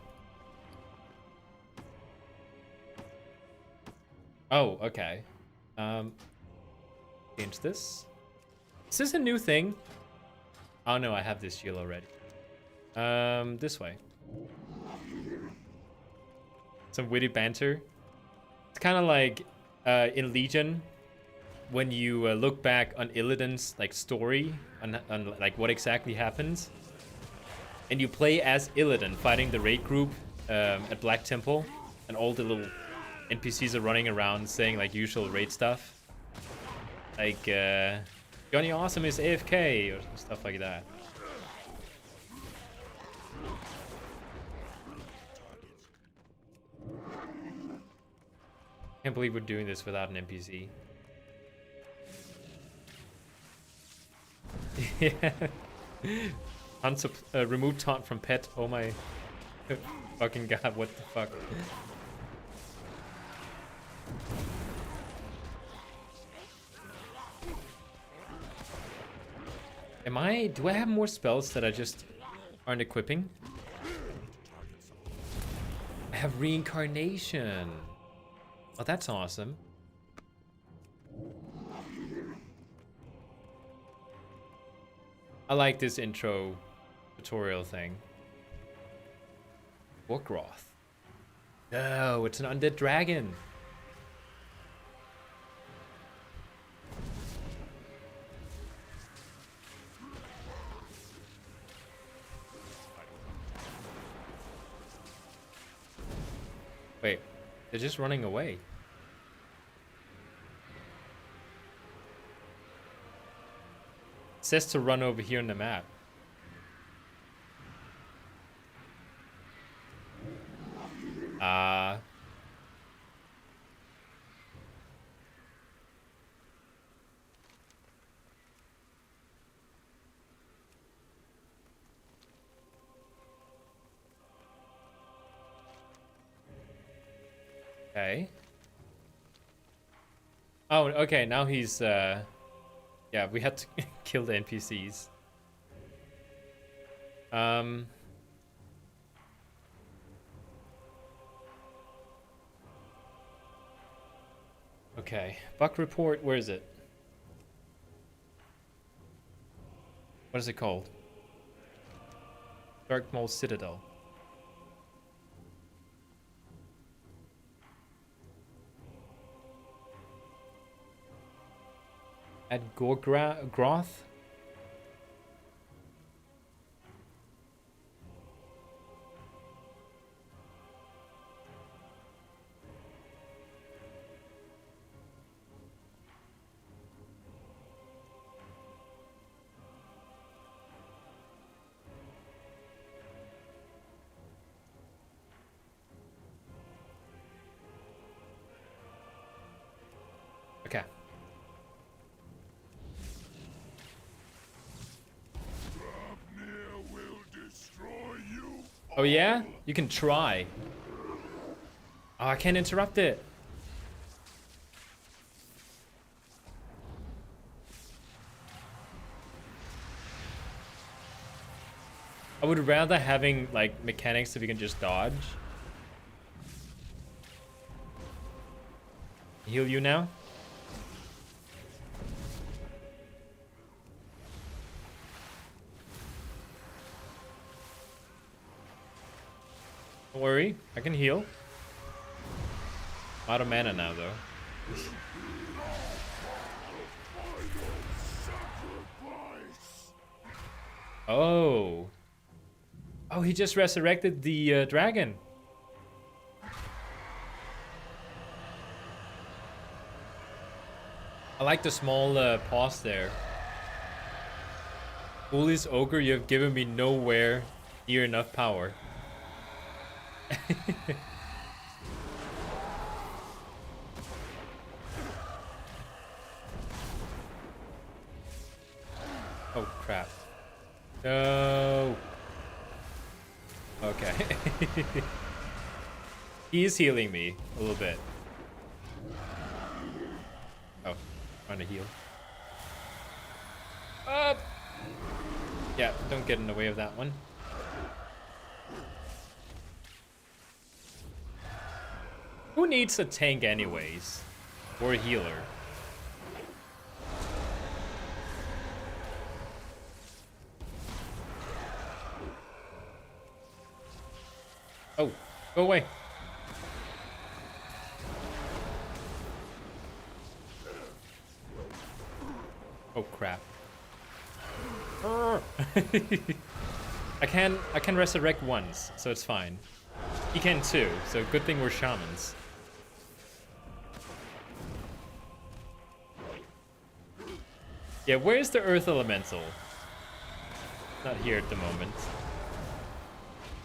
Oh, okay. Change this. Is this a new thing? Oh no, I have this shield already. This way. Some witty banter. It's kind of like in Legion, when you look back on Illidan's like story on like what exactly happens, and you play as Illidan fighting the raid group at Black Temple, and all the little NPCs are running around saying like usual raid stuff, like Johnny Awesome is AFK or stuff like that. Can't believe we're doing this without an NPC. Yeah. Remove taunt from pet. Oh my fucking god, what the fuck? Do I have more spells that I just aren't equipping? I have reincarnation. Oh, that's awesome. I like this intro tutorial thing. Orgrimmar. No, it's an undead dragon. Wait, they're just running away. It says to run over here on the map. Okay. Oh, okay, now he's, yeah, we had to kill the NPCs. Okay, bug report, where is it? What is it called? Dark Mole Citadel. At Groth? Okay. Oh yeah? You can try. Oh, I can't interrupt it. I would rather having like mechanics that we can just dodge. Heal you now? Don't worry, I can heal. I'm out of mana now, though. Oh. Oh, he just resurrected the dragon. I like the small pause there. Foolish ogre, you have given me nowhere near enough power. Oh crap. No. Okay. He is healing me a little bit. Trying to heal. Up! Yeah, don't get in the way of that one. Who needs a tank anyways? Or a healer? Oh, go away. Oh crap. I can resurrect once, so it's fine. He can too, so good thing we're shamans. Yeah, where's the earth elemental? Not here at the moment.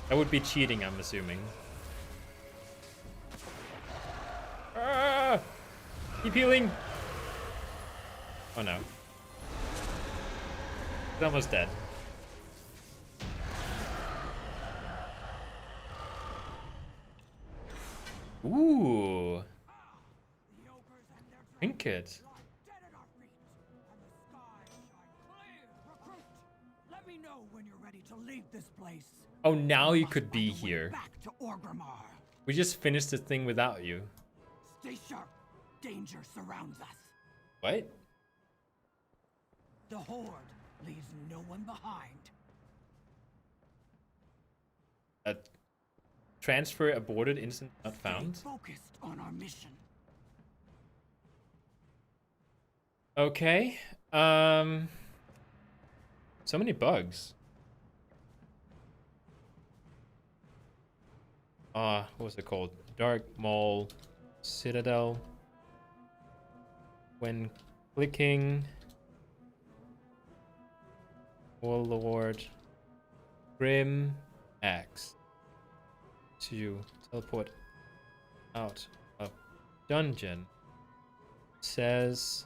That would be cheating, I'm assuming. Ah! Keep healing! Oh no. He's almost dead. Ooh. Trinket. Let me know when you're ready to leave this place. Oh, now you could be Find a way here. Back to Orgrimmar. We just finished the thing without you. Stay sharp. Danger surrounds us. What? The Horde leaves no one behind. Transfer aborted, instant not found. Stay focused on our mission. Okay. So many bugs. What was it called? Dark Maul Citadel. When clicking, Warlord, Grim Axe to teleport out of dungeon says,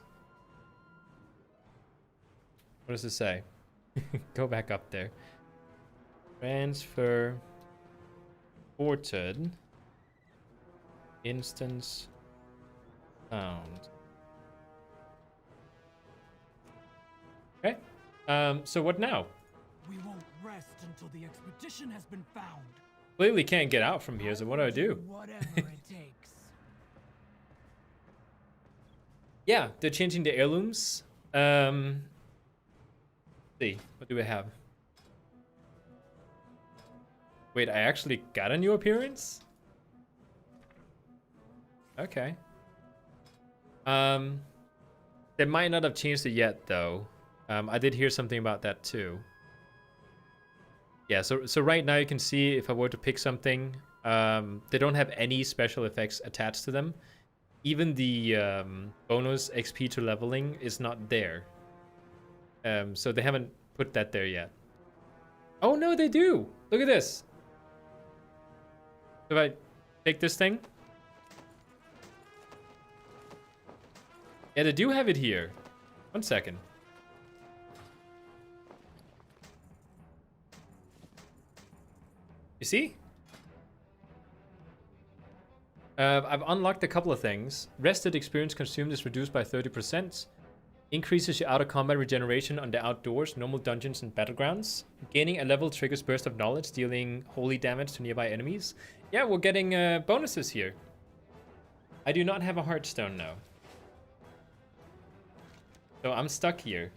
what does it say? Go back up there. Transfer ported instance found. Okay. So what now? We won't rest until the expedition has been found. Clearly can't get out from here, so what do I do? Whatever it takes. Yeah, they're changing the heirlooms. Let's see, what do we have? Wait, I actually got a new appearance? Okay. They might not have changed it yet, though. I did hear something about that too. Yeah, so right now you can see if I were to pick something, they don't have any special effects attached to them. Even the bonus XP to leveling is not there. So they haven't put that there yet. Oh no, they do! Look at this! If I take this thing? Yeah, they do have it here. 1 second. You see? I've unlocked a couple of things. Rested experience consumed is reduced by 30%. Increases your outer combat regeneration on the outdoors, normal dungeons, and battlegrounds. Gaining a level triggers burst of knowledge, dealing holy damage to nearby enemies. Yeah, we're getting bonuses here. I do not have a heartstone now. So I'm stuck here.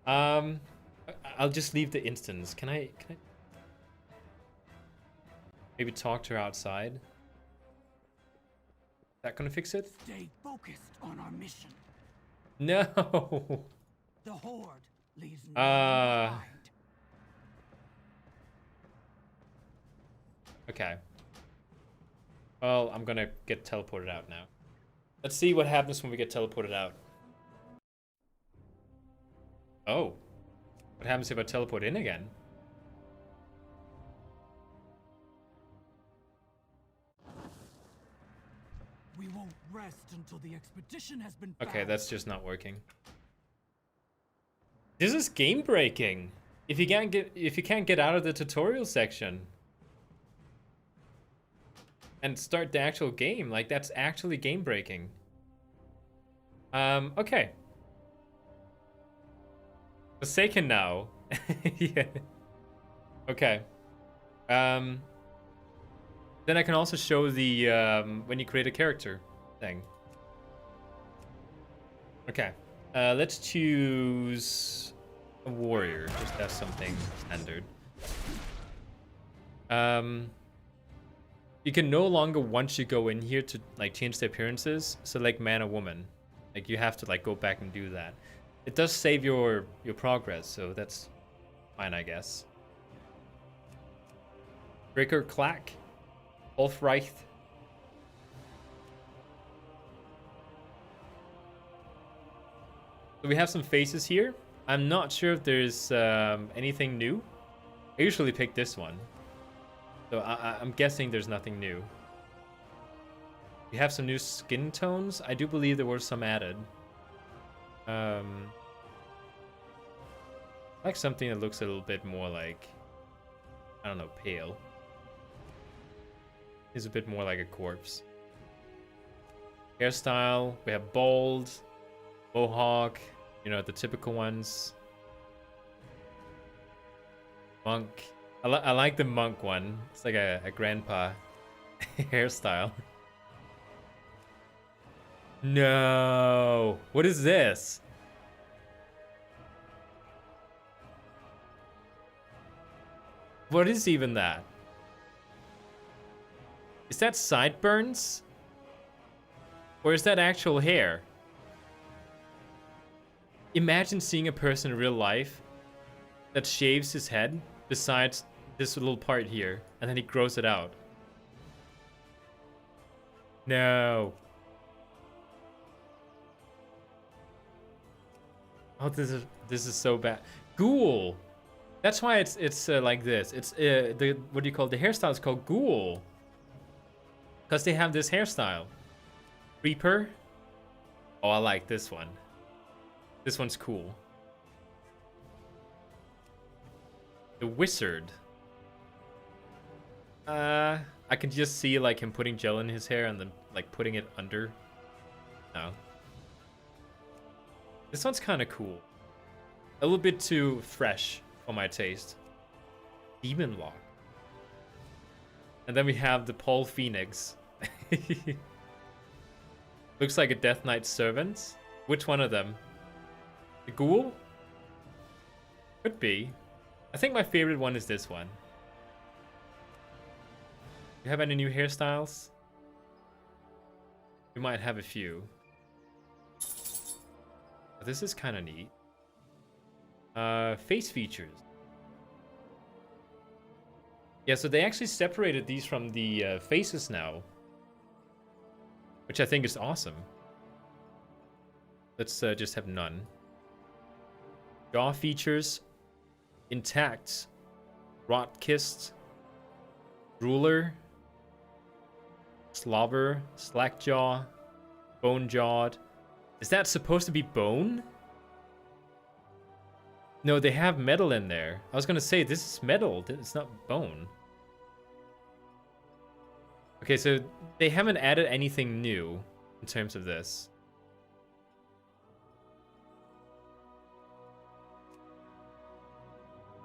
I'll just leave the instance. Can I maybe talk to her outside? Is that gonna fix it? Stay focused on our mission. No. The Horde leaves no one behind. Okay. Well, I'm gonna get teleported out now. Let's see what happens when we get teleported out. Oh. What happens if I teleport in again? We won't rest until the expedition has been found. Okay, that's just not working. This is game breaking. If you can't get out of the tutorial section and start the actual game, like that's actually game breaking. Okay. Forsaken now. Yeah. Okay. Then I can also show the when you create a character thing. Okay. Let's choose a warrior. Just have something standard. You can no longer, once you go in here, to like change the appearances, select man or woman. Like you have to like go back and do that. It does save your progress, so that's fine, I guess. Breaker Clack, Ulfreich. So we have some faces here. I'm not sure if there's anything new. I usually pick this one. So I'm guessing there's nothing new. We have some new skin tones. I do believe there were some added. I like something that looks a little bit more like, I don't know, pale. Is a bit more like a corpse. Hairstyle, we have bald, mohawk, you know, the typical ones. Monk. I like the monk one. It's like a grandpa hairstyle. No! What is this? What is even that? Is that sideburns? Or is that actual hair? Imagine seeing a person in real life that shaves his head besides this little part here, and then he grows it out. No. Oh, this is so bad. Ghoul. That's why it's like this. It's the what do you call it? The hairstyle is called Ghoul. Because they have this hairstyle. Reaper. Oh, I like this one. This one's cool. The Wizard. I can just see like him putting gel in his hair and then like putting it under. No. This one's kind of cool. A little bit too fresh for my taste. Demon Lock. And then we have the Paul Phoenix. Looks like a Death Knight servant. Which one of them? The Ghoul? Could be. I think my favorite one is this one. You have any new hairstyles? We might have a few. This is kind of neat. Face features. Yeah, so they actually separated these from the faces now. Which I think is awesome. Let's just have none. Jaw features. Intact. Rot-kissed. Ruler. Slobber. Slackjaw. Bone-jawed. Is that supposed to be bone? No, they have metal in there. I was gonna say, this is metal. It's not bone. Okay, so they haven't added anything new in terms of this.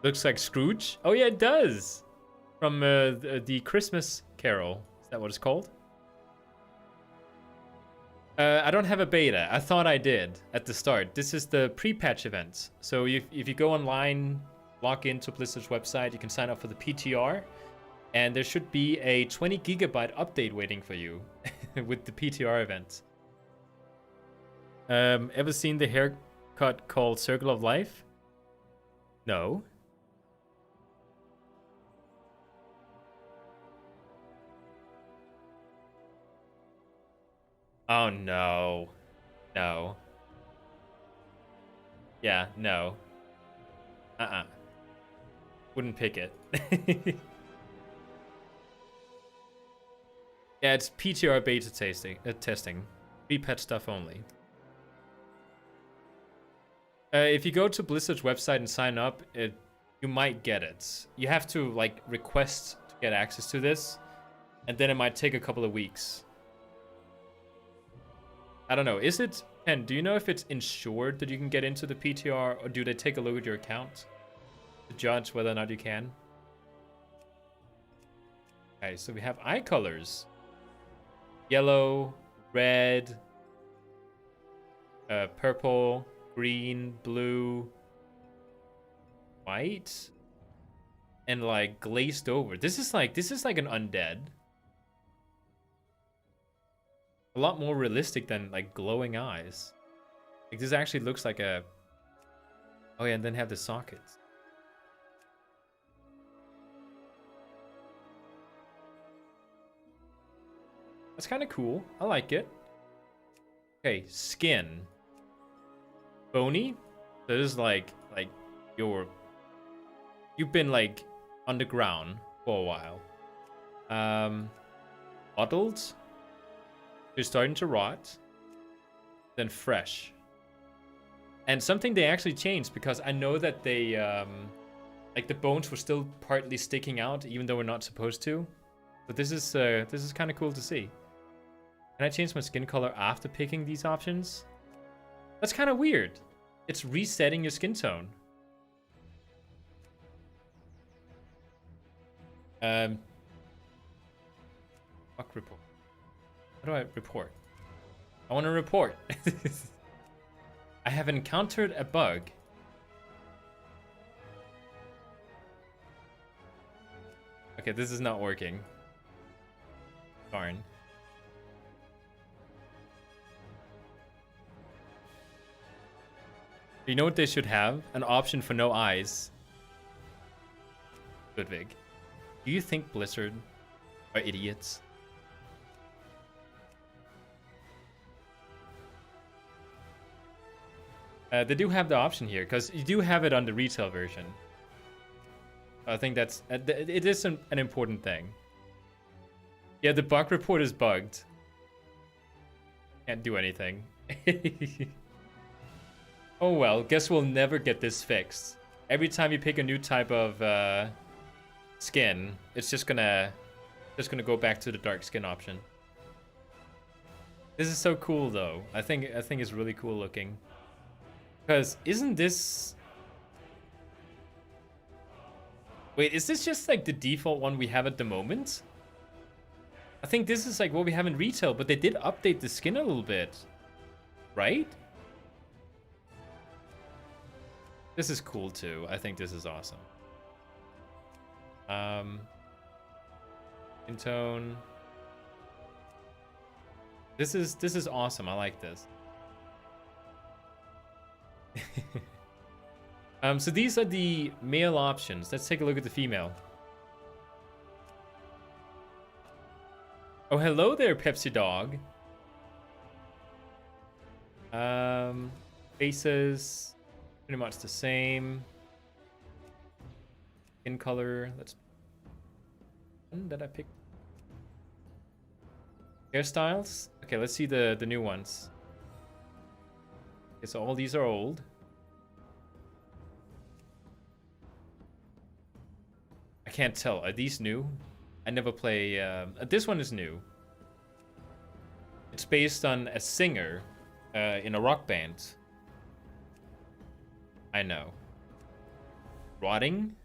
Looks like Scourge. Oh yeah, it does. From the Christmas Carol. Is that what it's called? I don't have a beta. I thought I did at the start. This is the pre-patch event. So if you go online, log into Blizzard's website, you can sign up for the PTR. And there should be a 20 gigabyte update waiting for you with the PTR event. Ever seen the haircut called Circle of Life? No. Oh no. No. Yeah, no. Wouldn't pick it. Yeah, it's PTR beta testing. Pre-patch stuff only. If you go to Blizzard's website and sign up, you might get it. You have to like request to get access to this, and then it might take a couple of weeks. I don't know. Is it And do you know if it's ensured that you can get into the PTR, or do they take a look at your account to judge whether or not you can? Okay, so we have eye colors. Yellow, red, purple, green, blue, white, and like glazed over. This is like an undead. A lot more realistic than like glowing eyes. Like this actually looks like a... Oh yeah, and then have the sockets. That's kind of cool. I like it. Okay, skin. Bony. So this is like you've been like underground for a while. Bottled. You're starting to rot. Then fresh. And something they actually changed, because I know that they like the bones were still partly sticking out even though we're not supposed to. But this is kind of cool to see. Can I change my skin color after picking these options? That's kind of weird. It's resetting your skin tone. Fuck report. How do I report? I want to report. I have encountered a bug. Okay, this is not working. Darn. You know what they should have? An option for no eyes. Ludwig. Do you think Blizzard are idiots? They do have the option here, because you do have it on the retail version. I think that's... it is an important thing. Yeah, the bug report is bugged. Can't do anything. Oh well, guess we'll never get this fixed. Every time you pick a new type of skin, it's just gonna go back to the dark skin option. This is so cool though. I think it's really cool looking. Because isn't this... Wait, is this just like the default one we have at the moment? I think this is like what we have in retail, but they did update the skin a little bit. Right? This is cool too. I think this is awesome. In tone. This is awesome. I like this. So these are the male options. Let's take a look at the female. Oh, hello there, Pepsi Dog. Faces, pretty much the same. Skin color. Let's. When did I pick? Hairstyles. Okay, let's see the new ones. Okay, so all these are old. I can't tell. Are these new? I never play... this one is new. It's based on a singer in a rock band. I know. Rotting?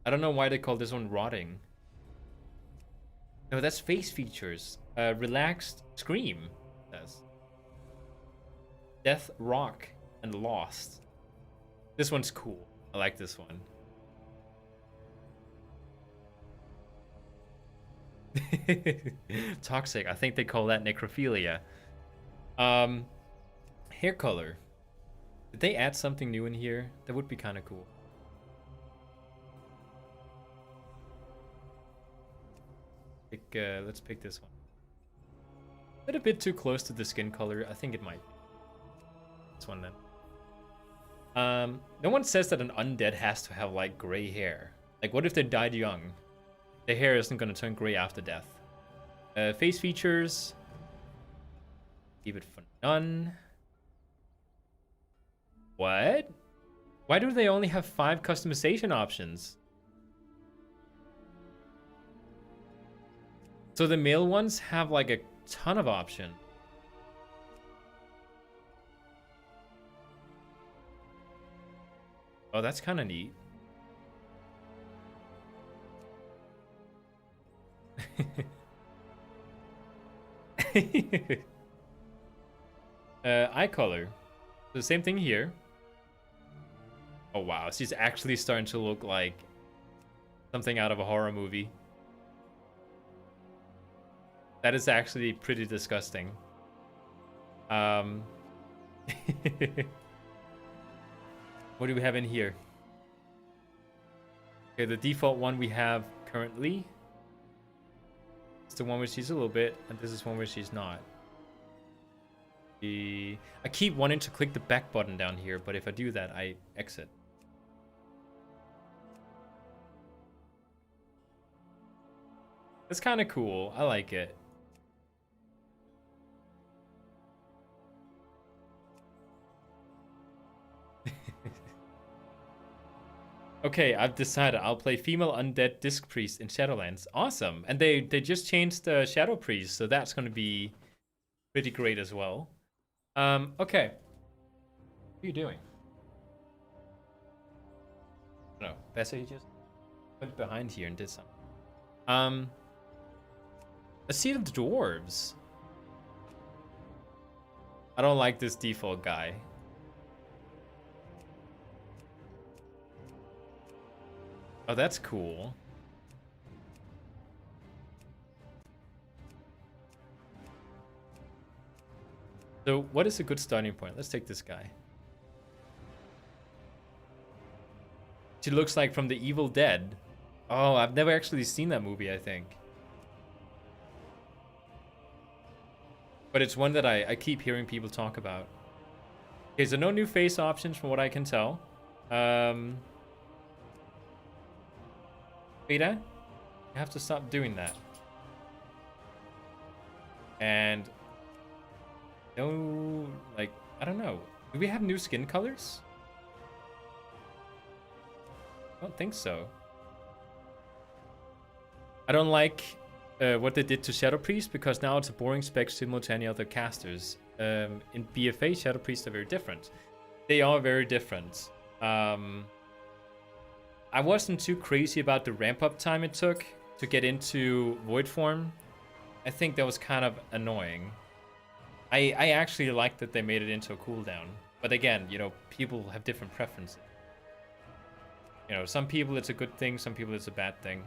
I don't know why they call this one rotting. No, that's face features. Relaxed Scream. That's Death Rock and Lost. This one's cool. I like this one. Toxic. I think they call that necrophilia. Hair color. Did they add something new in here? That would be kind of cool. Let's pick this one. A bit too close to the skin color. I think it might be. This one then. No one says that an undead has to have like gray hair. Like, what if they died young? Their hair isn't gonna turn gray after death. Face features. Leave it for none. What? Why do they only have 5 customization options? So the male ones have like a ton of options. Oh, that's kind of neat. Eye color. The same thing here. Oh wow, she's actually starting to look like something out of a horror movie. That is actually pretty disgusting. What do we have in here? Okay, the default one we have currently. It's the one where she's a little bit, and this is one where she's not. I keep wanting to click the back button down here, but if I do that, I exit. It's kind of cool. I like it. Okay, I've decided I'll play female undead disc priest in Shadowlands. Awesome. And they just changed the shadow priest, so that's going to be pretty great as well. Okay. What are you doing? No, Bessa, you just went behind here and did something. A seat of the dwarves. I don't like this default guy. Oh, that's cool. So, what is a good starting point? Let's take this guy. She looks like from The Evil Dead. Oh, I've never actually seen that movie, I think. But it's one that I keep hearing people talk about. Okay, so no new face options from what I can tell. Peter, you have to stop doing that. And no, like, I don't know. Do we have new skin colors? I don't think so. I don't like what they did to Shadow Priest, because now it's a boring spec similar to any other casters. In BFA, Shadow Priests are very different. They are very different. I wasn't too crazy about the ramp-up time it took to get into Void form. I think that was kind of annoying. I actually like that they made it into a cooldown. But again, you know, people have different preferences. You know, some people it's a good thing, some people it's a bad thing.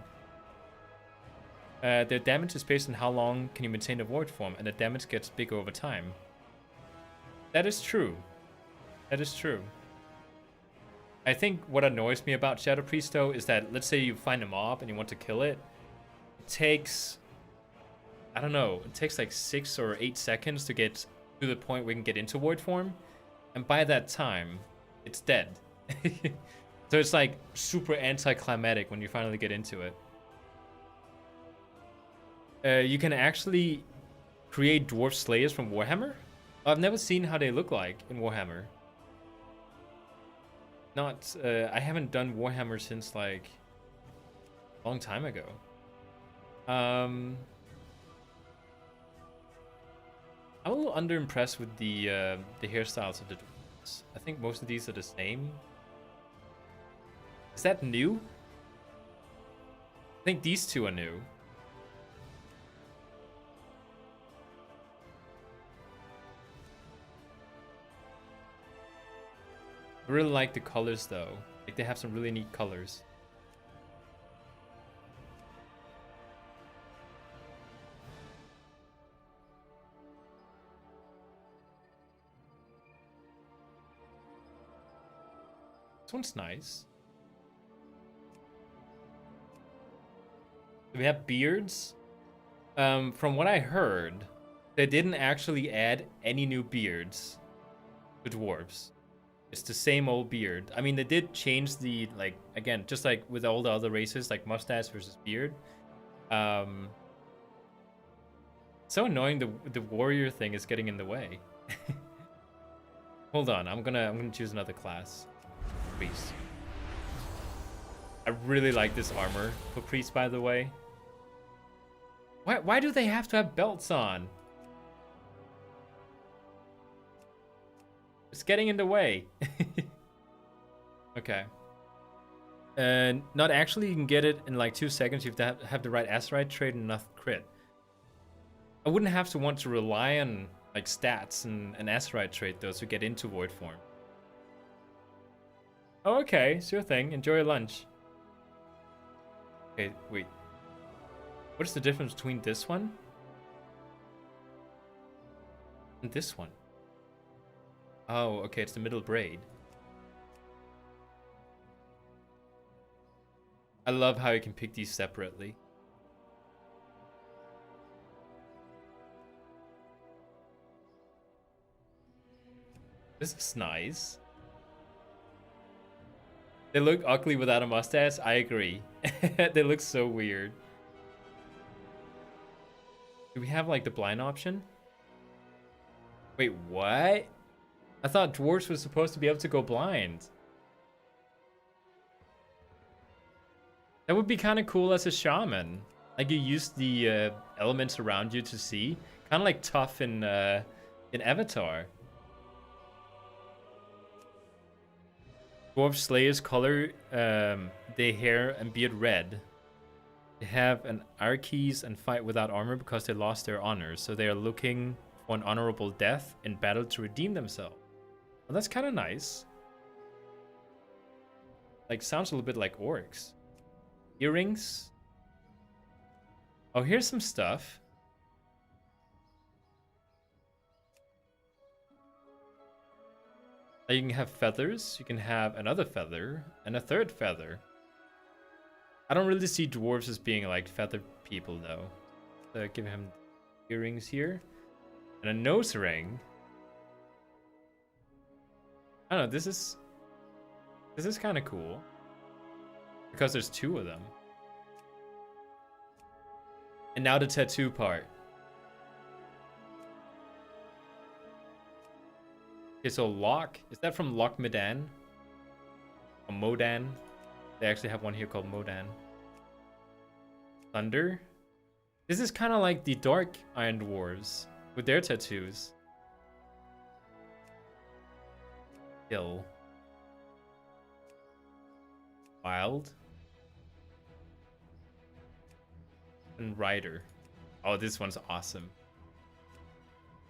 The damage is based on how long can you maintain the Void form, and the damage gets bigger over time. That is true. That is true. I think what annoys me about Shadow Priest, though, is that, let's say you find a mob and you want to kill it. It takes, I don't know, it takes like 6 or 8 seconds to get to the point where you can get into Void form. And by that time, it's dead. So it's like super anticlimactic when you finally get into it. You can actually create Dwarf Slayers from Warhammer. I've never seen how they look like in Warhammer. I haven't done Warhammer since like a long time ago. I'm a little underimpressed with the hairstyles of the dwarves. I think most of these are the same. Is that new? I think these two are new. I really like the colors though. Like they have some really neat colors. This one's nice. Do we have beards? From what I heard, they didn't actually add any new beards to dwarves. It's the same old beard. I mean, they did change the, like, again, just like with all the other races, like mustache versus beard. So annoying the warrior thing is getting in the way. Hold on, I'm gonna choose another class. Priest. I really like this armor for priest, by the way. Why do they have to have belts on? It's getting in the way. Okay. And not actually, you can get it in like 2 seconds. You have to have the right Azerite trait and enough crit. I wouldn't have to want to rely on like stats and an Azerite trait though to get into Void form. Oh, okay, sure thing. Enjoy your lunch. Okay, wait. What is the difference between this one and this one? Oh, okay, it's the middle braid. I love how you can pick these separately. This is nice. They look ugly without a mustache. I agree. They look so weird. Do we have like the blind option? Wait, what? I thought dwarves were supposed to be able to go blind. That would be kind of cool as a shaman. Like you use the elements around you to see, kind of like tough in Avatar. Dwarf slayers color their hair and beard red. They have an Arkeys and fight without armor because they lost their honor, so they are looking for an honorable death in battle to redeem themselves. Well, that's kind of nice. Like, sounds a little bit like orcs. Earrings. Oh, here's some stuff. You can have feathers, you can have another feather, and a third feather. I don't really see dwarves as being like feather people though. So give him earrings here. And a nose ring. I don't know, this is kind of cool. Because there's 2 of them. And now the tattoo part. Okay, so Lock, is that from Loch Medan? Or Modan? They actually have one here called Modan. Thunder? This is kind of like the Dark Iron Dwarves with their tattoos. Hill. Wild. And Rider. Oh, this one's awesome.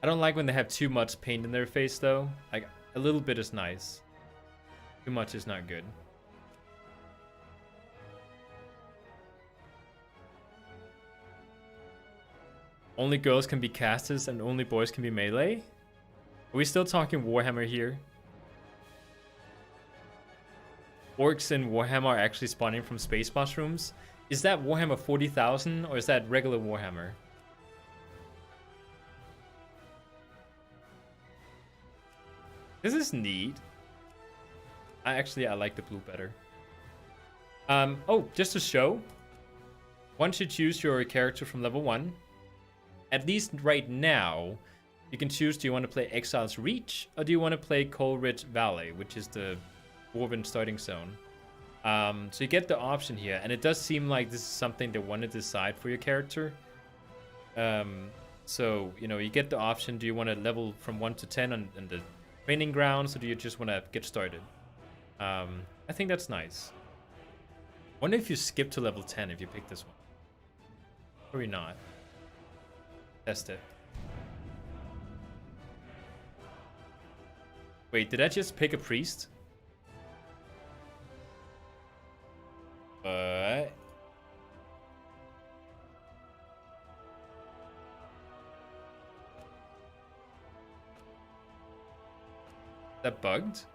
I don't like when they have too much paint in their face though. Like, a little bit is nice. Too much is not good. Only girls can be casters and only boys can be melee? Are we still talking Warhammer here? Orcs in Warhammer are actually spawning from space mushrooms. Is that Warhammer 40,000 or is that regular Warhammer? This is neat. I like the blue better. Oh, just to show. Once you choose your character from level 1, at least right now, you can choose, do you want to play Exile's Reach or do you want to play Coleridge Valley, which is the Dwarven starting zone. So you get the option here, and it does seem like this is something they want to decide for your character. So, you know, you get the option, do you want to level from 1 to 10 on the training grounds, or do you just want to get started? I think that's nice. Wonder if you skip to level 10 if you pick this one. Probably not. Test it. Wait, did I just pick a priest? What? Is that bugged?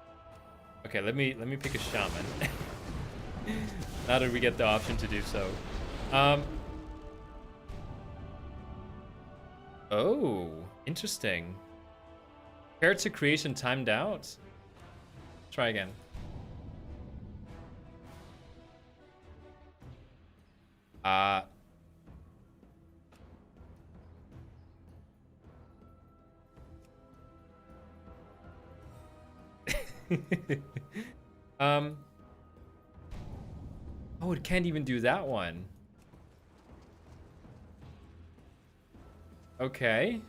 Okay, let me pick a shaman. Now that we get the option to do so. Oh, interesting. Character creation timed out. Try again. Oh, it can't even do that one. Okay.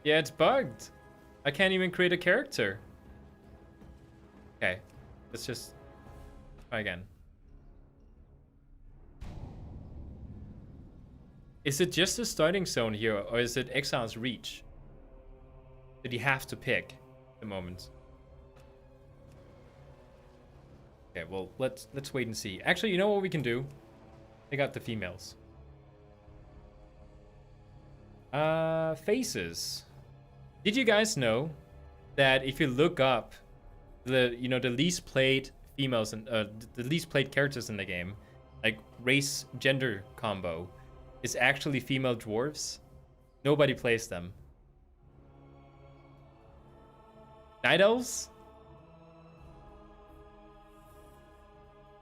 Yeah, it's bugged. I can't even create a character. Okay, let's just try again. Is it just the starting zone here, or is it Exile's Reach that you have to pick at the moment? Okay, well, let's wait and see. Actually, you know what we can do? Take out the females. Faces. Did you guys know that if you look up the least played females and the least played characters in the game, like race gender combo, is actually female dwarves? Nobody plays them. Night elves?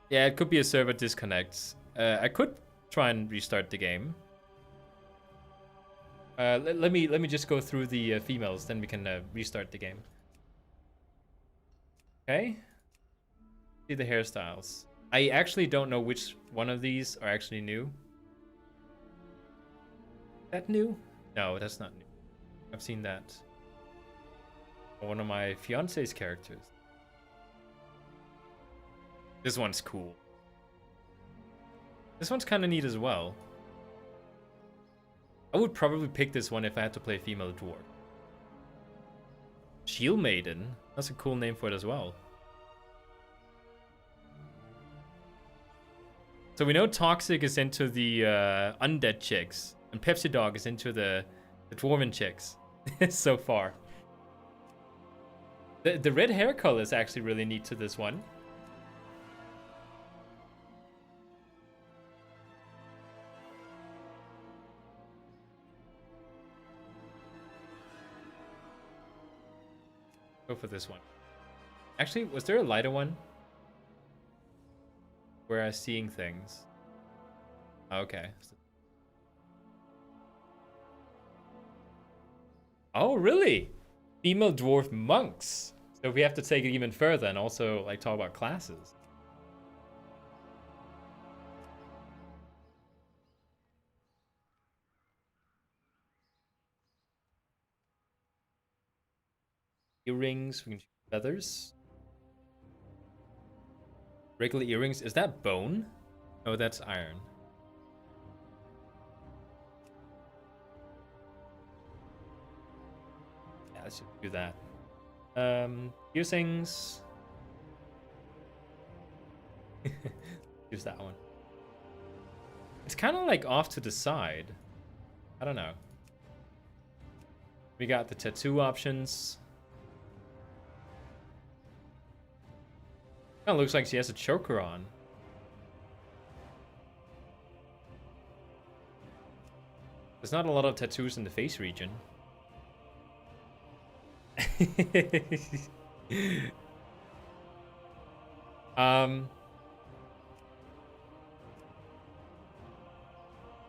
Yeah, it could be a server disconnect. I could try and restart the game. Let me just go through the females, then we can restart the game. Okay. See the hairstyles. I actually don't know which one of these are actually new. That new? No, that's not new. I've seen that. One of my fiance's characters. This one's cool. This one's kind of neat as well. I would probably pick this one if I had to play female dwarf. Shield Maiden. That's a cool name for it as well. So we know Toxic is into the undead chicks, and Pepsi Dog is into the dwarven chicks so far. The red hair color is actually really neat to this one. Go for this one. Actually, was there a lighter one? Where I was seeing things. Okay. Oh, really? Female dwarf monks. So we have to take it even further and also like talk about classes. Earrings, we can choose feathers. Regular earrings, is that bone? Oh, that's iron. Yeah, let's just do that. Piercings. Use that one. It's kind of like off to the side. I don't know. We got the tattoo options. Kind of looks like she has a choker on. There's not a lot of tattoos in the face region.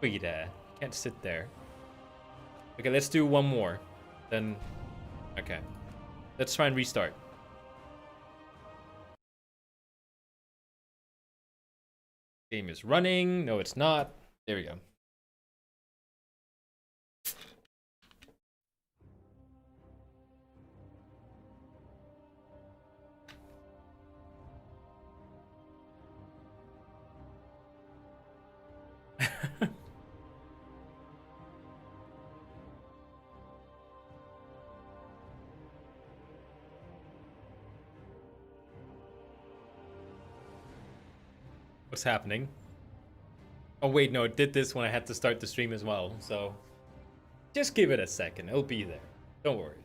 Wait, can't sit there. Okay, let's do one more. Then, okay. Let's try and restart. Game is running. No, it's not. There we go. What's happening? Oh wait, no, it did this when I had to start the stream as well, so just give it a second, it'll be there. Don't worry.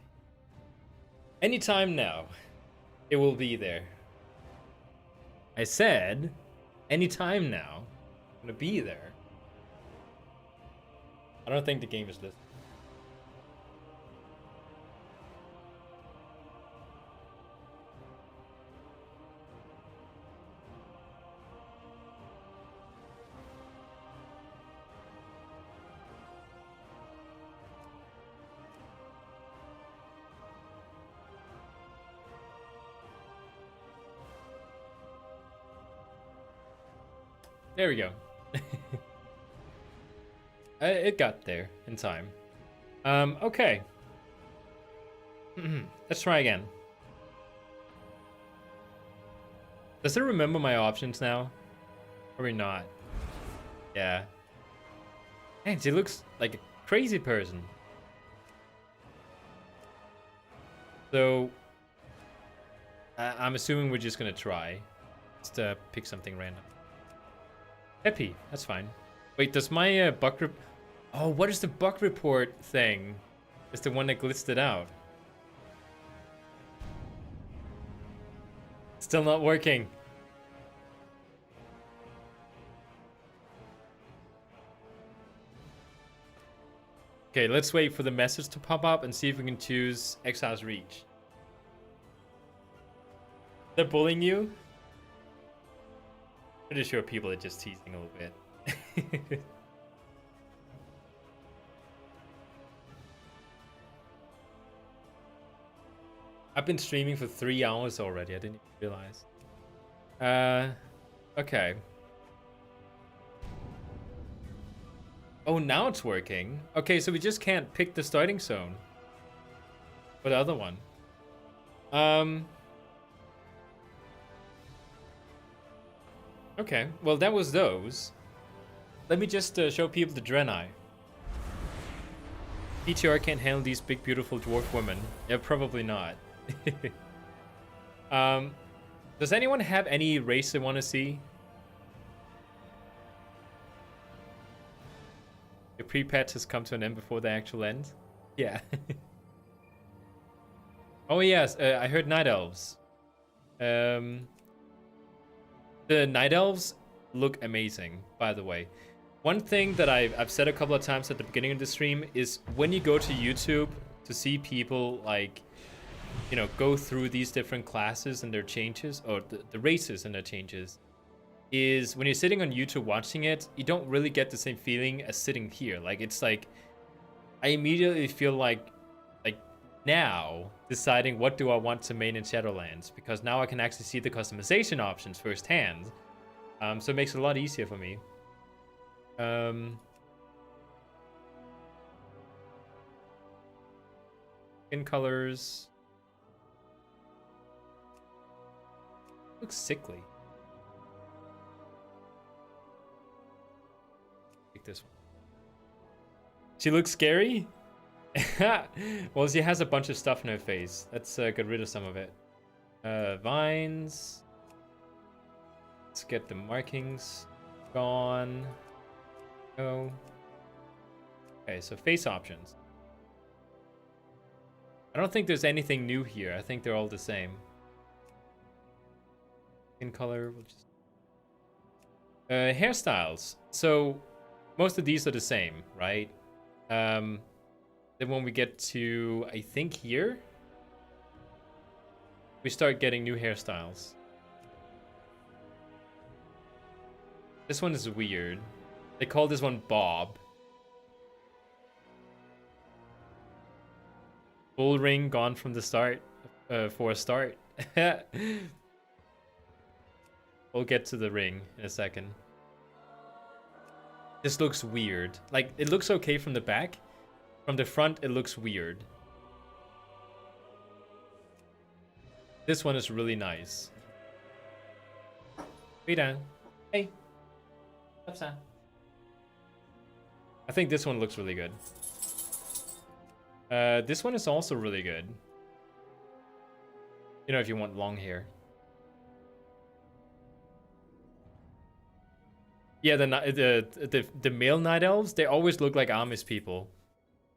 Anytime now, it will be there. I said, anytime now, I'm gonna be there. I don't think the game is listening. There we go. It got there in time. Okay. Let's try again. Does it remember my options now? Probably not. Yeah. Man, she looks like a crazy person. So, I'm assuming we're just gonna try. Just pick something random. Happy, that's fine. Wait, does my Oh, what is the bug report thing? It's the one that glitched it out. Still not working. Okay, let's wait for the message to pop up and see if we can choose Exile's Reach. They're bullying you? Pretty sure people are just teasing a little bit. I've been streaming for 3 hours already. I didn't even realize. Okay. Oh, now it's working. Okay, so we just can't pick the starting zone. For the other one. Okay, well that was those. Let me just show people the Draenei. PTR can't handle these big beautiful dwarf women. Yeah, probably not. Does anyone have any race they want to see? Your pre-patch has come to an end before the actual end? Yeah. Oh yes, I heard Night Elves. The Night Elves look amazing, by the way. One thing that I've said a couple of times at the beginning of the stream is when you go to YouTube to see people like, you know, go through these different classes and their changes, or the races and their changes, is when you're sitting on YouTube watching it, you don't really get the same feeling as sitting here. Like, it's like, I immediately feel like now deciding what do I want to main in Shadowlands, because now I can actually see the customization options firsthand. So it makes it a lot easier for me. Skin colors. Looks sickly. Take this one. She looks scary? Well, she has a bunch of stuff in her face. Let's get rid of some of it. Vines. Let's get the markings gone. Go. Okay, so face options. I don't think there's anything new here. I think they're all the same. Skin color. We'll just... hairstyles. So most of these are the same, right? Then when we get to, I think here, we start getting new hairstyles. This one is weird. They call this one Bob. Bull ring gone from the start, for a start. We'll get to the ring in a second. This looks weird. Like, it looks okay from the back. From the front, it looks weird. This one is really nice. Rita. Hey. What's that? I think this one looks really good. This one is also really good. You know, if you want long hair. Yeah, the male night elves, they always look like Amish people.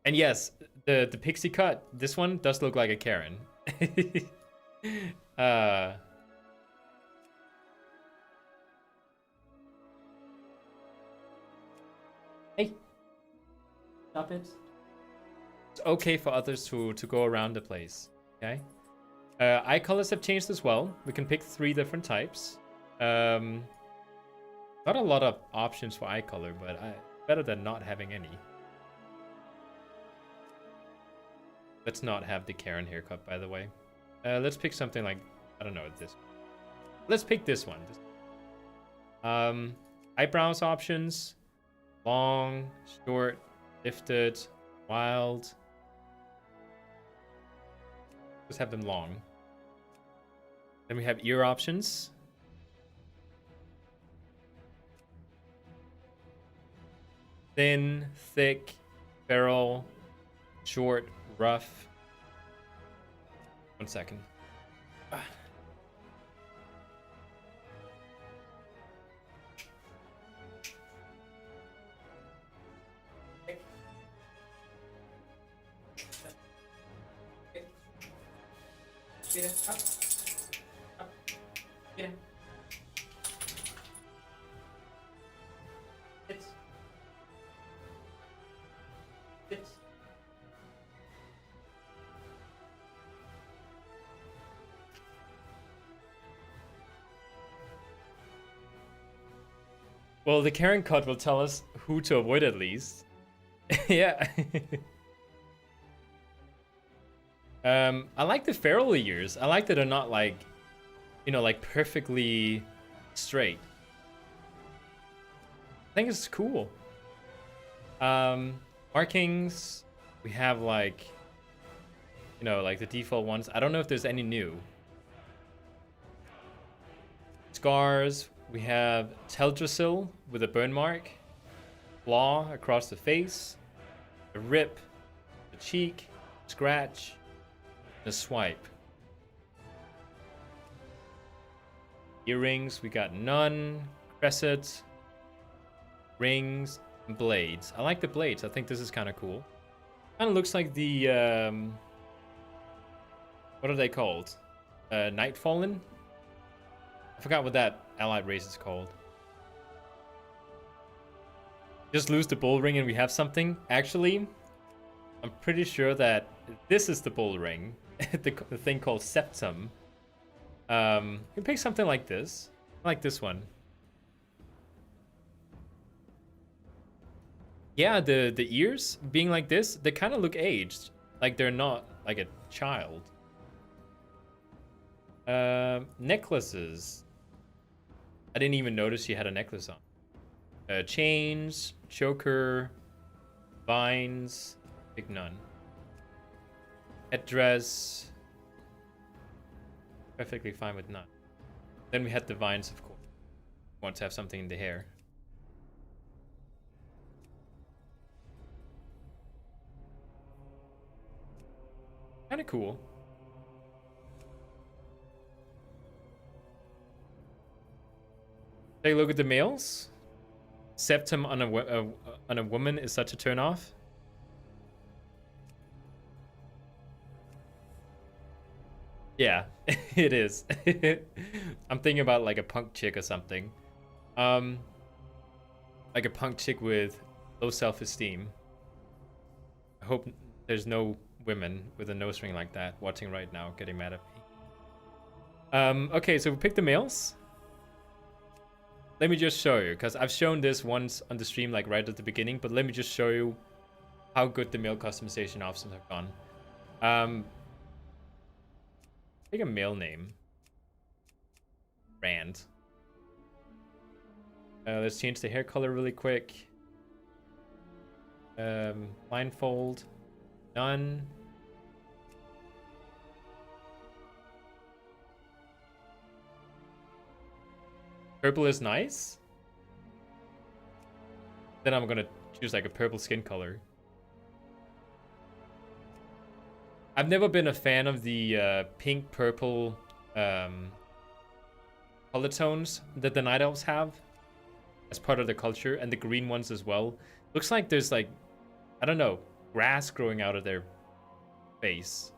And yes, the pixie cut, this one does look like a Karen. Hey. Stop it. It's okay for others to go around the place. Okay. Eye colors have changed as well. We can pick 3 different types. Not a lot of options for eye color, but better than not having any. Let's not have the Karen haircut, by the way. Let's pick something like, I don't know, this. Let's pick this one. Eyebrows options. Long, short, lifted, wild. Just have them long. Then we have ear options. Thin, thick, feral, short, rough. 1 second. Get it up. Up. Get it. It's. It's. Well, the Karen card will tell us who to avoid at least. Yeah. I like the feral ears. I like that they're not like, you know, like perfectly straight. I think it's cool. Markings, we have like, you know, like the default ones. I don't know if there's any new. Scars, we have Teldrassil with a burn mark, claw across the face, a rip, a cheek, scratch, and a swipe. Earrings, we got none, crescent, rings, and blades. I like the blades. I think this is kind of cool. Kind of looks like the what are they called? Nightfallen? I forgot what that allied race is called. Just lose the bull ring and we have something. Actually, I'm pretty sure that this is the bull ring. the thing called Septum. You can pick something like this. I like this one. Yeah, the ears being like this, they kind of look aged. Like they're not like a child. Necklaces. I didn't even notice she had a necklace on. Chains, choker, vines, pick none. Headdress, perfectly fine with none. Then we had the vines, of course. Want to have something in the hair. Kind of cool. Take a look at the males. Septum on a woman is such a turn off. Yeah, it is. I'm thinking about like a punk chick or something. Like a punk chick with low self-esteem. I hope there's no women with a nose ring like that watching right now getting mad at me. Okay, so we picked the males. Let me just show you, because I've shown this once on the stream, like right at the beginning, but let me just show you how good the male customization options have gone. Pick a male name. Rand. Let's change the hair color really quick. Blindfold. None. Purple is nice. Then I'm gonna choose like a purple skin color. I've never been a fan of the pink purple color tones that the Night Elves have as part of the culture, and the green ones as well. Looks like there's like, I don't know, grass growing out of their face.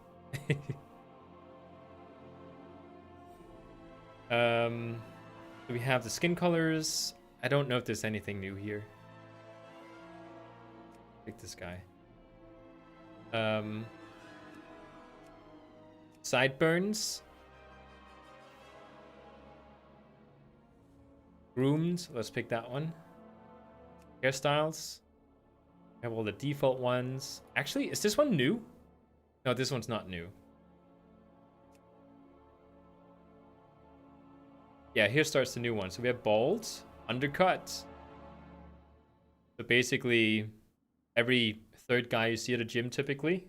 We have the skin colors. I don't know if there's anything new here. Pick this guy. Sideburns. Groomed. Let's pick that one. Hairstyles. We have all the default ones. Actually, is this one new? No, this one's not new. Yeah, here starts the new one. So we have bald, undercut. So basically, every third guy you see at a gym typically.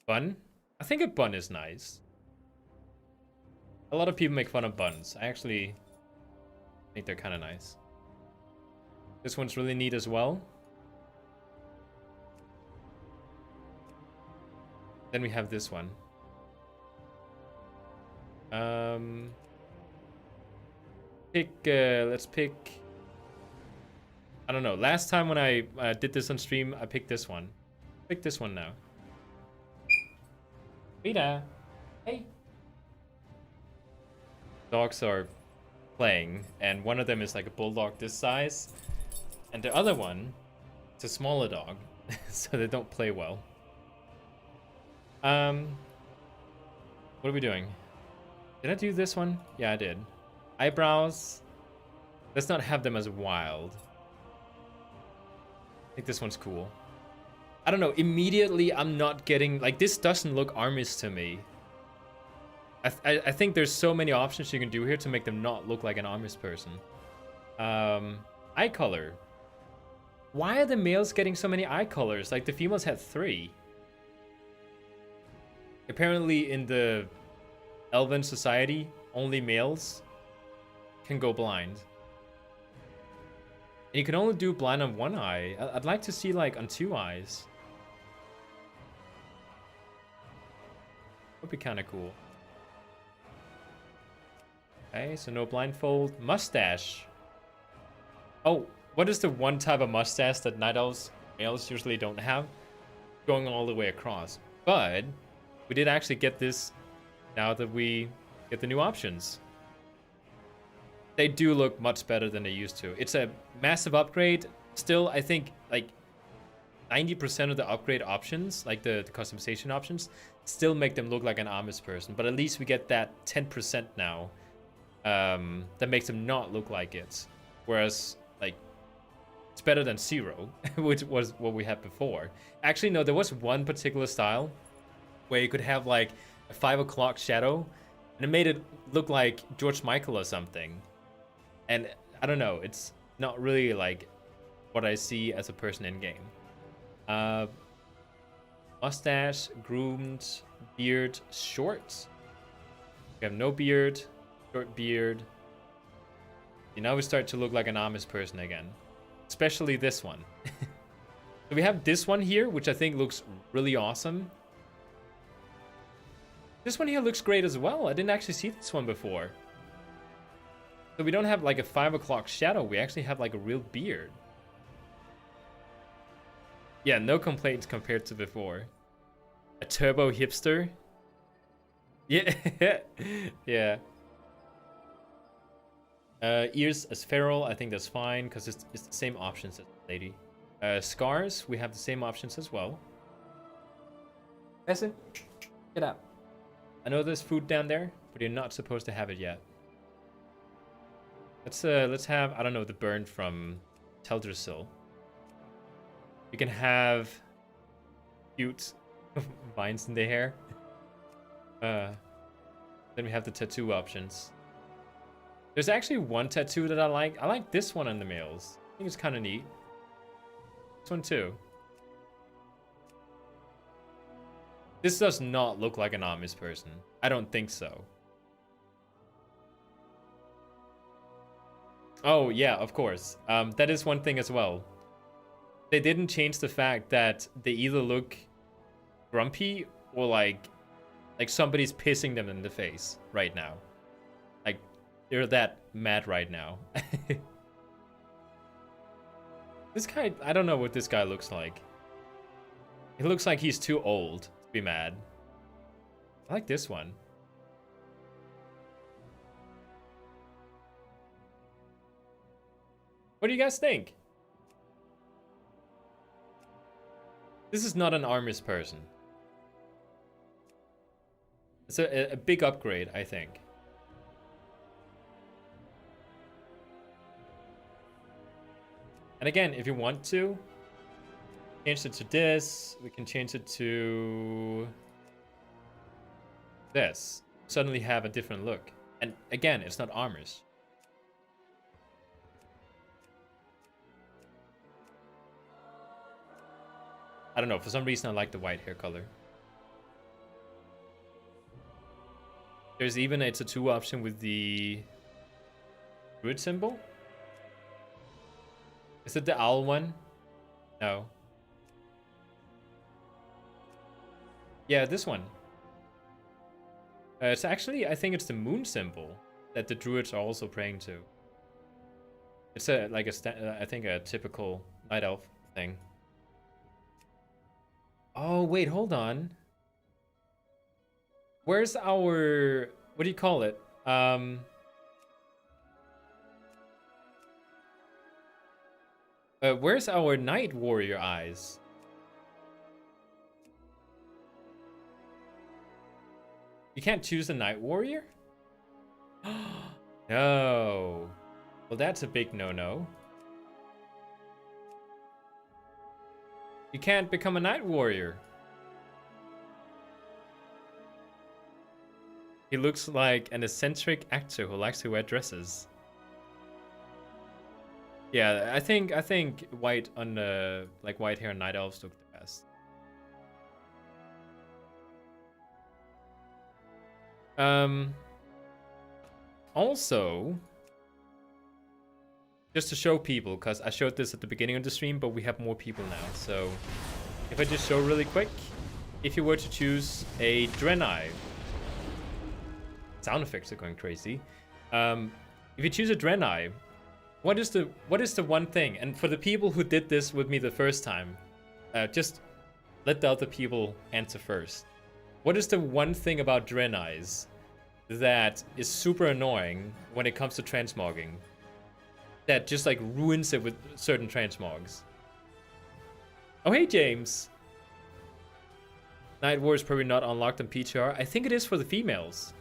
Bun. I think a bun is nice. A lot of people make fun of buns. I actually think they're kind of nice. This one's really neat as well. Then we have this one. Let's pick. I don't know. Last time when I did this on stream, I picked this one. Pick this one now. Rita, hey. Dogs are playing, and one of them is like a bulldog this size, and the other one, it's a smaller dog, so they don't play well. What are we doing? Did I do this one? Yeah, I did. Eyebrows. Let's not have them as wild. I think this one's cool. I don't know. Immediately, I'm not getting... Like, this doesn't look Armis to me. I think there's so many options you can do here to make them not look like an Armis person. Eye color. Why are the males getting so many eye colors? Like, the females had 3. Apparently, in the Elven society, only males can go blind. And you can only do blind on 1 eye. I'd like to see, like, on 2 eyes. Would be kind of cool. Okay, so no blindfold. Mustache. Oh, what is the one type of mustache that night elves males usually don't have? Going all the way across. But we did actually get this now that we get the new options. They do look much better than they used to. It's a massive upgrade. Still, I think like 90% of the upgrade options, like the customization options, still make them look like an Armis person. But at least we get that 10% now that makes them not look like it. Whereas, like, it's better than 0, which was what we had before. Actually, no, there was one particular style where you could have like a 5 o'clock shadow, and it made it look like George Michael or something. And I don't know, it's not really like what I see as a person in game. Mustache, groomed, beard, short. We have no beard, short beard. And now we start to look like an Amish person again. Especially this one. So we have this one here, which I think looks really awesome. This one here looks great as well. I didn't actually see this one before. So we don't have like a 5 o'clock shadow. We actually have like a real beard. Yeah, no complaints compared to before. A turbo hipster. Yeah. Yeah. Ears as feral. I think that's fine because it's the same options as the lady. Scars. We have the same options as well. Listen. Get up. I know there's food down there, but you're not supposed to have it yet. Let's have, I don't know, the burn from Teldrassil. You can have cute vines in the hair. Then we have the tattoo options. There's actually one tattoo that I like. I like this one on the males. I think it's kind of neat. This one too. This does not look like an Amish person. I don't think so. Oh, yeah, of course. That is one thing as well. They didn't change the fact that they either look grumpy or like somebody's pissing them in the face right now. Like, they're that mad right now. This guy, I don't know what this guy looks like. He looks like he's too old to be mad. I like this one. What do you guys think? This is not an Armis person. It's a big upgrade, I think. And again, if you want to, change it to this. We can change it to this. Suddenly have a different look. And again, it's not Armis. I don't know, for some reason I like the white hair color. There's even a tattoo option with the druid symbol. Is it the owl one? No. Yeah, this one. It's actually, I think it's the moon symbol that the druids are also praying to. It's I think a typical night elf thing. Oh, wait, hold on. Where's our, what do you call it? Where's our night warrior eyes? You can't choose a night warrior? No. Well, that's a big no-no. You can't become a night warrior. He looks like an eccentric actor who likes to wear dresses. Yeah, I think white on the white hair night elves look the best. Also, just to show people, because I showed this at the beginning of the stream, but we have more people now. So if I just show really quick, if you were to choose a Draenei, sound effects are going crazy. If you choose a Draenei, what is the one thing? And for the people who did this with me the first time, just let the other people answer first. What is the one thing about Draenei's that is super annoying when it comes to transmogging? That just like ruins it with certain transmogs. Oh, hey, James. Night War is probably not unlocked on PTR. I think it is for the females.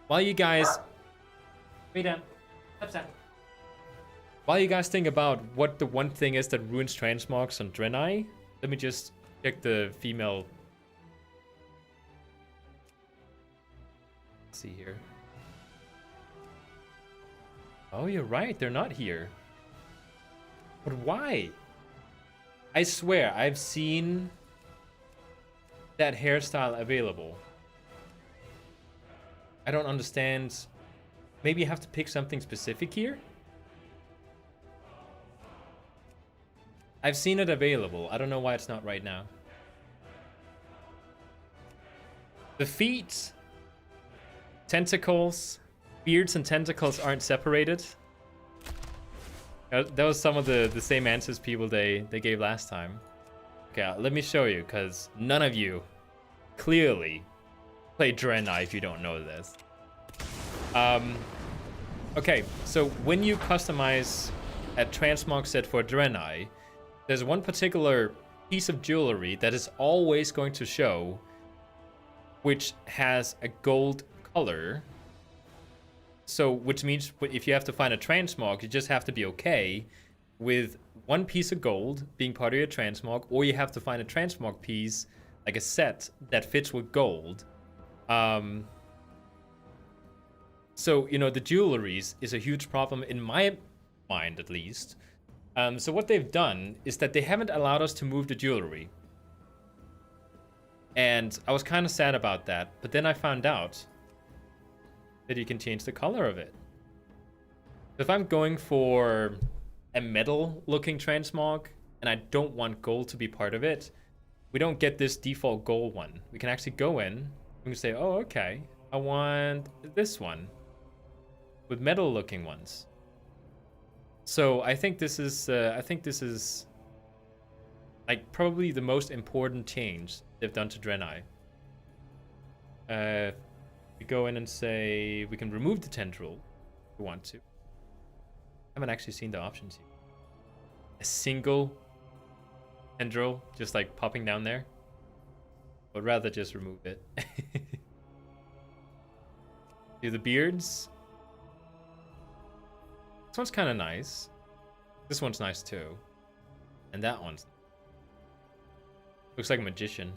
While you guys... Wait down. Upset. While you guys think about what the one thing is that ruins transmogs on Draenei, let me just check the female... Let's see here. Oh, you're right. They're not here. But why? I swear, I've seen that hairstyle available. I don't understand. Maybe you have to pick something specific here? I've seen it available. I don't know why it's not right now. The feet, tentacles, beards and tentacles aren't separated. That was some of the same answers people they gave last time. Okay, let me show you, because none of you clearly play Draenei if you don't know this. Okay, so when you customize a transmog set for Draenei, there's one particular piece of jewelry that is always going to show, which has a gold color. So, which means if you have to find a transmog, you just have to be okay with one piece of gold being part of your transmog, or you have to find a transmog piece, like a set, that fits with gold. So, you know, the jewelries is a huge problem in my mind, at least. So what they've done is that they haven't allowed us to move the jewelry. And I was kind of sad about that, but then I found out that you can change the color of it. If I'm going for a metal-looking transmog, and I don't want gold to be part of it, we don't get this default gold one. We can actually go in, we can say, oh, okay, I want this one with metal-looking ones. So I think this is like probably the most important change they've done to Draenei. We go in and say we can remove the tendril if we want to. I haven't actually seen the options here. A single tendril just like popping down there. I'd rather just remove it. Do the beards. This one's kind of nice. This one's nice too. And that one's... looks like a magician.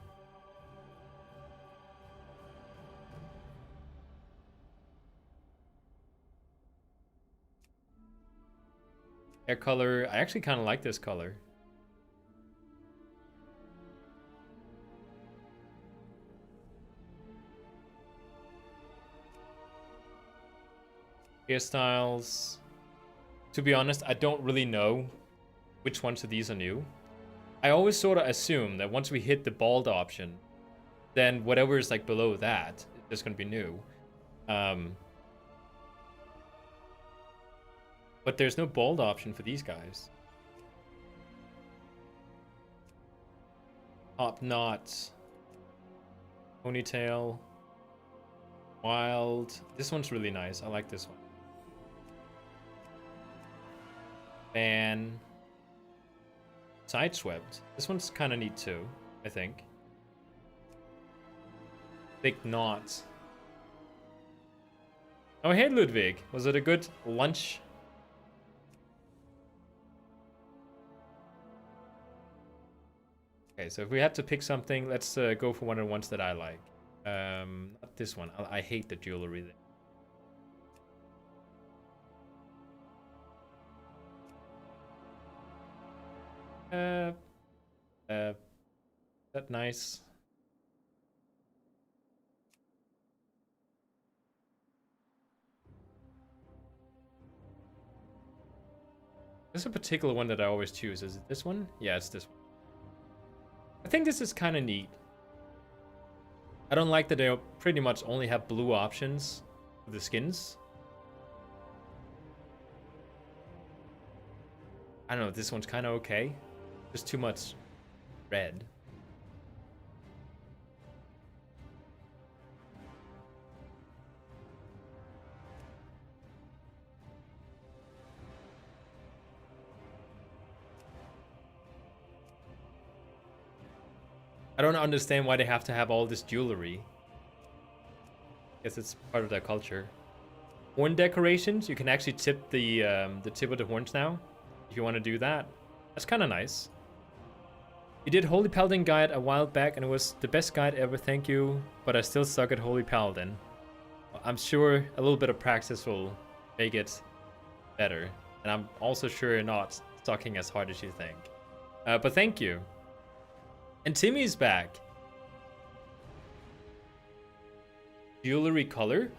Hair color. I actually kind of like this color. Hairstyles. To be honest, I don't really know which ones of these are new. I always sort of assume that once we hit the bald option, then whatever is like below that is going to be new. But there's no bald option for these guys. Top knot, ponytail, wild. This one's really nice. I like this one. Fan, sideswept. This one's kind of neat too, I think. Big knot. Oh, hey Ludwig. Was it a good lunch? Okay, so if we had to pick something, let's go for one of the ones that I like. Not this one. I hate the jewelry there. That nice. There's a particular one that I always choose. Is it this one? Yeah, it's this one. I think this is kind of neat. I don't like that they pretty much only have blue options for the skins. I don't know, this one's kind of okay. There's too much red. I don't understand why they have to have all this jewelry. Guess it's part of their culture. Horn decorations, you can actually tip the tip of the horns now. If you want to do that. That's kind of nice. You did Holy Paladin guide a while back and it was the best guide ever, thank you. But I still suck at Holy Paladin. I'm sure a little bit of practice will make it better. And I'm also sure you're not sucking as hard as you think. But thank you. And Timmy's back. Jewelry color?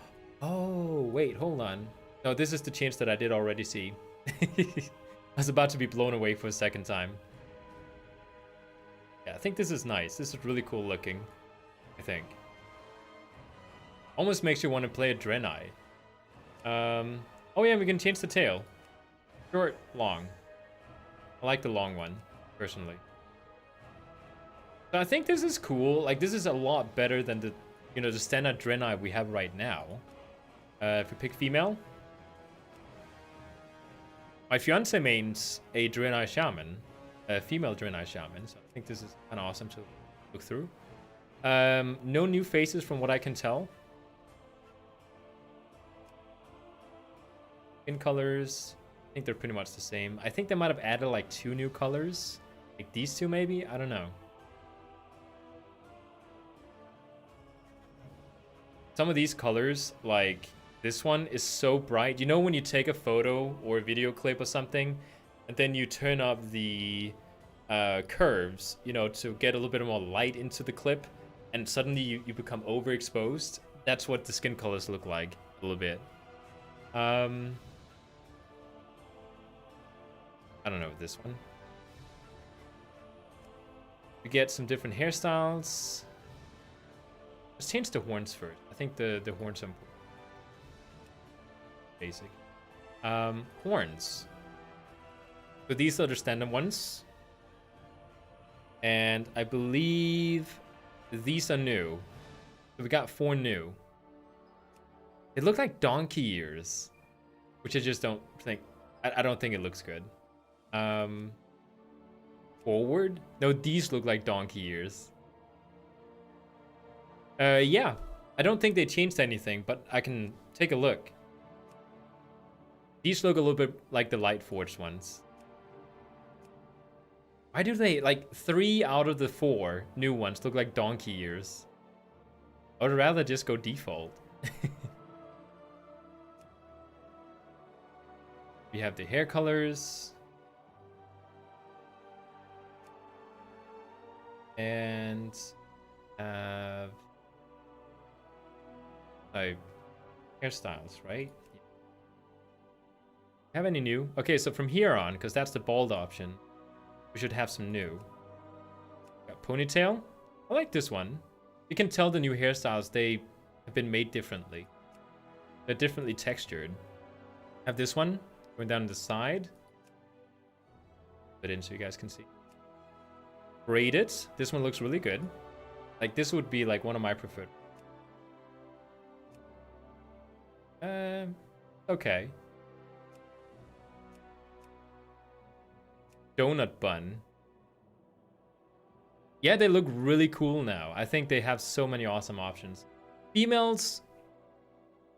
Oh, wait, hold on. No, this is the change that I did already see. I was about to be blown away for a second time. Yeah, I think this is nice. This is really cool looking, I think. Almost makes you want to play a Draenei. Oh yeah, we can change the tail. Short, long. I like the long one, personally. So I think this is cool. Like, this is a lot better than the, you know, the standard Draenei we have right now. If we pick female. My fiance mains a Draenei Shaman. A female Draenei Shaman. So I think this is kind of awesome to look through. No new faces from what I can tell. Skin colors. I think they're pretty much the same. I think they might have added like 2 new colors. Like these 2 maybe? I don't know. Some of these colors, like this one is so bright. You know when you take a photo or a video clip or something, and then you turn up the curves, you know, to get a little bit more light into the clip, and suddenly you become overexposed? That's what the skin colors look like, a little bit. I don't know, this one. We get some different hairstyles. Let's change the horns first. I think the horns are important. Basic. Horns. So these are the standard ones. And I believe these are new. So we got 4 new. They look like donkey ears, which I just don't think. I don't think it looks good. Forward? No, these look like donkey ears. Yeah. I don't think they changed anything, but I can take a look. These look a little bit like the Lightforged ones. Why do they, like, 3 out of the 4 new ones look like donkey ears? I would rather just go default. We have the hair colors. And hairstyles, right? Have any new? Okay, so from here on, because that's the bald option, we should have some new. Got ponytail. I like this one. You can tell the new hairstyles, they have been made differently. They're differently textured. Have this one going down the side. Put it in so you guys can see. Braided. This one looks really good. Like, this would be like one of my preferred. Okay. Donut bun. Yeah, they look really cool now. I think they have so many awesome options. Females,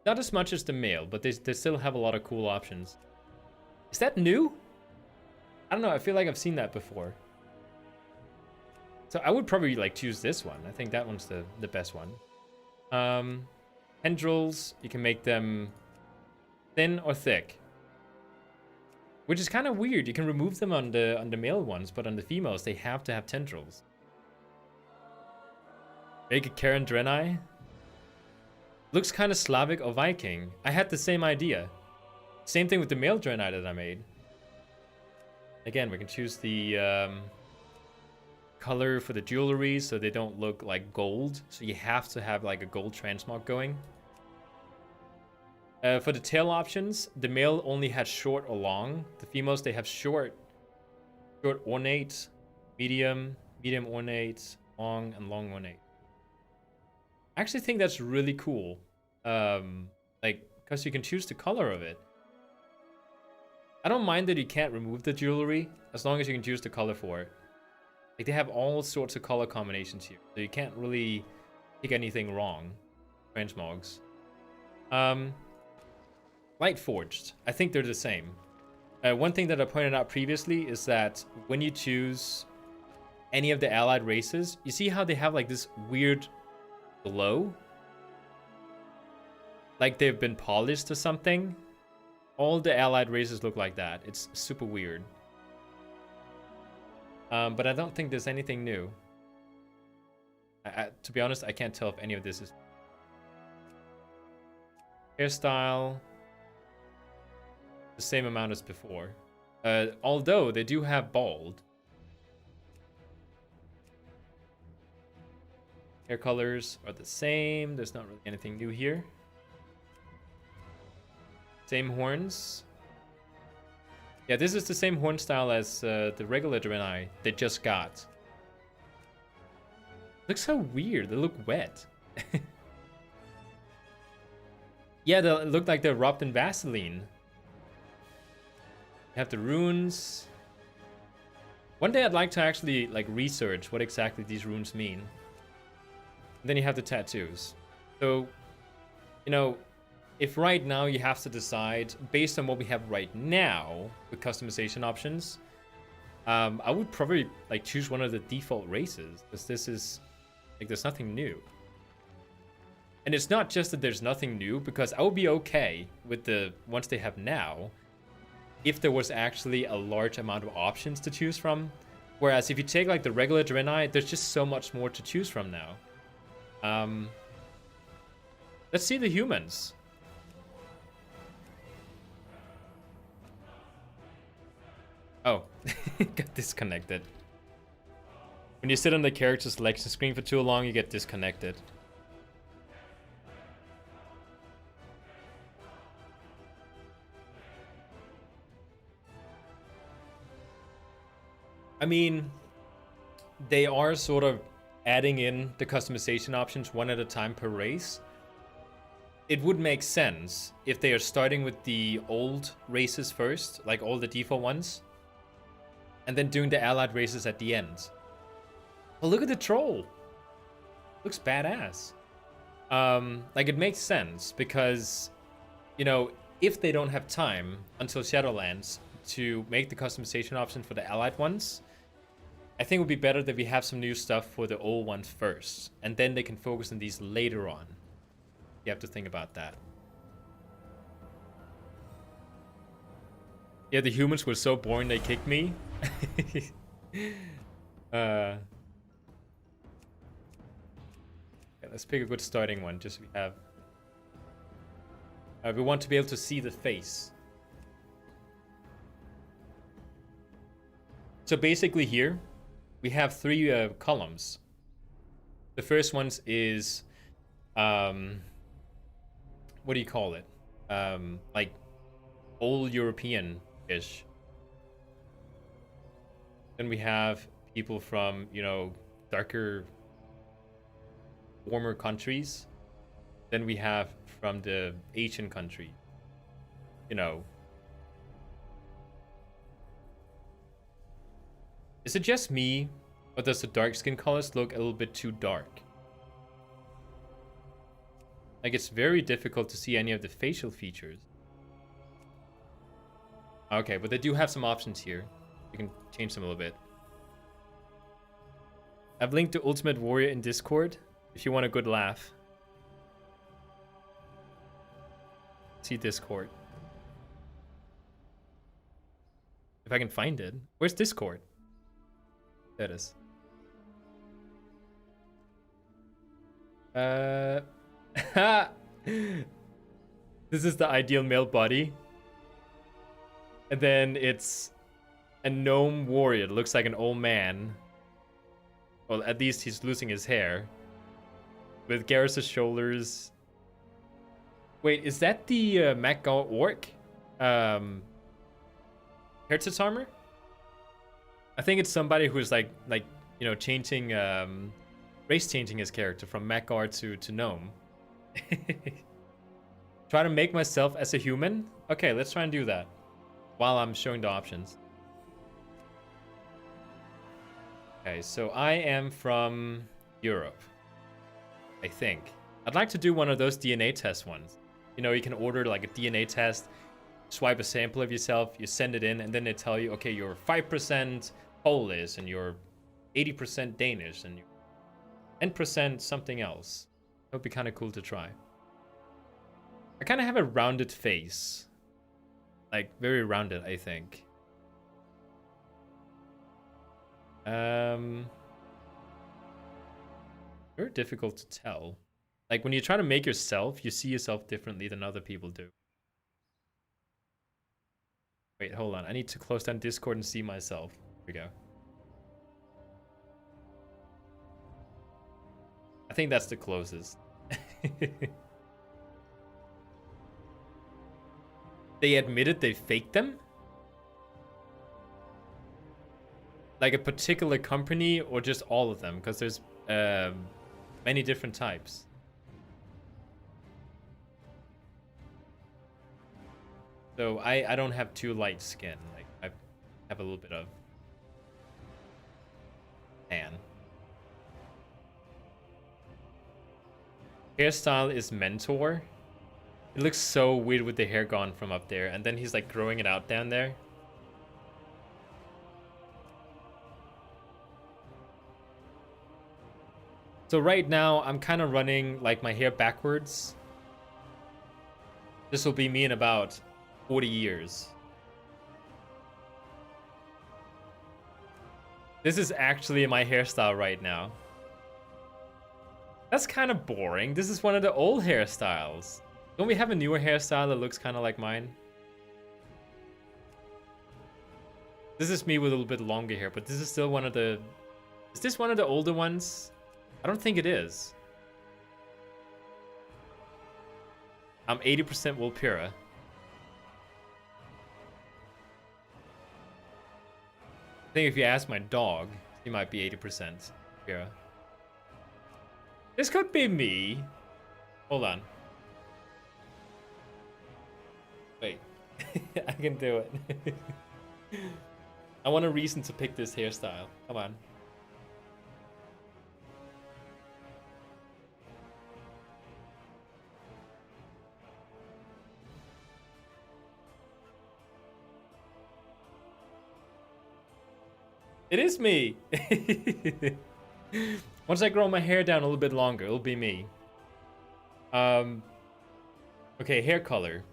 not as much as the male, but they still have a lot of cool options. Is that new? I don't know. I feel like I've seen that before. So I would probably like choose this one. I think that one's the best one. Tendrils, you can make them thin or thick, which is kind of weird. You can remove them on the male ones, but on the females they have to have tendrils. Make a Karen Draenei. Looks kind of Slavic or Viking. I had the same idea. Same thing with the male Draenei that I made. Again, we can choose the color for the jewelry so they don't look like gold. So you have to have like a gold transmog going. For the tail options, the male only has short or long. The females, they have short ornate, medium ornate, long, and long ornate. I actually think that's really cool. Like, because you can choose the color of it. I don't mind that you can't remove the jewelry as long as you can choose the color for it. Like, they have all sorts of color combinations here, so you can't really pick anything wrong. Transmogs. Light forged. I think they're the same. One thing that I pointed out previously is that when you choose any of the allied races, you see how they have like this weird glow? Like they've been polished or something? All the allied races look like that. It's super weird. But I don't think there's anything new. To be honest, I can't tell if any of this is... Hairstyle... the same amount as before. Although they do have bald. Hair colors are the same. There's not really anything new here. Same horns. Yeah, this is the same horn style as the regular Draenei they just got. Looks so weird. They look wet. Yeah, they look like they're rubbed in Vaseline. You have the runes. One day I'd like to actually like research what exactly these runes mean. And then you have the tattoos. So, you know, if right now you have to decide based on what we have right now with customization options, I would probably like choose one of the default races, because this is like there's nothing new. And it's not just that there's nothing new, because I would be okay with the ones they have now if there was actually a large amount of options to choose from. Whereas if you take like the regular Draenei, there's just so much more to choose from now. Let's see the humans. Oh, got disconnected. When you sit on the character selection screen for too long, you get disconnected. I mean, they are sort of adding in the customization options one at a time per race. It would make sense if they are starting with the old races first, like all the default ones, and then doing the allied races at the end. Oh, look at the troll. Looks badass. Like, it makes sense because, you know, if they don't have time until Shadowlands to make the customization option for the allied ones, I think it would be better that we have some new stuff for the old ones first, and then they can focus on these later on. You have to think about that. Yeah, the humans were so boring they kicked me. Yeah, let's pick a good starting one, just so we have... we want to be able to see the face. So basically here, we have three columns. The first one is, what do you call it? Like old European-ish. Then we have people from, you know, darker, warmer countries. Then we have from the Asian country, you know. Is it just me, or does the dark skin colors look a little bit too dark? Like, it's very difficult to see any of the facial features. Okay, but they do have some options here. You can change them a little bit. I've linked to Ultimate Warrior in Discord if you want a good laugh. See Discord. If I can find it. Where's Discord? There it is. This is the ideal male body. And then it's a gnome warrior. It looks like an old man. Well, at least he's losing his hair. With Garrus's shoulders. Wait, is that the Maggar orc? Hertz armor? I think it's somebody who's like you know, changing race changing his character from Maggar to gnome. Try to make myself as a human? Okay, let's try and do that while I'm showing the options. Okay, so I am from Europe, I think. I'd like to do one of those DNA test ones. You know, you can order like a DNA test, swipe a sample of yourself, you send it in, and then they tell you, okay, you're 5% Polish, and you're 80% Danish, and you're 10% something else. That would be kind of cool to try. I kind of have a rounded face. Like, very rounded, I think. Very difficult to tell. Like, when you try to make yourself, you see yourself differently than other people do. Wait, hold on. I need to close down Discord and see myself. Here we go. I think that's the closest. They admitted they faked them? Like a particular company or just all of them? Because there's many different types. So I don't have too light skin. Like, I have a little bit of tan. Hairstyle is mentor. It looks so weird with the hair gone from up there, and then he's like growing it out down there. So right now I'm kind of running like my hair backwards. This will be me in about 40 years. This is actually my hairstyle right now. That's kind of boring. This is one of the old hairstyles. Don't we have a newer hairstyle that looks kind of like mine? This is me with a little bit longer hair, but this is still one of the... Is this one of the older ones? I don't think it is. I'm 80% Wolpira. I think if you ask my dog, he might be 80% Wolpira. This could be me. Hold on. Wait. I can do it. I want a reason to pick this hairstyle. Come on. It is me. Once I grow my hair down a little bit longer, it'll be me. Okay, hair color.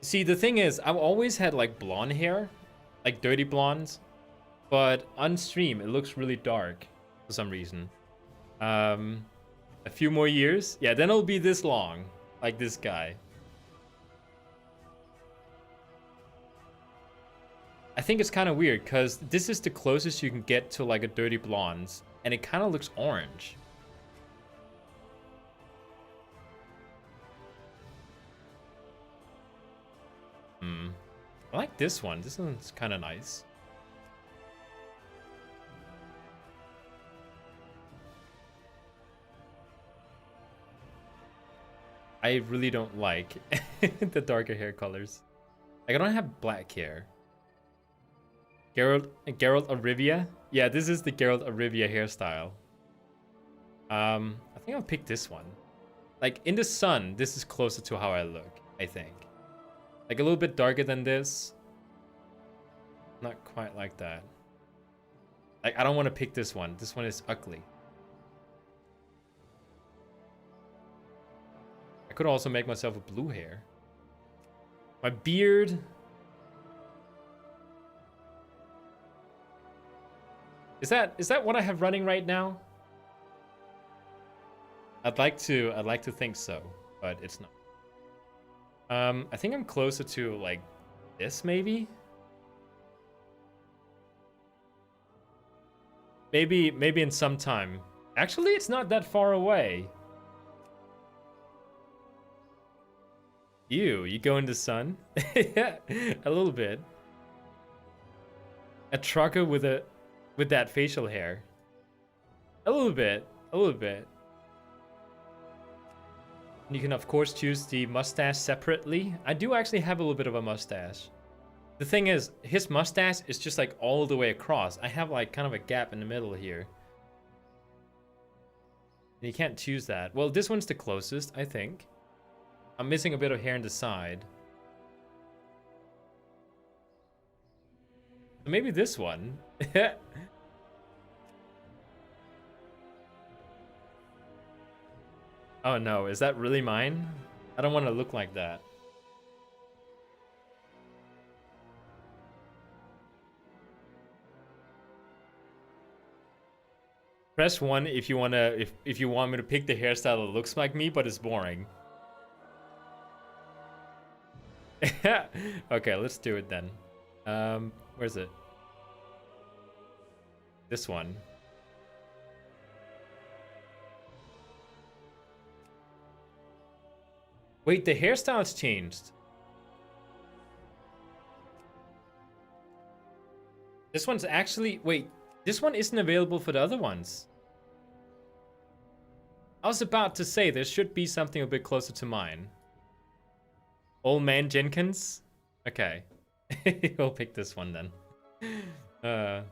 See, the thing is, I've always had like blonde hair, like dirty blondes, but on stream it looks really dark for some reason. A few more years, yeah, then it'll be this long, like this guy. I think it's kind of weird because this is the closest you can get to like a dirty blonde, and it kind of looks orange. I like this one. This one's kind of nice. I really don't like the darker hair colors. Like, I don't have black hair. Geralt of Rivia? Yeah, this is the Geralt of Rivia hairstyle. I think I'll pick this one. Like, in the sun, this is closer to how I look, I think. Like, a little bit darker than this. Not quite like that. Like, I don't want to pick this one. This one is ugly. I could also make myself a blue hair. My beard. Is that what I have running right now? I'd like to think so, but it's not. I think I'm closer to like this maybe. Maybe in some time. Actually, it's not that far away. You go in the sun? Yeah, a little bit. A trucker with that facial hair. A little bit. You can of course choose the mustache separately. I do actually have a little bit of a mustache. The thing is, his mustache is just like all the way across. I have like kind of a gap in the middle here. And you can't choose that. Well, this one's the closest, I think. I'm missing a bit of hair on the side. Maybe this one. Oh no, is that really mine? I don't want to look like that. Press 1 if you wanna if you want me to pick the hairstyle that looks like me, but it's boring. Okay, let's do it then. Where's it? This one. Wait, the hairstyle's changed. This one's actually... Wait, this one isn't available for the other ones. I was about to say there should be something a bit closer to mine. Old Man Jenkins? Okay. We'll pick this one then.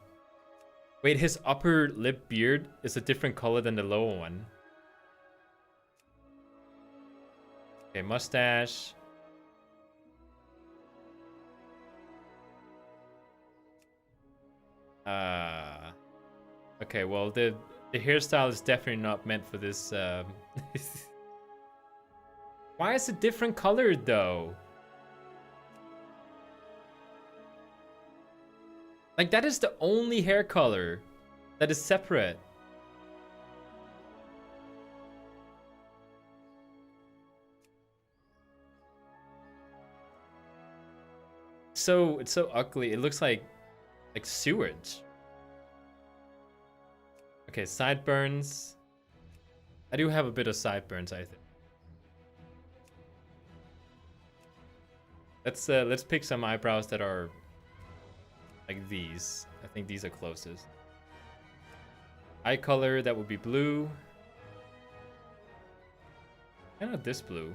Wait, his upper lip beard is a different color than the lower one. Okay, mustache. Okay, well, the hairstyle is definitely not meant for this. Why is it different colored though? Like, that is the only hair color that is separate. So it's so ugly. It looks like sewage. Okay, sideburns. I do have a bit of sideburns, I think. Let's pick some eyebrows that are like these. I think these are closest. Eye color, that would be blue. Why not this blue?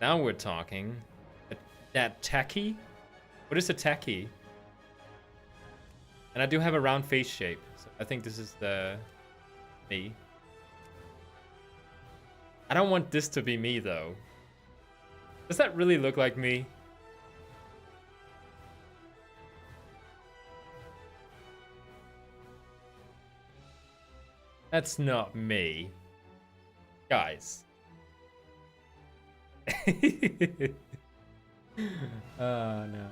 Now we're talking. That tacky? What is a tacky? And I do have a round face shape. So I think this is the me. I don't want this to be me though. Does that really look like me? That's not me. Guys. Oh no.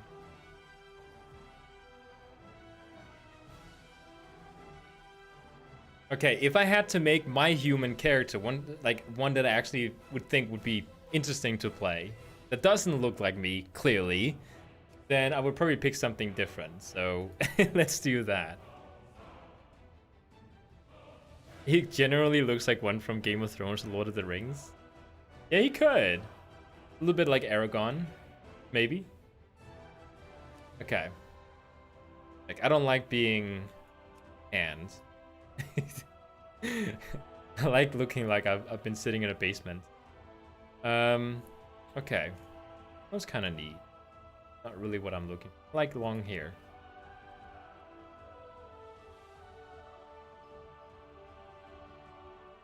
Okay, if I had to make my human character one that I actually would think would be interesting to play, that doesn't look like me, clearly, then I would probably pick something different. So let's do that. He generally looks like one from Game of Thrones, Lord of the Rings. Yeah, he could. A little bit like Aragon, maybe. Okay. Like, I don't like being hands. I like looking like I've been sitting in a basement. Okay. That was kind of neat. Not really what I'm looking for. I like long hair.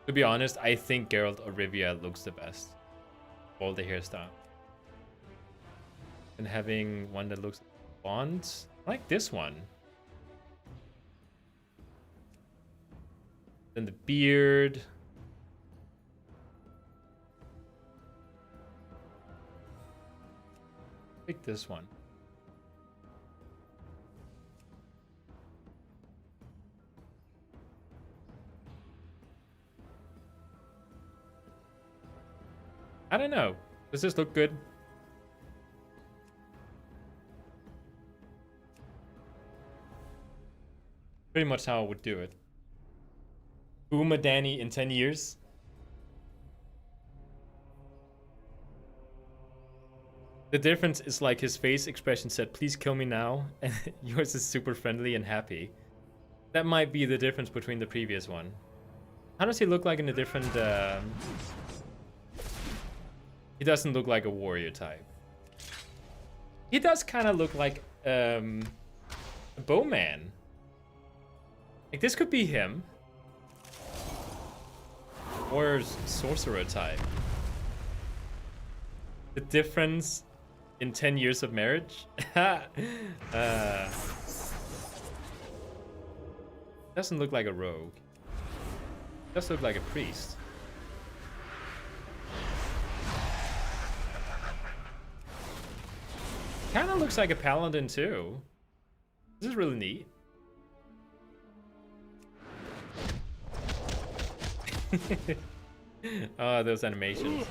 To be honest, I think Geralt of Rivia looks the best. All the hairstyle. And having one that looks like Bond. I like this one. Then the beard. Pick this one. I don't know. Does this look good? Pretty much how I would do it. Uma Danny in 10 years. The difference is like his face expression said, please kill me now. And yours is super friendly and happy. That might be the difference between the previous one. How does he look like in a different... He doesn't look like a warrior type. He does kind of look like a bowman. Like, this could be him. Or sorcerer type. The difference in 10 years of marriage? Doesn't look like a rogue. Does look like a priest. Kind of looks like a paladin too. This is really neat. Oh, those animations.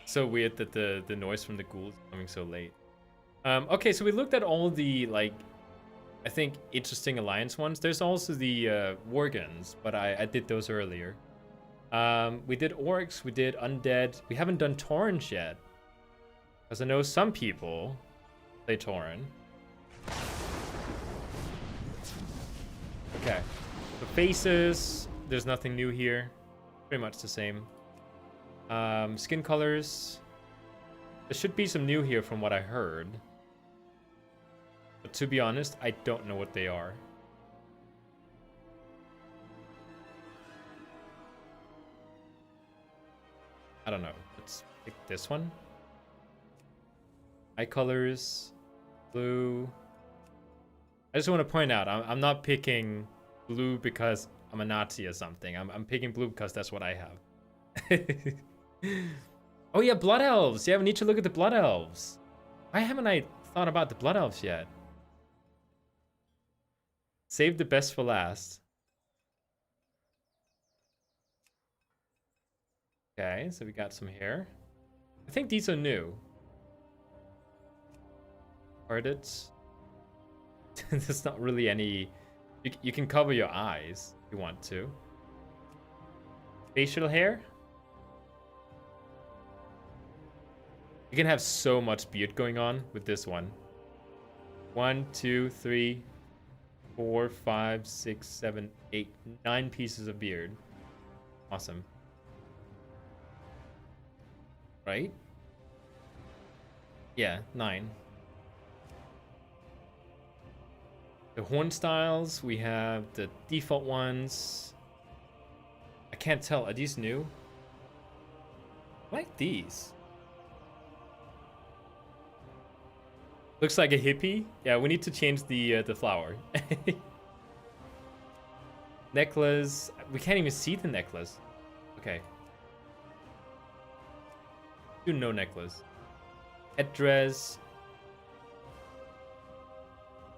So weird that the noise from the ghouls is coming so late. Okay, so we looked at all the, like, I think interesting alliance ones. There's also the Worgens, but I did those earlier. We did orcs, we did undead. We haven't done Taurens yet, because I know some people play Tauren. Okay, the faces, there's nothing new here. Pretty much the same. Skin colors. There should be some new here from what I heard. But to be honest, I don't know what they are. I don't know. Let's pick this one. Eye colors. Blue. I just want to point out, I'm not picking blue because I'm a Nazi or something. I'm picking blue because that's what I have. Oh yeah, Blood Elves. Yeah, we need to look at the Blood Elves. Why haven't I thought about the Blood Elves yet? Save the best for last. Okay, so we got some hair. I think these are new. Ardits. There's not really any... You can cover your eyes if you want to. Facial hair. You can have so much beard going on with this one. 1, 2, 3, 4, 5, 6, 7, 8, 9 pieces of beard. Awesome. Right? Yeah, 9. The horn styles, we have the default ones. I can't tell, are these new? I like these. Looks like a hippie. Yeah, we need to change the flower. Necklace, we can't even see the necklace. Okay. Do no necklace. Headdress.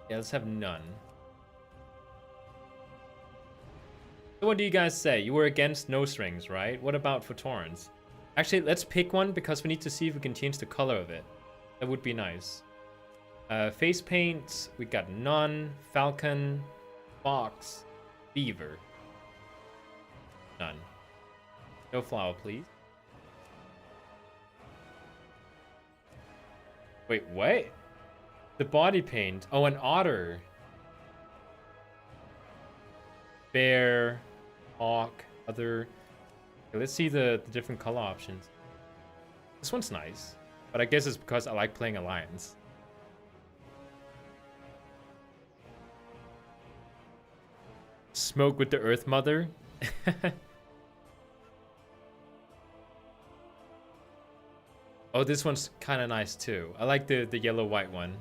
Yeah, let's have none. So what do you guys say? You were against nose rings, right? What about for Torrents? Actually, let's pick one because we need to see if we can change the color of it. That would be nice. Face paint, we got none. Falcon, fox, beaver. None. No flower, please. Wait, what? The body paint. Oh, an otter. Bear, hawk, other. Okay, let's see the different color options. This one's nice, but I guess it's because I like playing Alliance. Smoke with the Earth Mother. Oh, this one's kind of nice too. I like the yellow-white one.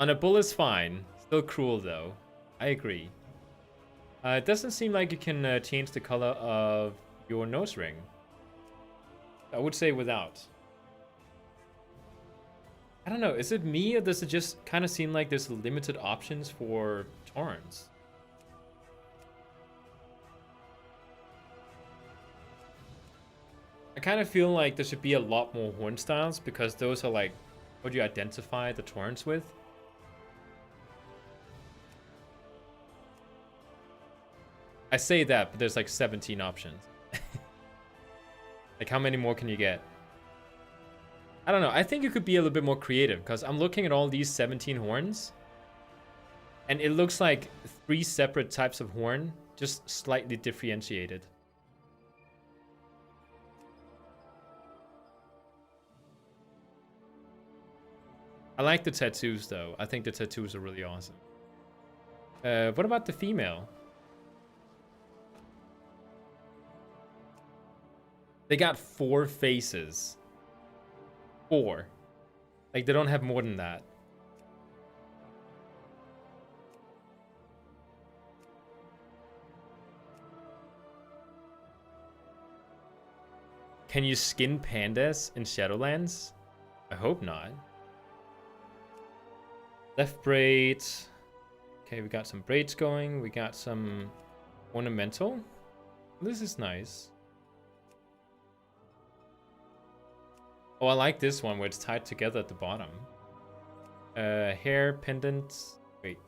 On a bull is fine. Still cruel though. I agree. It doesn't seem like you can change the color of your nose ring. I would say without. I don't know. Is it me or does it just kind of seem like there's limited options for Torrents? I kind of feel like there should be a lot more horn styles because those are like what you identify the Torrents with. I say that, but there's like 17 options. Like how many more can you get? I don't know. I think you could be a little bit more creative because I'm looking at all these 17 horns and it looks like 3 separate types of horn, just slightly differentiated. I like the tattoos though. I think the tattoos are really awesome. What about the female? They got 4 faces. 4. Like they don't have more than that. Can you skin pandas in Shadowlands? I hope not. Left braid. Okay, we got some braids going. We got some ornamental. This is nice. Oh, I like this one where it's tied together at the bottom. Hair pendant. Wait.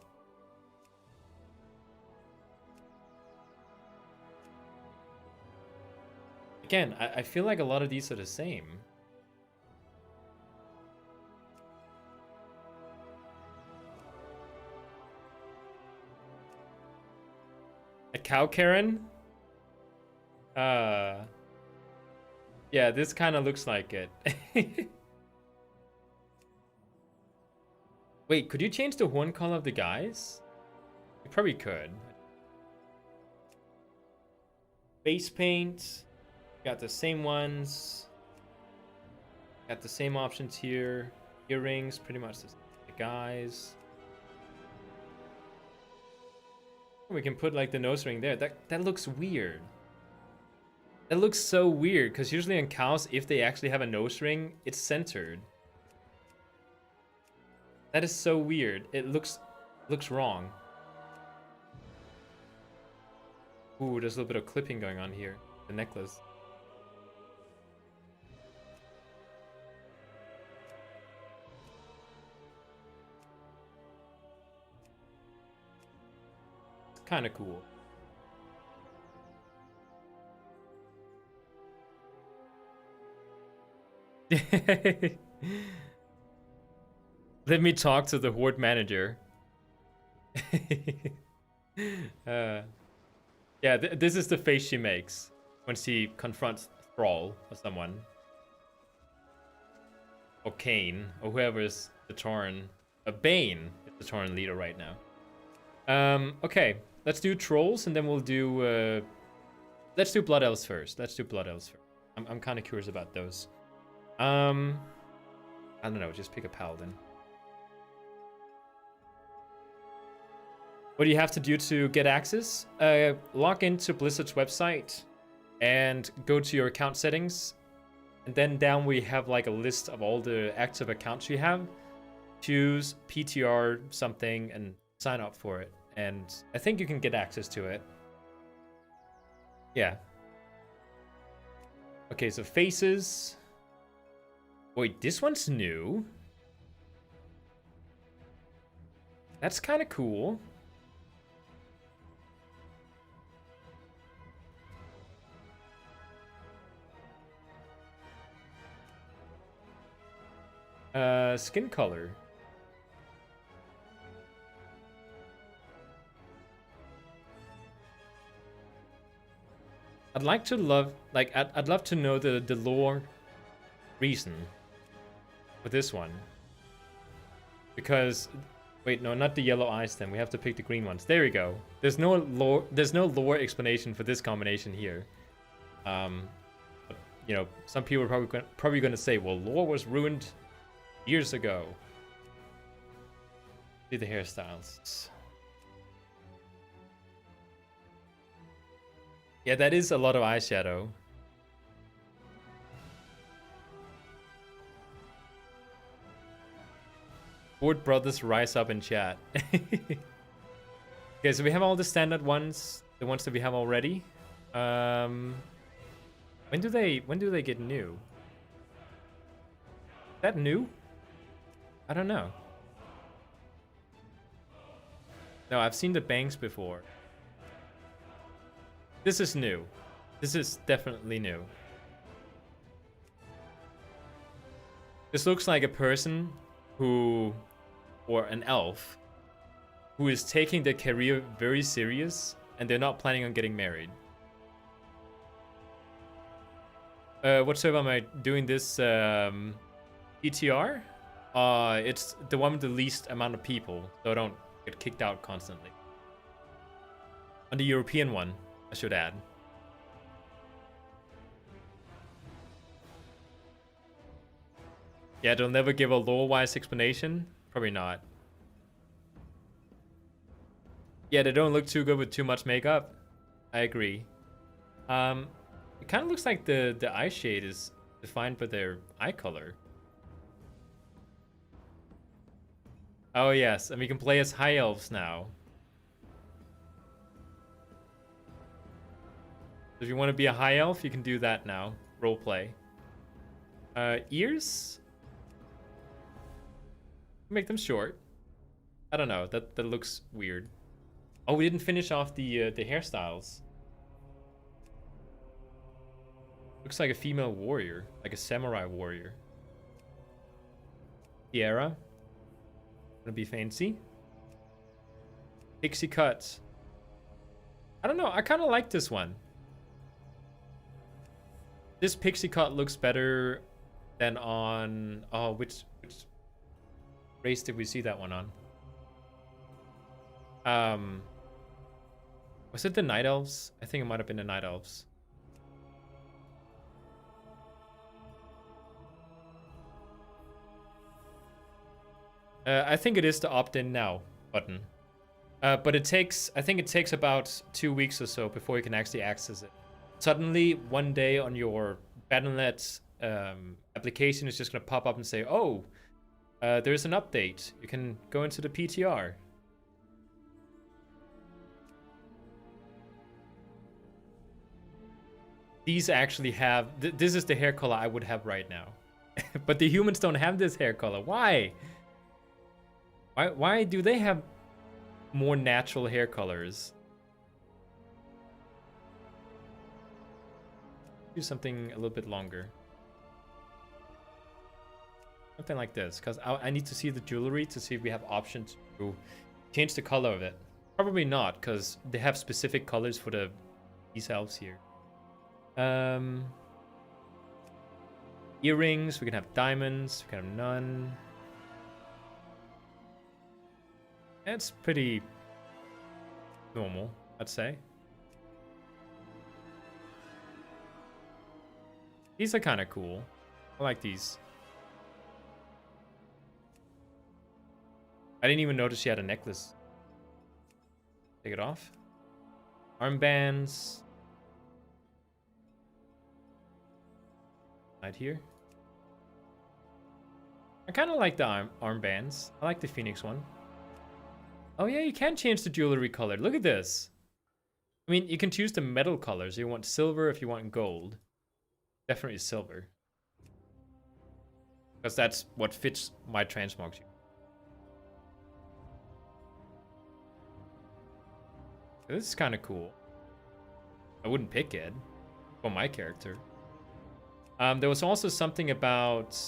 Again, I feel like a lot of these are the same. A cow Karen? Yeah, this kind of looks like it. Wait, could you change the horn color of the guys? You probably could. Base paint. Got the same ones. Got the same options here. Earrings, pretty much the guys. We can put like the nose ring there. That looks weird. That looks so weird because usually on cows, if they actually have a nose ring, it's centered. That is so weird. It looks wrong. Ooh, there's a little bit of clipping going on here. The necklace. It's kind of cool. Let me talk to the horde manager. Yeah, this is the face she makes when she confronts Thrall or someone. Or Kane, or whoever is the Tauren. Bane is the Tauren leader right now. Okay, let's do trolls and then we'll do... let's do Blood Elves first. I'm kind of curious about those. I don't know, just pick a Paladin. What do you have to do to get access? Log into Blizzard's website and go to your account settings. And then down we have like a list of all the active accounts you have. Choose PTR something and sign up for it. and I think you can get access to it. Yeah. Okay, so faces. Wait, this one's new. That's kind of cool. Skin color. I'd like to I'd love to know the lore reason for this one. Because wait, no, not the yellow eyes then. We have to pick the green ones. There we go. There's no lore explanation for this combination here. But, you know, some people are probably going to say, well, lore was ruined years ago. See the hairstyles. Yeah, that is a lot of eyeshadow. Board brothers rise up in chat. Okay, so we have all the standard ones, the ones that we have already. When do they get new? Is that new? I don't know. No, I've seen the bangs before. This is new. This is definitely new. This looks like a person who, or an elf, who is taking their career very serious and they're not planning on getting married. What server am I doing this ETR? It's the one with the least amount of people, so I don't get kicked out constantly. On the European one, I should add. Yeah, they'll never give a lore-wise explanation? Probably not. Yeah, they don't look too good with too much makeup. I agree. It kind of looks like the eye shade is defined by their eye color. Oh yes, and we can play as high elves now. If you want to be a high elf, you can do that now. Roleplay. Ears? Make them short. I don't know. That looks weird. Oh, we didn't finish off the hairstyles. Looks like a female warrior, like a samurai warrior. Tiara. Gonna be fancy. Pixie cuts. I don't know. I kind of like this one. This pixie cut looks better than on... Oh, which race did we see that one on? Was it the Night Elves? I think it might have been the Night Elves. I think it is the opt-in now button. But it takes... I think it takes about 2 weeks or so before you can actually access it. Suddenly, one day on your Battle.net application, it's just going to pop up and say, oh, there's an update. You can go into the PTR. These actually have... this is the hair color I would have right now. But the humans don't have this hair color. Why? Why do they have more natural hair colors? Do something a little bit longer. Something like this, because I need to see the jewelry to see if we have options to change the color of it. Probably not, because they have specific colors for these elves here. Earrings, we can have diamonds, we can have none. That's pretty normal, I'd say. These are kind of cool. I like these. I didn't even notice she had a necklace. Take it off. Armbands. Right here. I kind of like the armbands. I like the Phoenix one. Oh yeah, you can change the jewelry color. Look at this. I mean, you can choose the metal colors. You want silver if you want gold. Definitely silver. Because that's what fits my transmog. This is kind of cool. I wouldn't pick it for my character. There was also something about...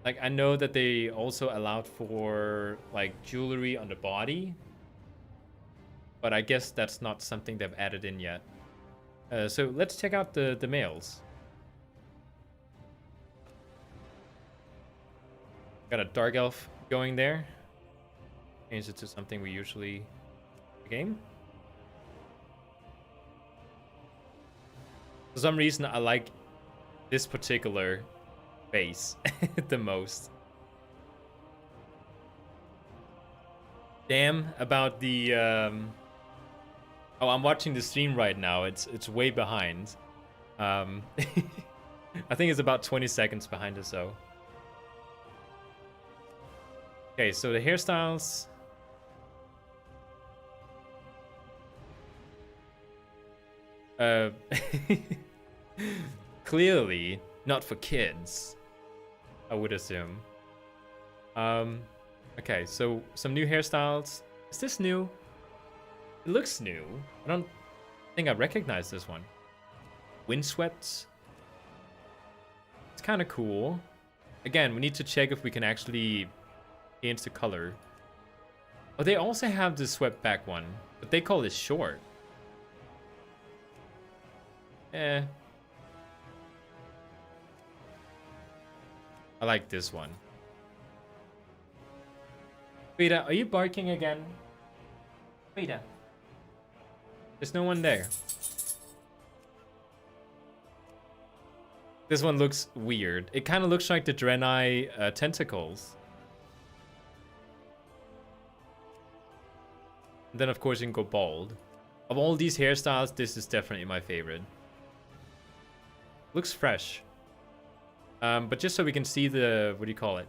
Like, I know that they also allowed for, like, jewelry on the body. But I guess that's not something they've added in yet. So let's check out the males. Got a dark elf going there. Change it to something we usually game. For some reason, I like this particular base the most. Damn about the oh, I'm watching the stream right now. It's way behind. I think it's about 20 seconds behind or so. Okay, so the hairstyles. Clearly not for kids, I would assume. Okay, so some new hairstyles. Is this new? It looks new. I don't think I recognize this one. Windswept. It's kind of cool. Again, we need to check if we can actually change the color. Oh, they also have the swept back one, but they call it short. I like this one. Rita, are you barking again? Rita. There's no one there. This one looks weird. It kind of looks like the Draenei tentacles. And then of course you can go bald. Of all these hairstyles, this is definitely my favorite. Looks fresh. But just so we can see the, what do you call it?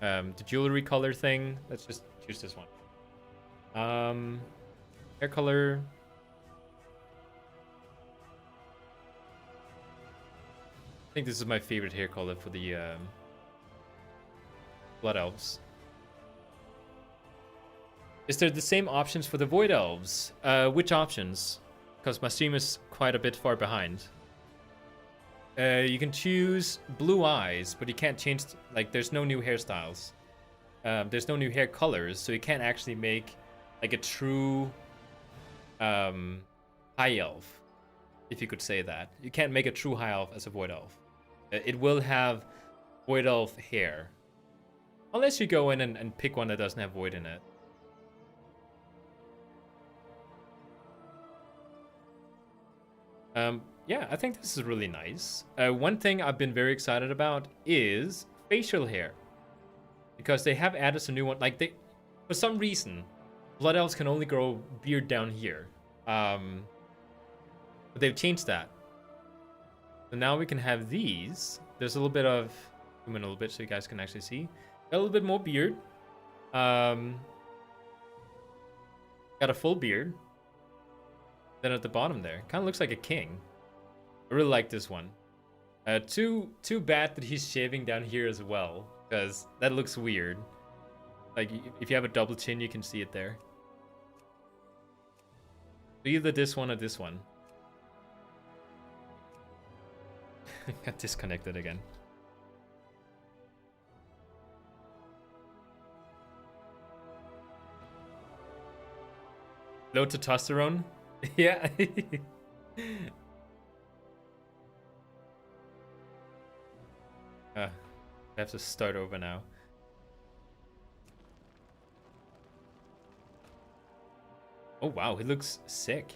The jewelry color thing. Let's just choose this one. Hair color. I think this is my favorite hair color for the Blood Elves. Is there the same options for the Void Elves? Which options? Because my stream is quite a bit far behind. You can choose blue eyes, but you can't change, like, there's no new hairstyles. There's no new hair colors, so you can't actually make, like, a true high elf, if you could say that. You can't make a true high elf as a Void Elf. It will have Void Elf hair. Unless you go in and pick one that doesn't have Void in it. Yeah, I think this is really nice. One thing I've been very excited about is facial hair. Because they have added some new one. Like, they, for some reason, Blood Elves can only grow beard down here. But they've changed that. So now we can have these. There's a little bit of... Zoom in a little bit so you guys can actually see. Got a little bit more beard. Got a full beard. Then at the bottom there, kind of looks like a king. I really like this one. Too bad that he's shaving down here as well, because that looks weird. Like, if you have a double chin, you can see it there. So either this one or this one. Got disconnected again. Low testosterone? Yeah. I have to start over now. Oh wow, he looks sick.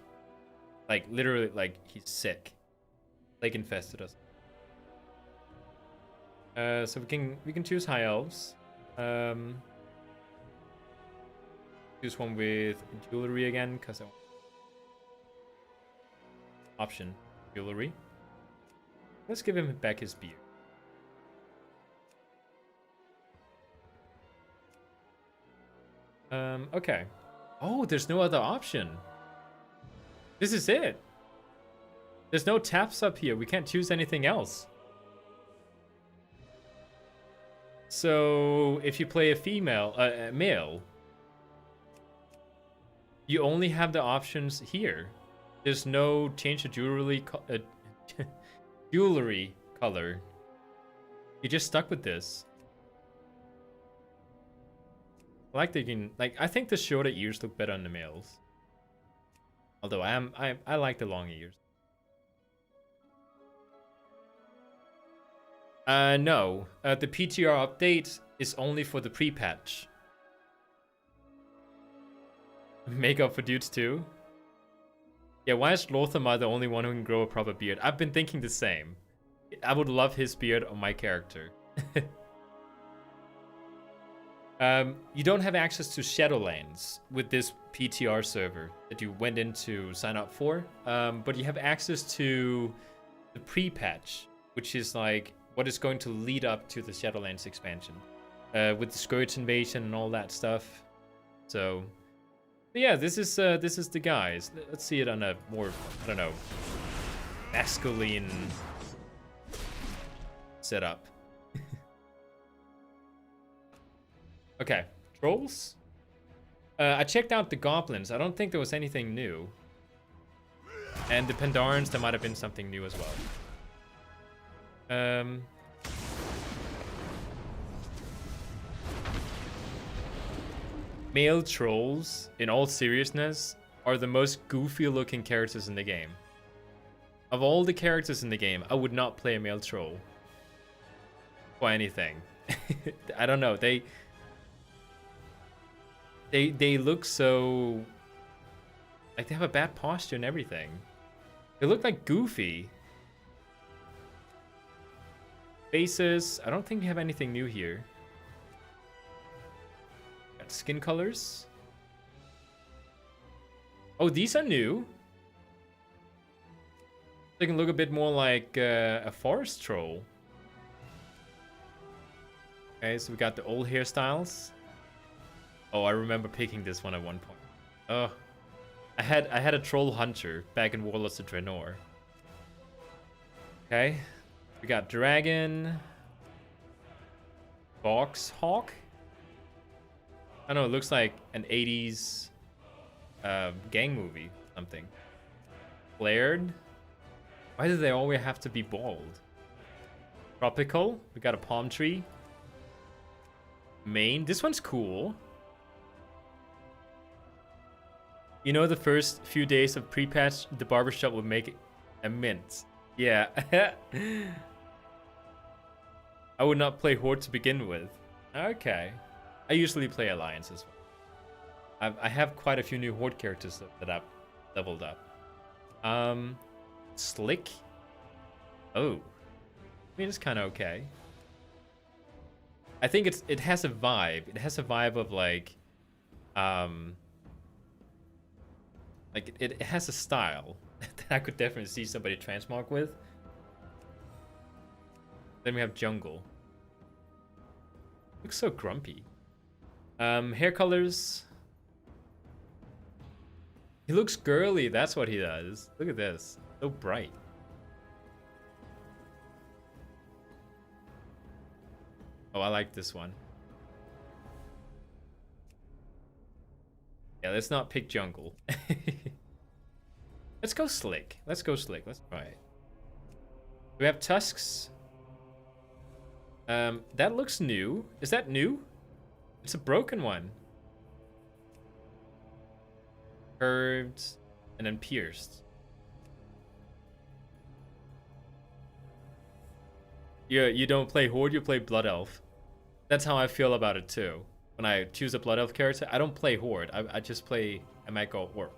Like, literally, like, he's sick. Plague infested us. So we can choose high elves. Choose one with jewelry again, because I want option jewelry. Let's give him back his beard. Okay. Oh, there's no other option. This is it. There's no taps up here. We can't choose anything else. So if you play a male, you only have the options here. There's no change the jewelry color. You're just stuck with this. I like I think the shorter ears look better on the males. Although I like the long ears. No. The PTR update is only for the pre-patch. Makeup for dudes too? Yeah, why is Lorthamar the only one who can grow a proper beard? I've been thinking the same. I would love his beard on my character. You don't have access to Shadowlands with this PTR server that you went in to sign up for. But you have access to the pre-patch, which is like what is going to lead up to the Shadowlands expansion. With the Scourge invasion and all that stuff. So yeah, this is the guys. Let's see it on a more, I don't know, masculine setup. Okay, trolls. I checked out the goblins. I don't think there was anything new. And the Pandarans, there might have been something new as well. Male trolls, in all seriousness, are the most goofy looking characters in the game. Of all the characters in the game, I would not play a male troll. For anything. I don't know, they look so... like they have a bad posture and everything. They look like goofy. Faces, I don't think we have anything new here. Got skin colors. Oh, these are new. They can look a bit more like a forest troll. Okay, so we got the old hairstyles. Oh, I remember picking this one at one point. Oh, I had a troll hunter back in Warlords of Draenor. Okay, we got dragon, box hawk. I don't know, it looks like an 80s gang movie, something. Flared. Why do they always have to be bald? Tropical. We got a palm tree. Main. This one's cool. You know, the first few days of pre-patch, the barbershop would make a mint. Yeah. I would not play Horde to begin with. Okay. I usually play Alliance as well. I have quite a few new Horde characters that I've leveled up. Slick. Oh. I mean, it's kind of okay. I think it has a vibe. It has a vibe of like it has a style that I could definitely see somebody transmog with. Then we have Jungle. Looks so grumpy. Hair colors. He looks girly, that's what he does. Look at this. So bright. Oh, I like this one. Yeah, let's not pick Jungle. Let's go Slick. Let's go Slick. Let's try it. We have Tusks. That looks new. Is that new? It's a broken one. Curved and then pierced. You don't play Horde, you play Blood Elf. That's how I feel about it too. When I choose a Blood Elf character, I don't play Horde. I just play a Mako Orc.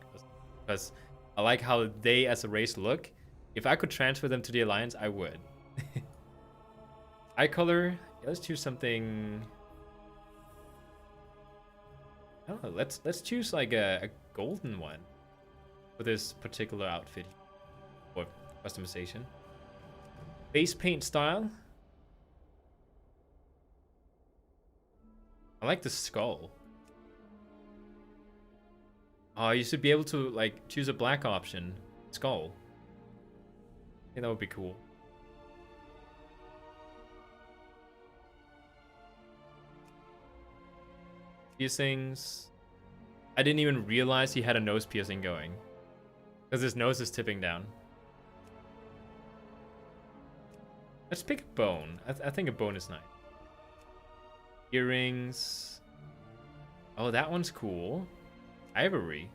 Because I like how they as a race look. If I could transfer them to the Alliance, I would. Eye color. Yeah, let's choose something. I don't know. Let's choose like a golden one for this particular outfit or customization. Base paint style. I like the skull. Oh, you should be able to like choose a black option. Skull. I think that would be cool. Piercings. I didn't even realize he had a nose piercing going. Because his nose is tipping down. Let's pick a bone. I think a bone is nice. Earrings. Oh, that one's cool. Ivory.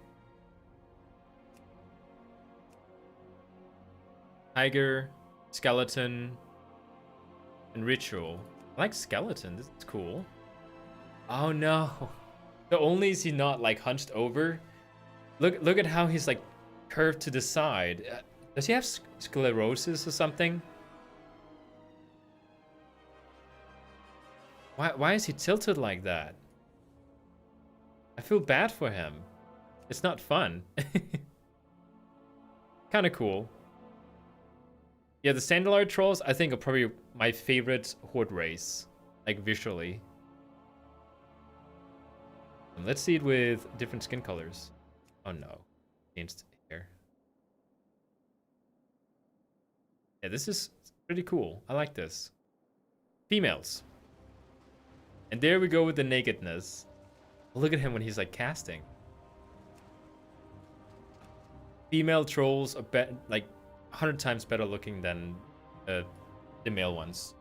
Tiger, skeleton, and ritual. I like skeleton. This is cool. Oh no. The only is he not like hunched over. Look at how he's like curved to the side. Does he have sclerosis or something? Why is he tilted like that? I feel bad for him. It's not fun. Kind of cool. Yeah, the Sandalard Trolls, I think, are probably my favorite horde race. Like, visually. Let's see it with different skin colors. Oh no. Changed hair. Yeah, this is pretty cool. I like this. Females. And there we go with the nakedness. Look at him when he's like casting. Female trolls are like 100 times better looking than the male ones.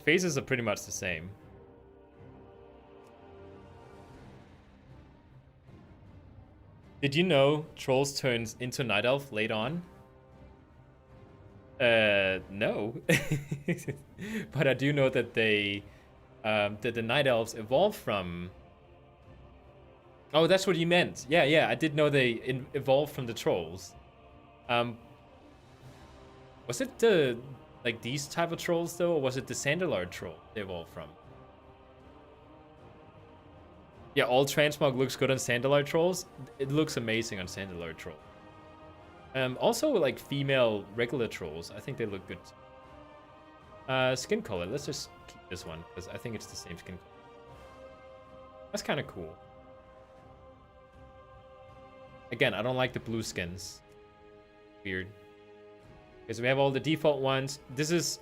Faces are pretty much the same. Did you know trolls turns into night elf late on? No. But I do know that they that the night elves evolved from. Oh, that's what you meant. Yeah, I did know they evolved from the trolls. Was it the like these type of trolls though, or was it the Sandalard troll they evolved from? Yeah, all transmog looks good on Sandalard trolls. It looks amazing on Sandalard troll. Also like female regular trolls, I think they look good. Skin color. Let's just keep this one because I think it's the same skin color. That's kind of cool. Again, I don't like the blue skins. Weird. Because we have all the default ones. This is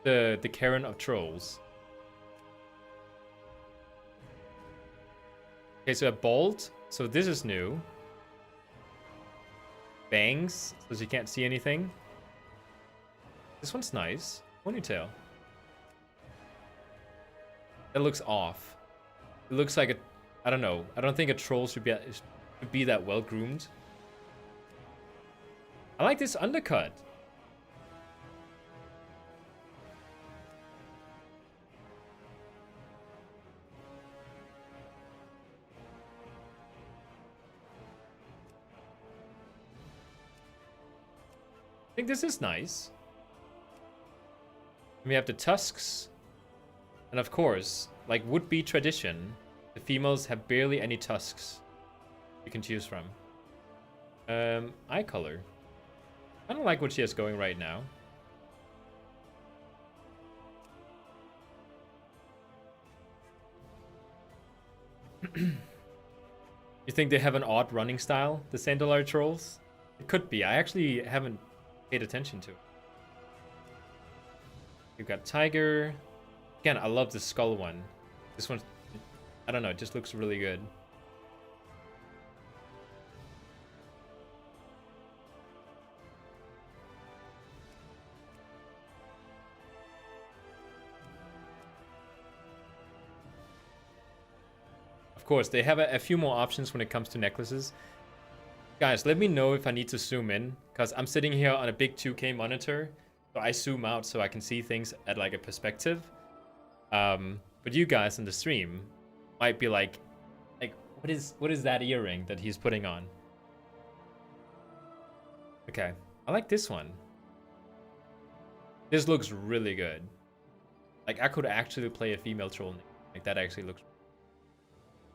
the Karen of trolls. Okay, so a bolt. So this is new. Bangs, so you can't see anything. This one's nice. Ponytail. That looks off. It looks like a... I don't know. I don't think a troll should be that well groomed. I like this undercut. I think this is nice. We have the tusks. And of course, like would be tradition, the females have barely any tusks you can choose from. Eye color. I don't like what she has going right now. You think they have an odd running style, the Sandalard trolls? It could be. I actually haven't paid attention to it. You've got tiger. Again, I love the skull one. This one, I don't know, it just looks really good. Of course, they have a few more options when it comes to necklaces. Guys, let me know if I need to zoom in, because I'm sitting here on a big 2K monitor, so I zoom out so I can see things at like a perspective. But you guys in the stream might be like, what is that earring that he's putting on? Okay, I like this one. This looks really good. Like I could actually play a female troll. Like that actually looks.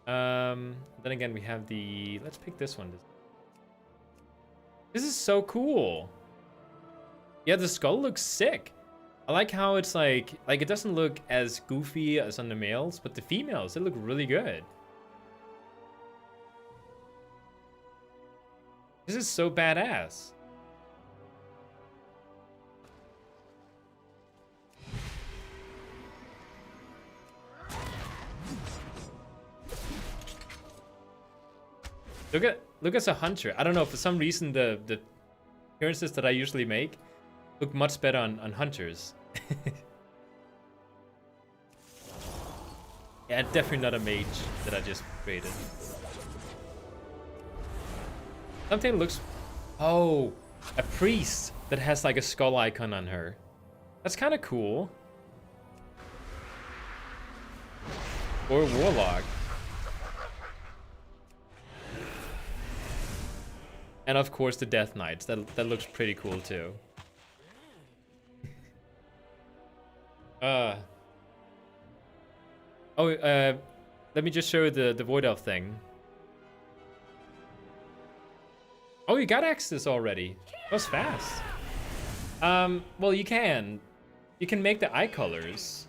Then again, we have the. Let's pick this one. This is so cool. Yeah, the skull looks sick. I like how it's like it doesn't look as goofy as on the males, but the females, they look really good. This is so badass. Look at a hunter. I don't know, for some reason the appearances that I usually make look much better on hunters. Yeah, definitely not a mage that I just created. Something that looks... Oh, a priest that has like a skull icon on her. That's kind of cool. Or a warlock. And of course the Death Knights. That looks pretty cool too. Let me just show you the Void Elf thing. Oh, you got access already. That was fast. Well, you can make the eye colors.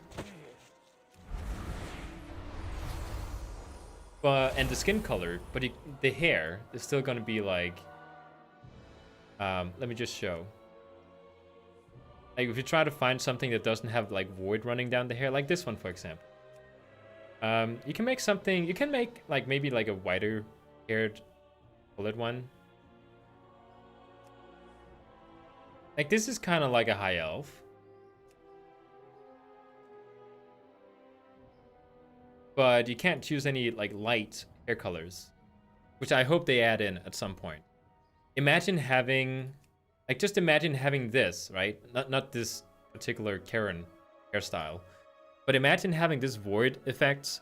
And the skin color, but the hair is still gonna be like... let me just show. Like, if you try to find something that doesn't have, like, void running down the hair, like this one, for example. You can make something... You can make, like, maybe, like, a whiter haired colored one. Like, this is kind of like a high elf. But you can't choose any, like, light hair colors. Which I hope they add in at some point. Imagine having... Like, just imagine having this, right? Not this particular Karen hairstyle. But imagine having this void effect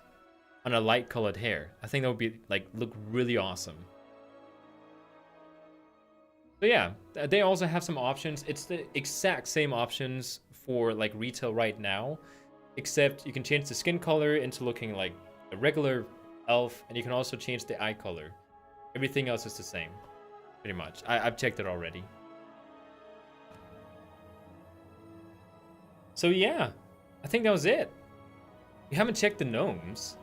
on a light colored hair. I think that would be, like, look really awesome. So yeah, they also have some options. It's the exact same options for, like, retail right now. Except you can change the skin color into looking like a regular elf. And you can also change the eye color. Everything else is the same. Pretty much. I've checked it already. So yeah, I think that was it. We haven't checked the gnomes.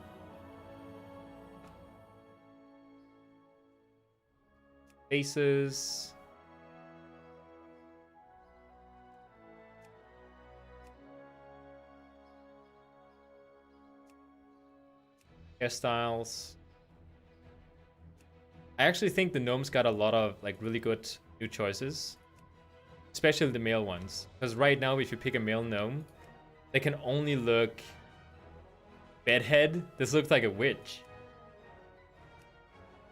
Faces. Hairstyles. I actually think the gnomes got a lot of, like, really good new choices. Especially the male ones. Because right now, if you pick a male gnome, they can only look... Bedhead? This looks like a witch.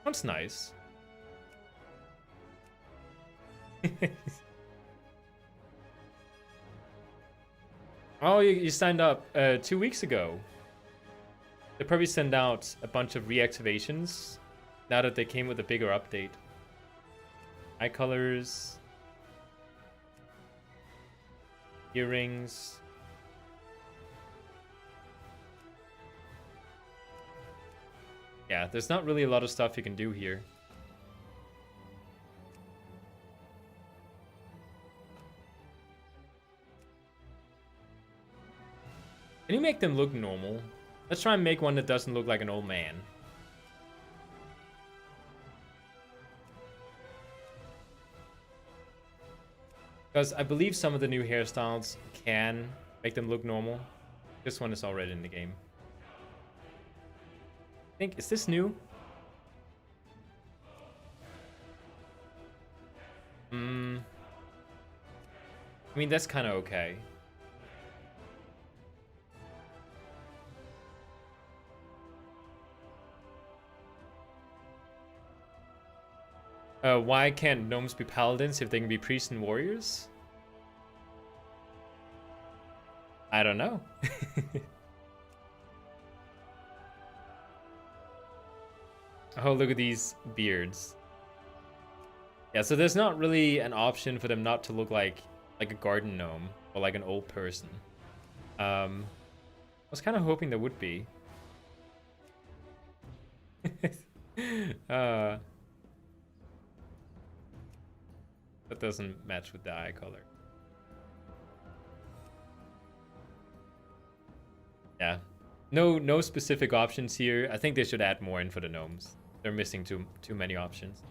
That's nice. Oh, you signed up 2 weeks ago. They probably send out a bunch of reactivations now that they came with a bigger update. Eye colors. Earrings. Yeah, there's not really a lot of stuff you can do here. Can you make them look normal? Let's try and make one that doesn't look like an old man. Because I believe some of the new hairstyles can make them look normal. This one is already in the game. I think, is this new? I mean, that's kind of okay. Why can't gnomes be paladins if they can be priests and warriors? I don't know. Oh, look at these beards. Yeah, so there's not really an option for them not to look like a garden gnome or like an old person. I was kind of hoping there would be. That doesn't match with the eye color. Yeah. No specific options here. I think they should add more in for the gnomes. They're missing too many options.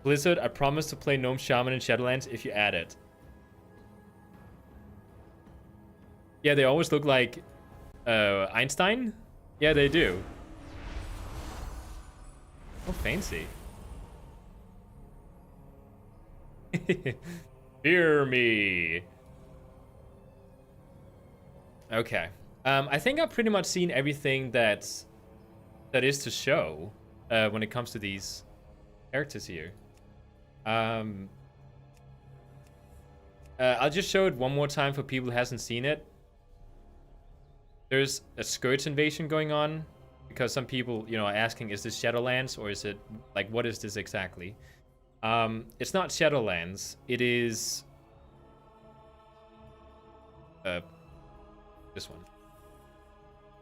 Blizzard, I promise to play Gnome Shaman in Shadowlands if you add it. Yeah, they always look like Einstein. Yeah, they do. Oh, fancy. Hear me. Okay. I think I've pretty much seen everything that is to show when it comes to these characters here. I'll just show it one more time for people who hasn't seen it. There's a Scourge invasion going on because some people, you know, are asking, is this Shadowlands or is it like, what is this exactly? It's not Shadowlands. It is this one.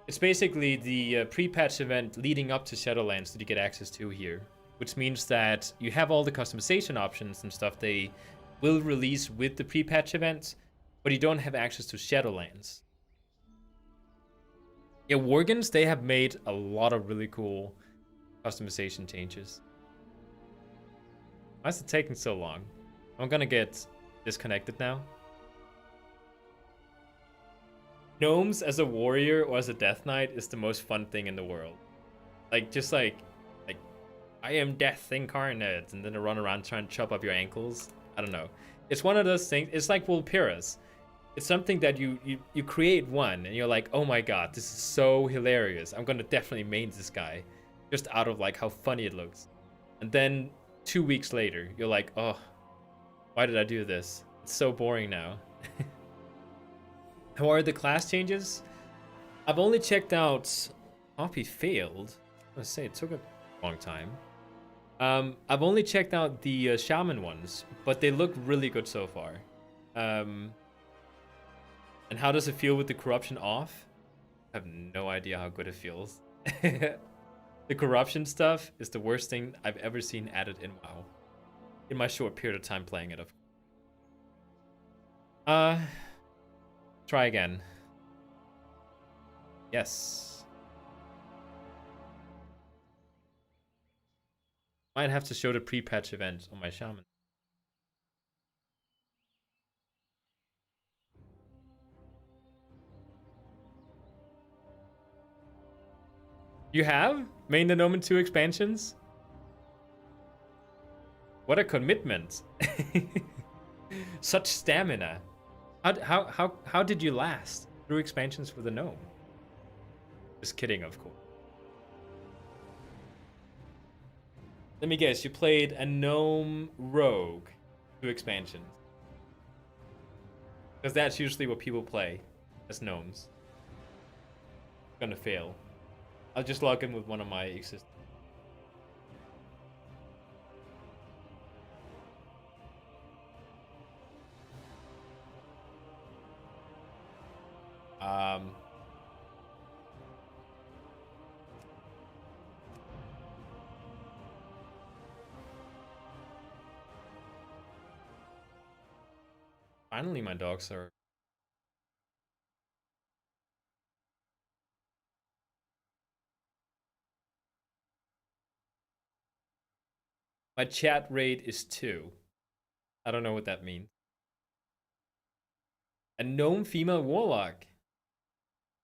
It's basically the pre-patch event leading up to Shadowlands that you get access to here, which means that you have all the customization options and stuff they will release with the pre-patch event, but you don't have access to Shadowlands. Yeah, Worgens, they have made a lot of really cool customization changes. Why is it taking so long? I'm gonna get disconnected now. Gnomes as a warrior or as a death knight is the most fun thing in the world. Like, just like I am death incarnate, and then I run around trying to chop up your ankles. I don't know. It's one of those things. It's like Vulpera's. It's something that you create one, and you're like, oh my god, this is so hilarious. I'm gonna definitely main this guy, just out of like how funny it looks. And then 2 weeks later, you're like, oh, why did I do this? It's so boring now. How are the class changes? I've only checked out. Copy failed. I was say it took a long time. I've only checked out the Shaman ones, but they look really good so far. And how does it feel with the corruption off? I have no idea how good it feels. The corruption stuff is the worst thing I've ever seen added in WoW. In my short period of time playing it. Try again. Yes. Might have to show the pre-patch event on my Shaman. You have? Main the Gnome 2 expansions? What a commitment. Such stamina. How did you last through expansions for the Gnome? Just kidding, of course. Let me guess, you played a Gnome Rogue through expansions. Because that's usually what people play as gnomes. Gonna fail. I'll just log in with one of my existing. Finally, my dogs are. My chat rate is 2. I don't know what that means. A gnome female warlock.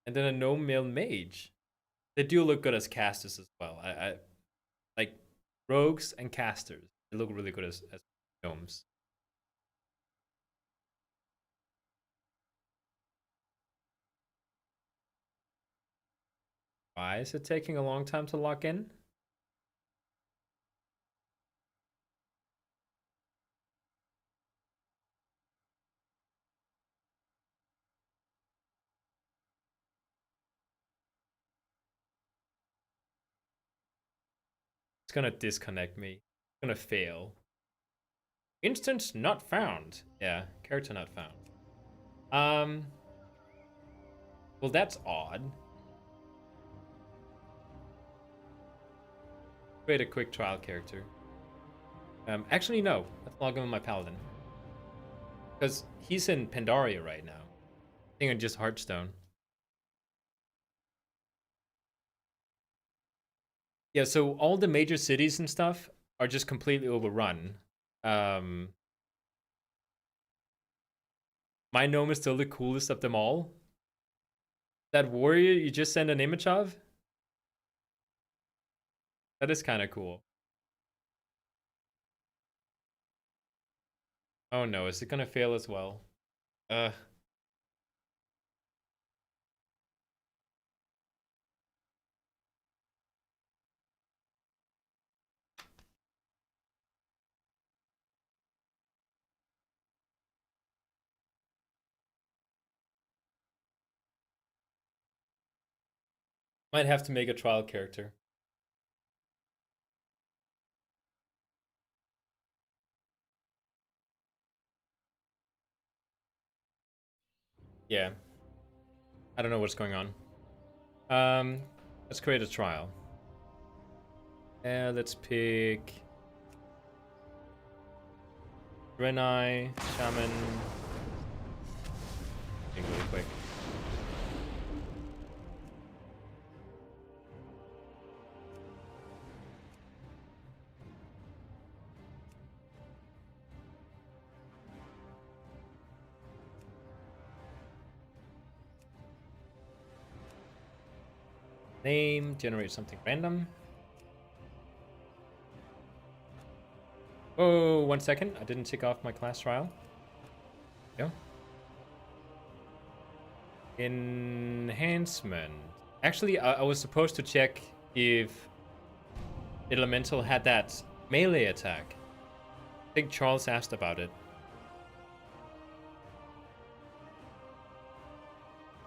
And then a gnome male mage. They do look good as casters as well. I like rogues and casters. They look really good as gnomes. Why is it taking a long time to lock in? It's gonna disconnect me. It's gonna fail. Instance not found. Yeah, character not found. Well, that's odd. Create a quick trial character. Actually, no. Let's log in with my Paladin. Because he's in Pandaria right now. I think on just Hearthstone. Yeah, so all the major cities and stuff are just completely overrun. My gnome is still the coolest of them all. That warrior you just sent an image of? That is kind of cool. Oh no, is it gonna fail as well? Might have to make a trial character. Yeah. I don't know what's going on. Let's create a trial. Let's pick Renai, Shaman. Think really quick. Name, generate something random. Oh, 1 second. I didn't tick off my class trial. Yeah. Enhancement. Actually, I was supposed to check if Elemental had that melee attack. I think Charles asked about it.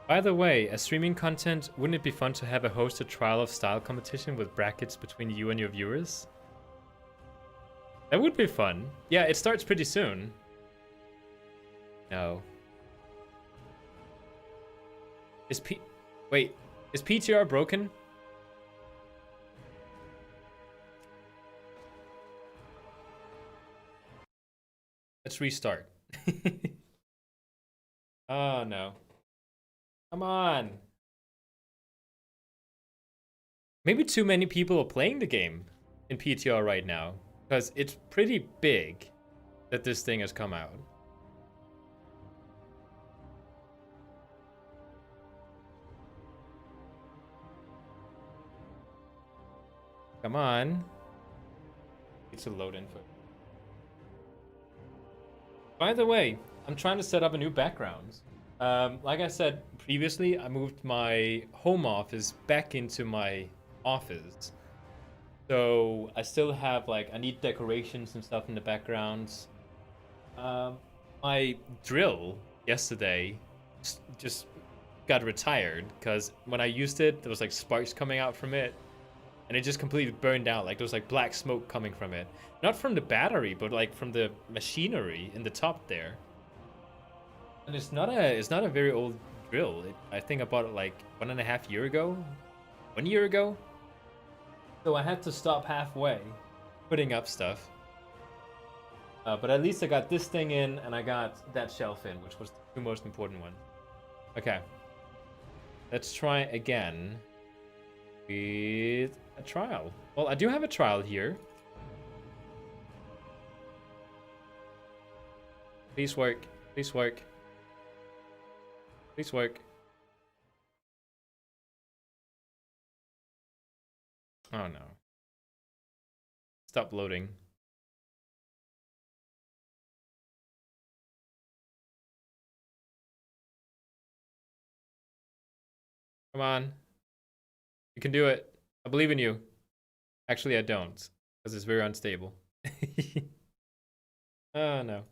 By the way, as streaming content, wouldn't it be fun to have a hosted trial of style competition with brackets between you and your viewers? That would be fun. Yeah, it starts pretty soon. No. Wait, is PTR broken? Let's restart. Oh no. Come on. Maybe too many people are playing the game in PTR right now, because it's pretty big that this thing has come out. Come on. It's a load info. By the way, I'm trying to set up a new background. Like I said previously, I moved my home office back into my office. So I still have, like, I need decorations and stuff in the background. My drill yesterday just got retired because when I used it, there was like sparks coming out from it. And it just completely burned out. Like there was like black smoke coming from it. Not from the battery, but like from the machinery in the top there. And it's not a very old drill. I think I bought it like 1.5 years ago. 1 year ago. So I had to stop halfway putting up stuff. But at least I got this thing in and I got that shelf in, which was the two most important ones. Okay. Let's try again with a trial. Well, I do have a trial here. Please work. Please work. Please work. Oh no. Stop loading. Come on. You can do it. I believe in you. Actually, I don't, because it's very unstable. Oh no.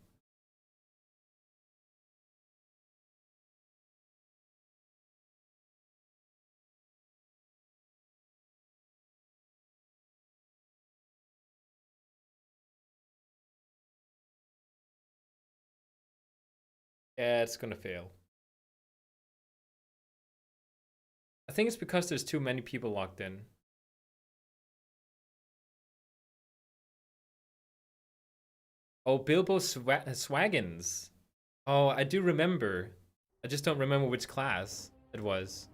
Yeah, it's gonna fail. I think it's because there's too many people logged in. Oh, Bilbo Swaggins. Oh, I do remember. I just don't remember which class it was.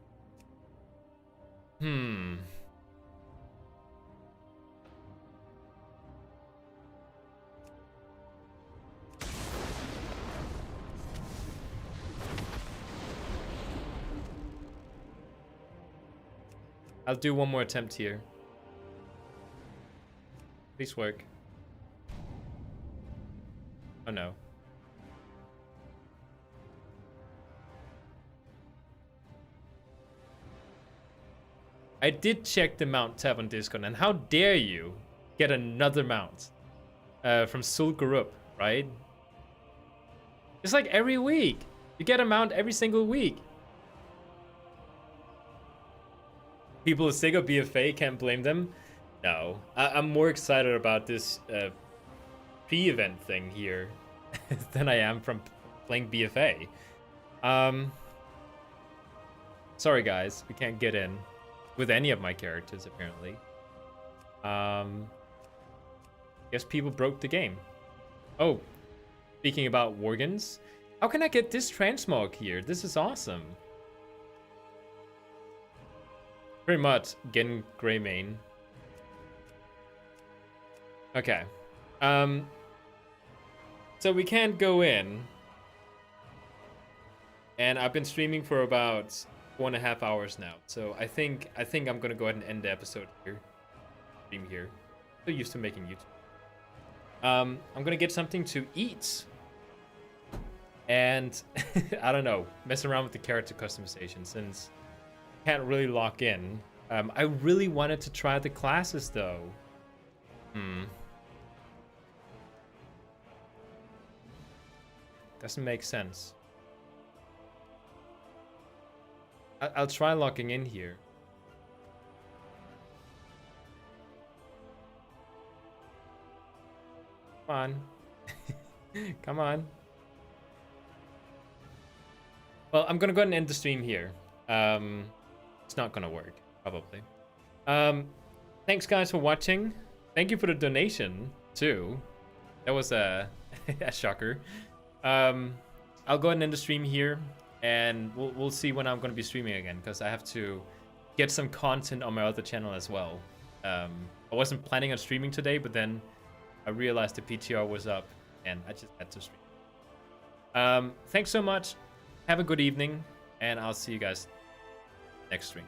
I'll do one more attempt here. Please work. Oh no. I did check the mount tab on Discord, and how dare you get another mount from Sulgurup, right? It's like every week. You get a mount every single week. People are sick of BFA, can't blame them. No, I'm more excited about this pre-event thing here than I am from playing BFA. Sorry guys, we can't get in with any of my characters apparently. Guess people broke the game. Oh, speaking about Worgens, how can I get this Transmog here? This is awesome. Pretty much getting Greymane. Okay. So we can't go in. And I've been streaming for about 4.5 hours now. So I think I'm gonna go ahead and end the episode here. Stream here. So used to making YouTube. I'm gonna get something to eat. And I don't know, mess around with the character customization since I can't really lock in. I really wanted to try the classes though. Doesn't make sense. I'll try logging in here. Come on. Come on. Well, I'm gonna go ahead and end the stream here. It's not gonna work, probably. Thanks guys for watching. Thank you for the donation, too. That was a shocker. I'll go ahead and end the stream here, and we'll see when I'm gonna be streaming again, because I have to get some content on my other channel as well. I wasn't planning on streaming today, but then I realized the PTR was up, and I just had to stream. Thanks so much. Have a good evening, and I'll see you guys next stream.